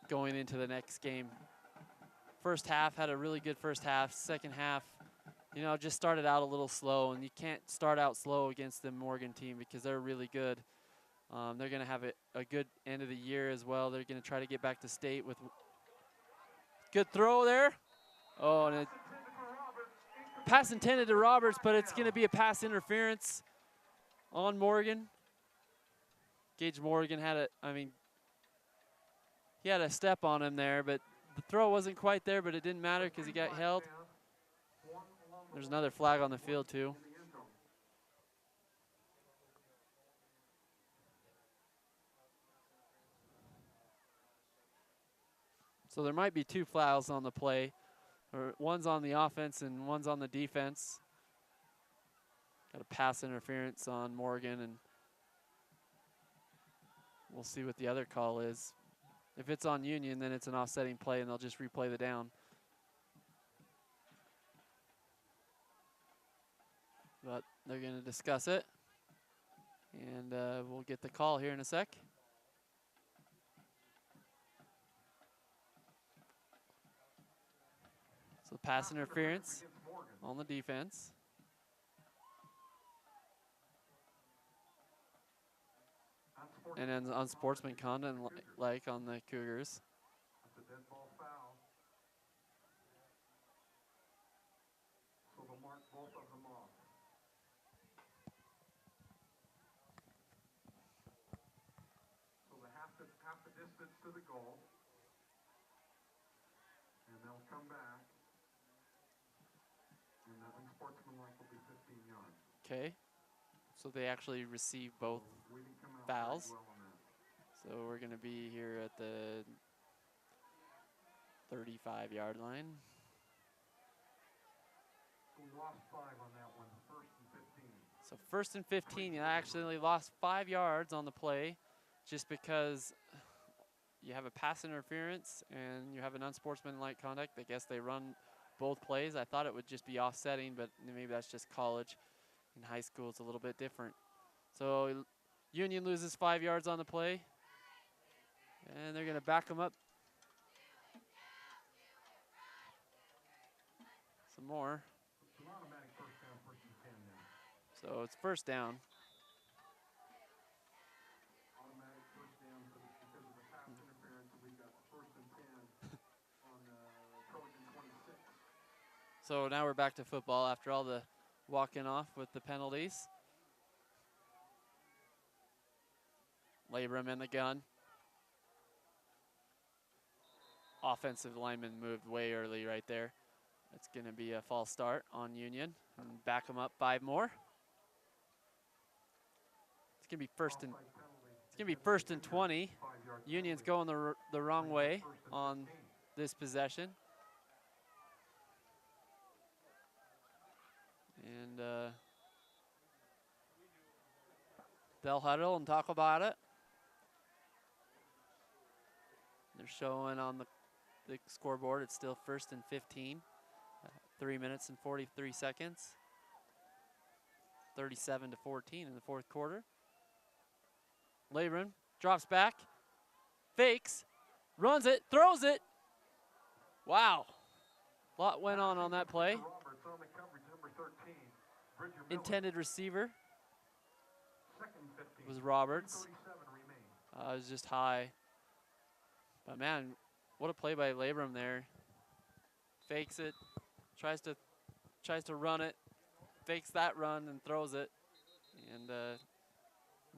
going into the next game. First half, had a really good first half. Second half, you know, just started out a little slow, and you can't start out slow against the Morgan team because they're really good. They're going to have a good end of the year as well. They're going to try to get back to state with good throw there. Oh, and pass intended to Roberts, but it's going to be a pass interference on Morgan. Gage Morgan had he had a step on him there, but the throw wasn't quite there, but it didn't matter because he got held. There's another flag on the field too. So there might be 2 fouls on the play, or one's on the offense and one's on the defense. Got a pass interference on Morgan, and we'll see what the other call is. If it's on Union, then it's an offsetting play, and they'll just replay the down. But they're going to discuss it, and we'll get the call here in a sec. So pass interference on the defense. And then unsportsmanlike conduct like on the Cougars. That's a dead ball foul. So they'll mark both of them off. So they half the distance to the goal. And they'll come back. And the unsportsmanlike will be 15 yards. Okay. So they actually receive both We didn't come out fouls. very well on that. So we're going to be here at the 35-yard line. We lost 5 on that one, 1st and 15. So 1st and 15, you actually lost 5 yards on the play just because you have a pass interference and you have an unsportsmanlike conduct. I guess they run both plays. I thought it would just be offsetting, but maybe that's just college. In high school, it's a little bit different. So Union loses 5 yards on the play, and they're going to back them up some more. It's an automatic first down, 1st and 10 now. So it's first down. Automatic first down because of the pass interference. We've got 1st and 10 on Trojan 26. So now we're back to football after all the walking off with the penalties. Labrum in the gun. Offensive lineman moved way early right there. That's going to be a false start on Union. And back them up 5 more. It's going to be first and 20. Union's going the wrong way on this possession. And they'll huddle and talk about it. They're showing on the scoreboard it's still 1st and 15. 3 minutes and 43 seconds. 37-14 in the 4th quarter. Labrum drops back, fakes, runs it, throws it. Wow. A lot went on that play. Intended receiver was Roberts. It was just high. But man, what a play by Labrum there. Fakes it, tries to run it, fakes that run and throws it. And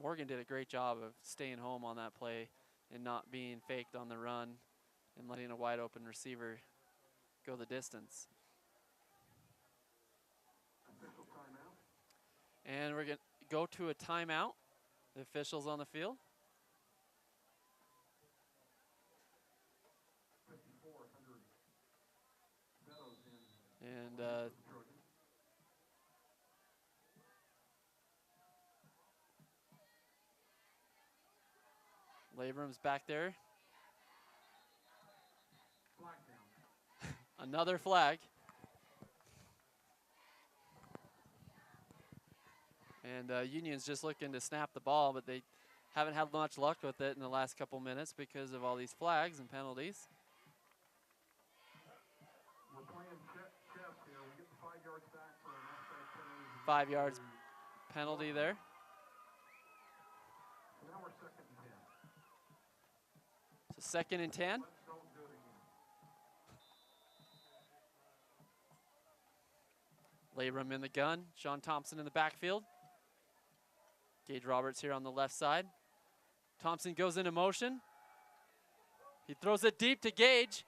Morgan did a great job of staying home on that play and not being faked on the run and letting a wide open receiver go the distance. And we're going to go to a timeout. The officials on the field. And Labrum's back there. Another flag. And Union's just looking to snap the ball, but they haven't had much luck with it in the last couple minutes because of all these flags and penalties. We're playing chess here. We get the 5 yards back for an offside penalty. 5 yards penalty there. So now we're 2nd and 10. So 2nd and 10. Let's don't do it again. Labrum in the gun. Sean Thompson in the backfield. Gage Roberts here on the left side. Thompson goes into motion. He throws it deep to Gage.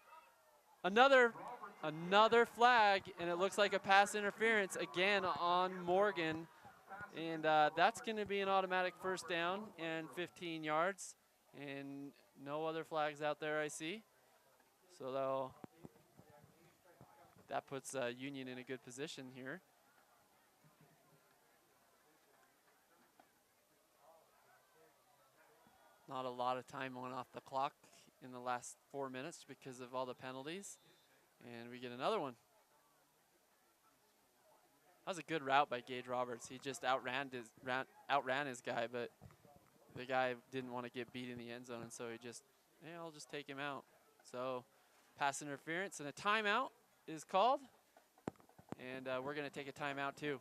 Another flag, and it looks like a pass interference again on Morgan. And that's going to be an automatic 1st down and 15 yards. And no other flags out there I see. So that puts Union in a good position here. Not a lot of time went off the clock in the last 4 minutes because of all the penalties. And we get another one. That was a good route by Gage Roberts. He just outran his guy, but the guy didn't want to get beat in the end zone, and so he just, I'll just take him out. So pass interference and a timeout is called. And we're going to take a timeout too.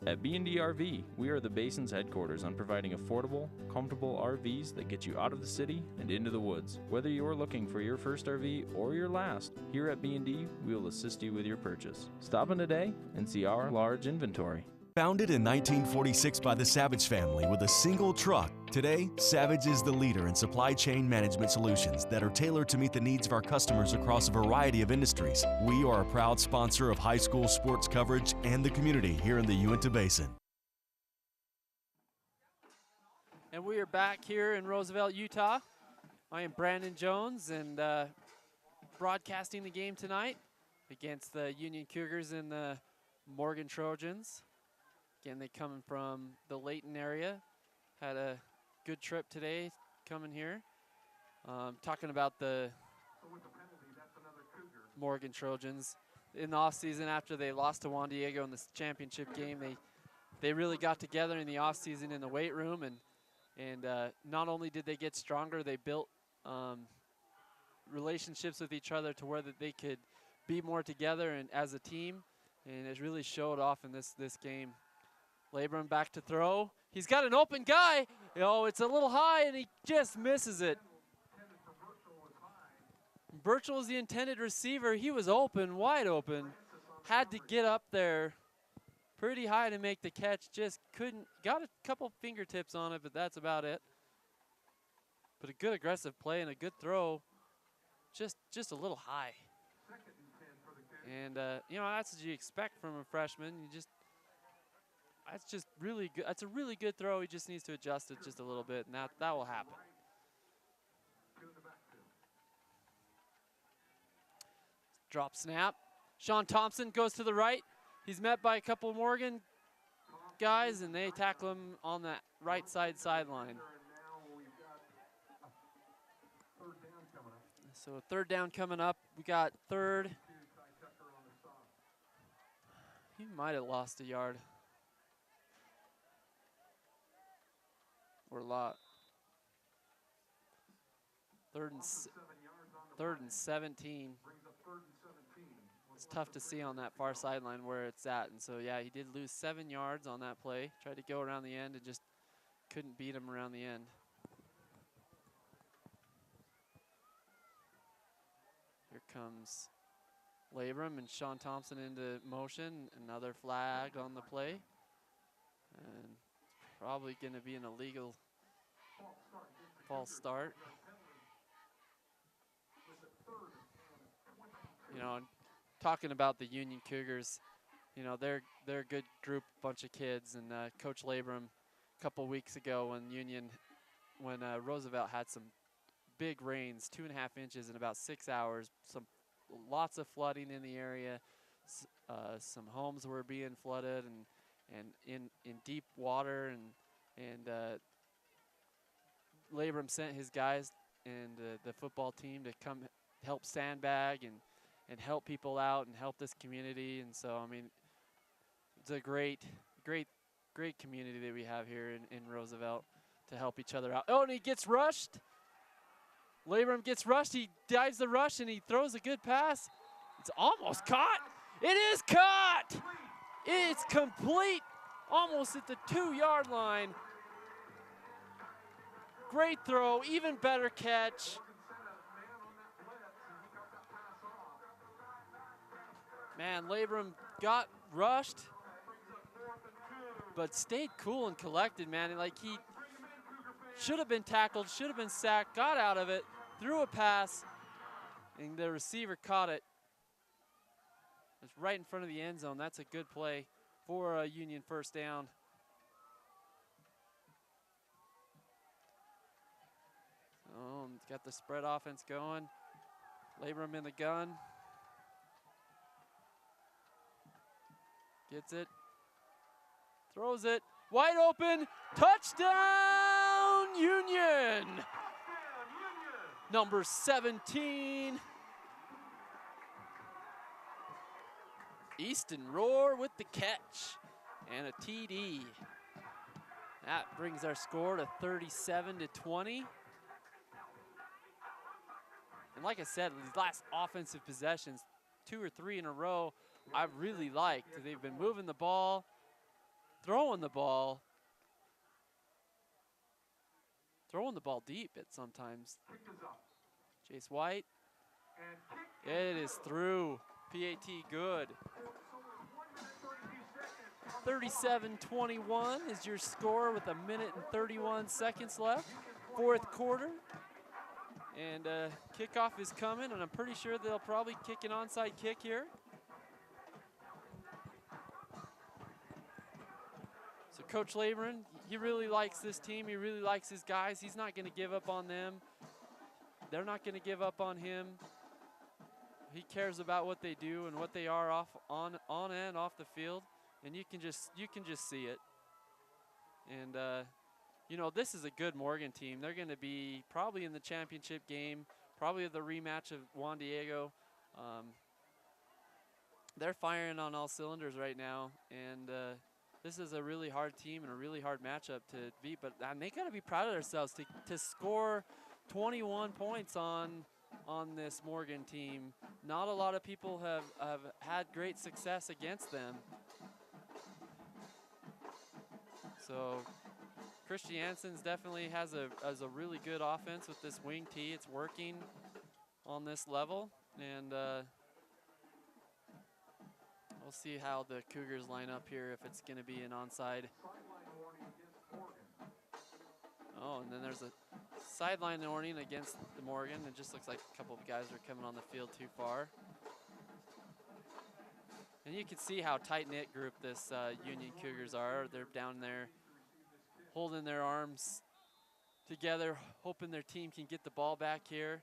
At B&D RV, we are the Basin's headquarters on providing affordable, comfortable RVs that get you out of the city and into the woods. Whether you're looking for your first RV or your last, here at B&D, we will assist you with your purchase. Stop in today and see our large inventory. Founded in 1946 by the Savage family with a single truck, today, Savage is the leader in supply chain management solutions that are tailored to meet the needs of our customers across a variety of industries. We are a proud sponsor of high school sports coverage and the community here in the Uinta Basin. And we are back here in Roosevelt, Utah. I am Brandon Jones, and broadcasting the game tonight against the Union Cougars and the Morgan Trojans. Again, they come from the Layton area. Had a good trip today coming here. Talking about the Morgan Trojans. In the offseason, after they lost to Juan Diego in the championship game, they really got together in the offseason in the weight room. And not only did they get stronger, they built relationships with each other to where that they could be more together and as a team. And it really showed off in this game. Labrum back to throw. He's got an open guy. It's a little high, and he just misses it. Birchall was the intended receiver. He was open, wide open. Had to get up there pretty high to make the catch. Just couldn't. Got a couple fingertips on it, but that's about it. But a good aggressive play and a good throw. Just a little high. And, you know, that's what you expect from a freshman. That's just really good. That's a really good throw. He just needs to adjust it just a little bit, and that will happen. Drop snap. Sean Thompson goes to the right. He's met by a couple Morgan guys, and they tackle him on that right side sideline. So a third down coming up. We got third. He might have lost a yard. Or a lot. Third and 17. It's tough to see on that far sideline where it's at. And so, yeah, he did lose 7 yards on that play. Tried to go around the end and just couldn't beat him around the end. Here comes Labrum and Sean Thompson into motion. Another flag on the play. And probably going to be an illegal false start. You know, talking about the Union Cougars, you know, they're a good group, bunch of kids. And Coach Labrum, a couple weeks ago when Roosevelt had some big rains, 2.5 inches in about 6 hours, lots of flooding in the area. Some homes were being flooded and in deep water, and Labrum sent his guys and the football team to come help sandbag and help people out and help this community. And so, I mean, it's a great community that we have here in Roosevelt to help each other out. Oh, and he gets rushed. Labrum gets rushed. He dives the rush and he throws a good pass. It's almost caught. It is caught. It's complete, almost at the 2-yard line. Great throw, even better catch. Man, Labrum got rushed, but stayed cool and collected, man. Like, he should have been tackled, should have been sacked, got out of it, threw a pass, and the receiver caught it. It's right in front of the end zone. That's a good play for a Union first down. Got the spread offense going. Labrum in the gun. Gets it. Throws it. Wide open. Touchdown, Union! Number 17. Easton Rohr with the catch and a TD. That brings our score to 37-20. And like I said, these last offensive possessions, 2 or 3 in a row, I've really liked. They've been moving the ball, throwing the ball deep at sometimes. Jace White. It is through. PAT good. 37-21 is your score with 1:31 left. Fourth quarter. And kickoff is coming, and I'm pretty sure they'll probably kick an onside kick here. So Coach Labrum, he really likes this team. He really likes his guys. He's not going to give up on them. They're not going to give up on him. He cares about what they do and what they are on and off the field, and you can just see it. And you know, this is a good Morgan team. They're going to be probably in the championship game, probably the rematch of Juan Diego. They're firing on all cylinders right now, and this is a really hard team and a really hard matchup to beat. But they got to be proud of themselves to score 21 points on this Morgan team. Not a lot of people have had great success against them. So Christiansen's definitely has a really good offense with this wing tee. It's working. on this level, and we'll see how the Cougars line up here, if it's going to be an onside. Oh, and then there's a sideline warning against the Morgan. It just looks like a couple of guys are coming on the field too far. And you can see how tight-knit group this Union Cougars are. They're down there holding their arms together, hoping their team can get the ball back here.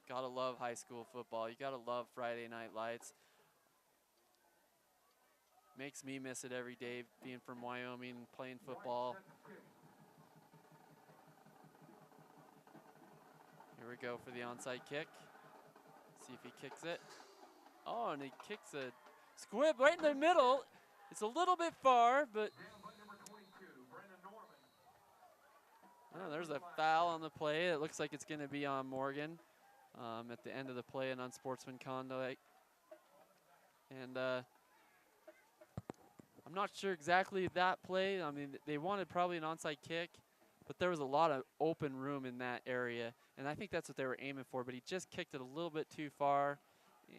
Gotta love high school football. You gotta love Friday Night Lights. Makes me miss it every day, being from Wyoming and playing football. Here we go for the onside kick. See if he kicks it. Oh, and he kicks a squib right in the middle. It's a little bit far, but oh, there's a foul on the play. It looks like it's going to be on Morgan at the end of the play, and unsportsmanlike conduct. And I'm not sure exactly that play. I mean, they wanted probably an onside kick, but there was a lot of open room in that area, and I think that's what they were aiming for, but he just kicked it a little bit too far.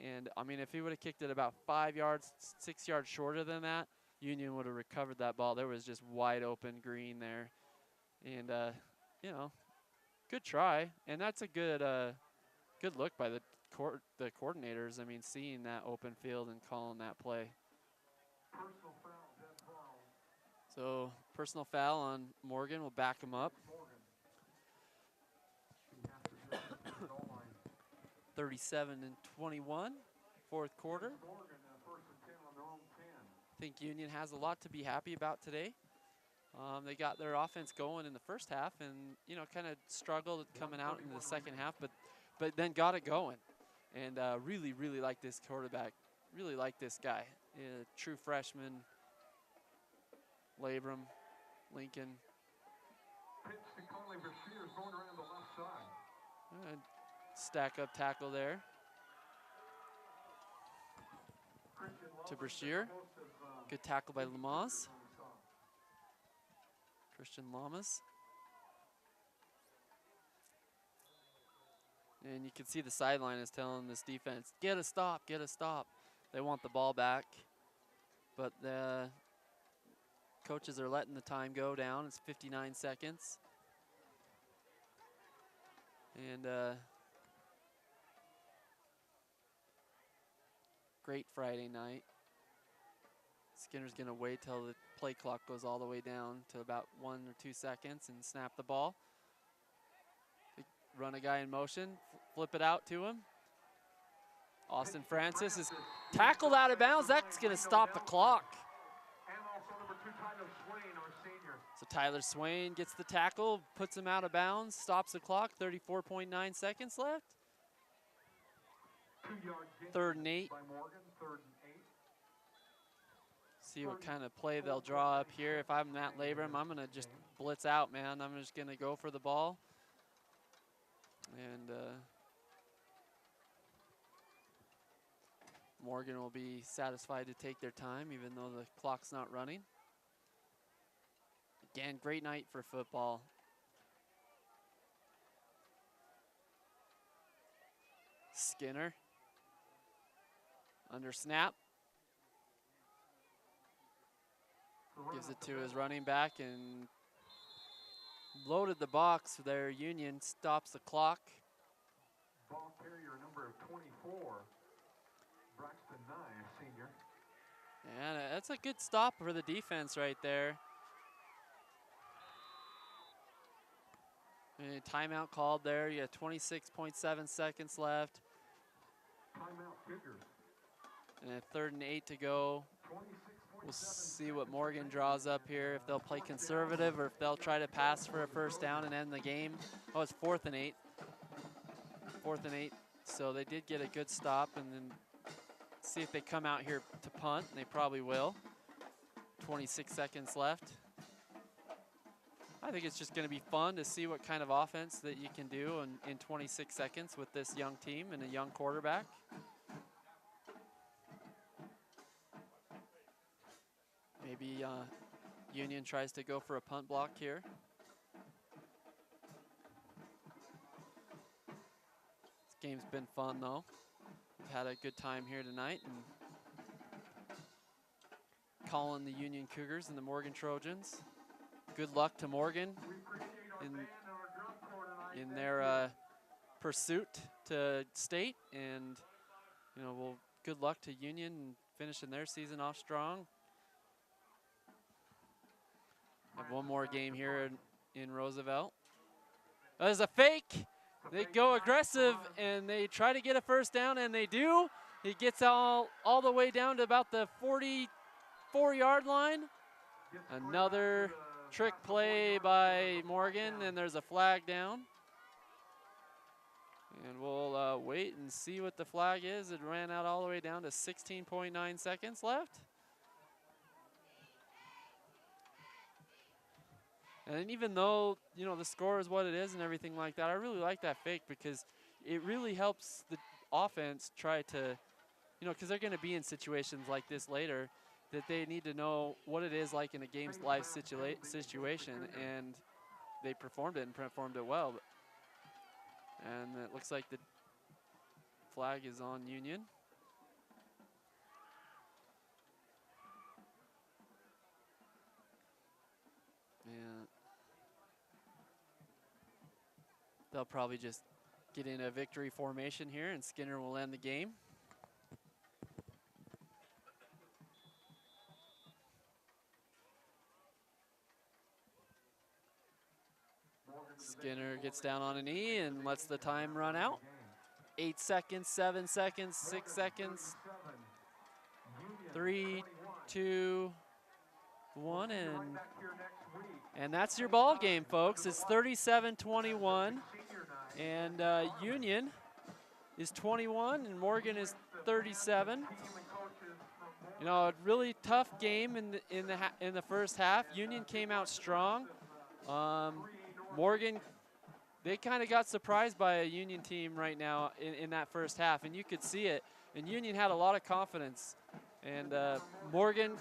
And, I mean, if he would have kicked it about 5 yards, 6 yards shorter than that, Union would have recovered that ball. There was just wide open green there. And, you know, good try. And that's a good good look by the coordinators. I mean, seeing that open field and calling that play. So, personal foul on Morgan. We'll back him up. 37-21, fourth quarter. I think Union has a lot to be happy about today. They got their offense going in the first half, and you know, kind of struggled coming out into the second half, but then got it going. And really like this quarterback. Really like this guy. True freshman. Labram, Lincoln. Pitch to Conley Brashear is going around the left side. Stack up tackle there to Brashear. Good tackle by Lamas. Christian Lamas. And you can see the sideline is telling this defense, get a stop, get a stop. They want the ball back, but the coaches are letting the time go down. It's 59 seconds. And great Friday night. Skinner's gonna wait till the play clock goes all the way down to about 1 or 2 seconds and snap the ball. Run a guy in motion, flip it out to him. Austin Francis is tackled out of bounds. That's gonna stop the clock. And also number 2, Tyler Swain, our senior. So Tyler Swain gets the tackle, puts him out of bounds, stops the clock, 34.9 seconds left. 2-yard gain 3rd and 8. by Morgan, 3rd and 8. See what kind of play they'll draw up here. If I'm Matt Labram, I'm gonna just blitz out, man. I'm just gonna go for the ball. And Morgan will be satisfied to take their time, even though the clock's not running. Again, great night for football. Skinner. Under snap. Gives it to his running back and loaded the box there. Union stops the clock. Ball carrier number 24, Braxton Nye, senior. And that's a good stop for the defense right there. And timeout called there. You got 26.7 seconds left. Timeout Cougars. And 3rd and 8 to go. We'll see what Morgan draws up here, if they'll play conservative or if they'll try to pass for a first down and end the game. Oh, it's 4th and 8. 4th and 8. So they did get a good stop, and then see if they come out here to punt, and they probably will. 26 seconds left. I think it's just going to be fun to see what kind of offense that you can do in 26 seconds with this young team and a young quarterback. Maybe Union tries to go for a punt block here. Game's been fun though. We've had a good time here tonight, and calling the Union Cougars and the Morgan Trojans. Good luck to Morgan in their pursuit to state, and well, good luck to Union finishing their season off strong. Have one more game here in Roosevelt. There's a fake. They go aggressive and they try to get a first down, and they do. He gets all the way down to about the 44-yard line. Another trick play by Morgan, and there's a flag down. And we'll wait and see what the flag is. It ran out all the way down to 16.9 seconds left. And even though, the score is what it is and everything like that, I really like that fake because it really helps the offense try to, because they're going to be in situations like this later, that they need to know what it is like in a game's live situation, and they performed it and performed it well. And it looks like the flag is on Union. And they'll probably just get in a victory formation here, and Skinner will end the game. Skinner gets down on a knee and lets the time run out. 8 seconds, 7 seconds, 6 seconds. 3, 2, 1, and that's your ball game, folks. It's 37-21, and Union is 21, and Morgan is 37. A really tough game in the first half. Union came out strong. Morgan, they kind of got surprised by a Union team right now in that first half, and you could see it. And Union had a lot of confidence, and Morgan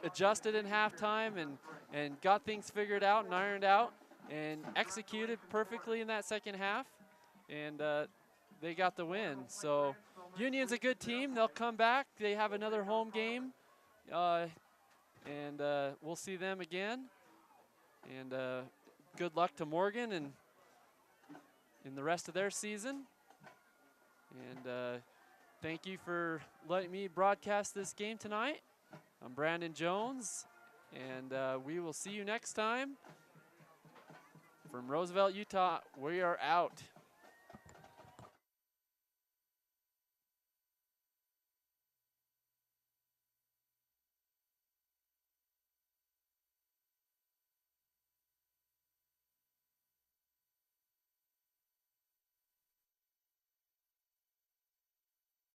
adjusted in halftime and got things figured out and ironed out and executed perfectly in that second half, and they got the win. So Union's a good team. They'll come back. They have another home game, and we'll see them again. And good luck to Morgan and in the rest of their season. And thank you for letting me broadcast this game tonight. I'm Brandon Jones, and we will see you next time. From Roosevelt, Utah, we are out.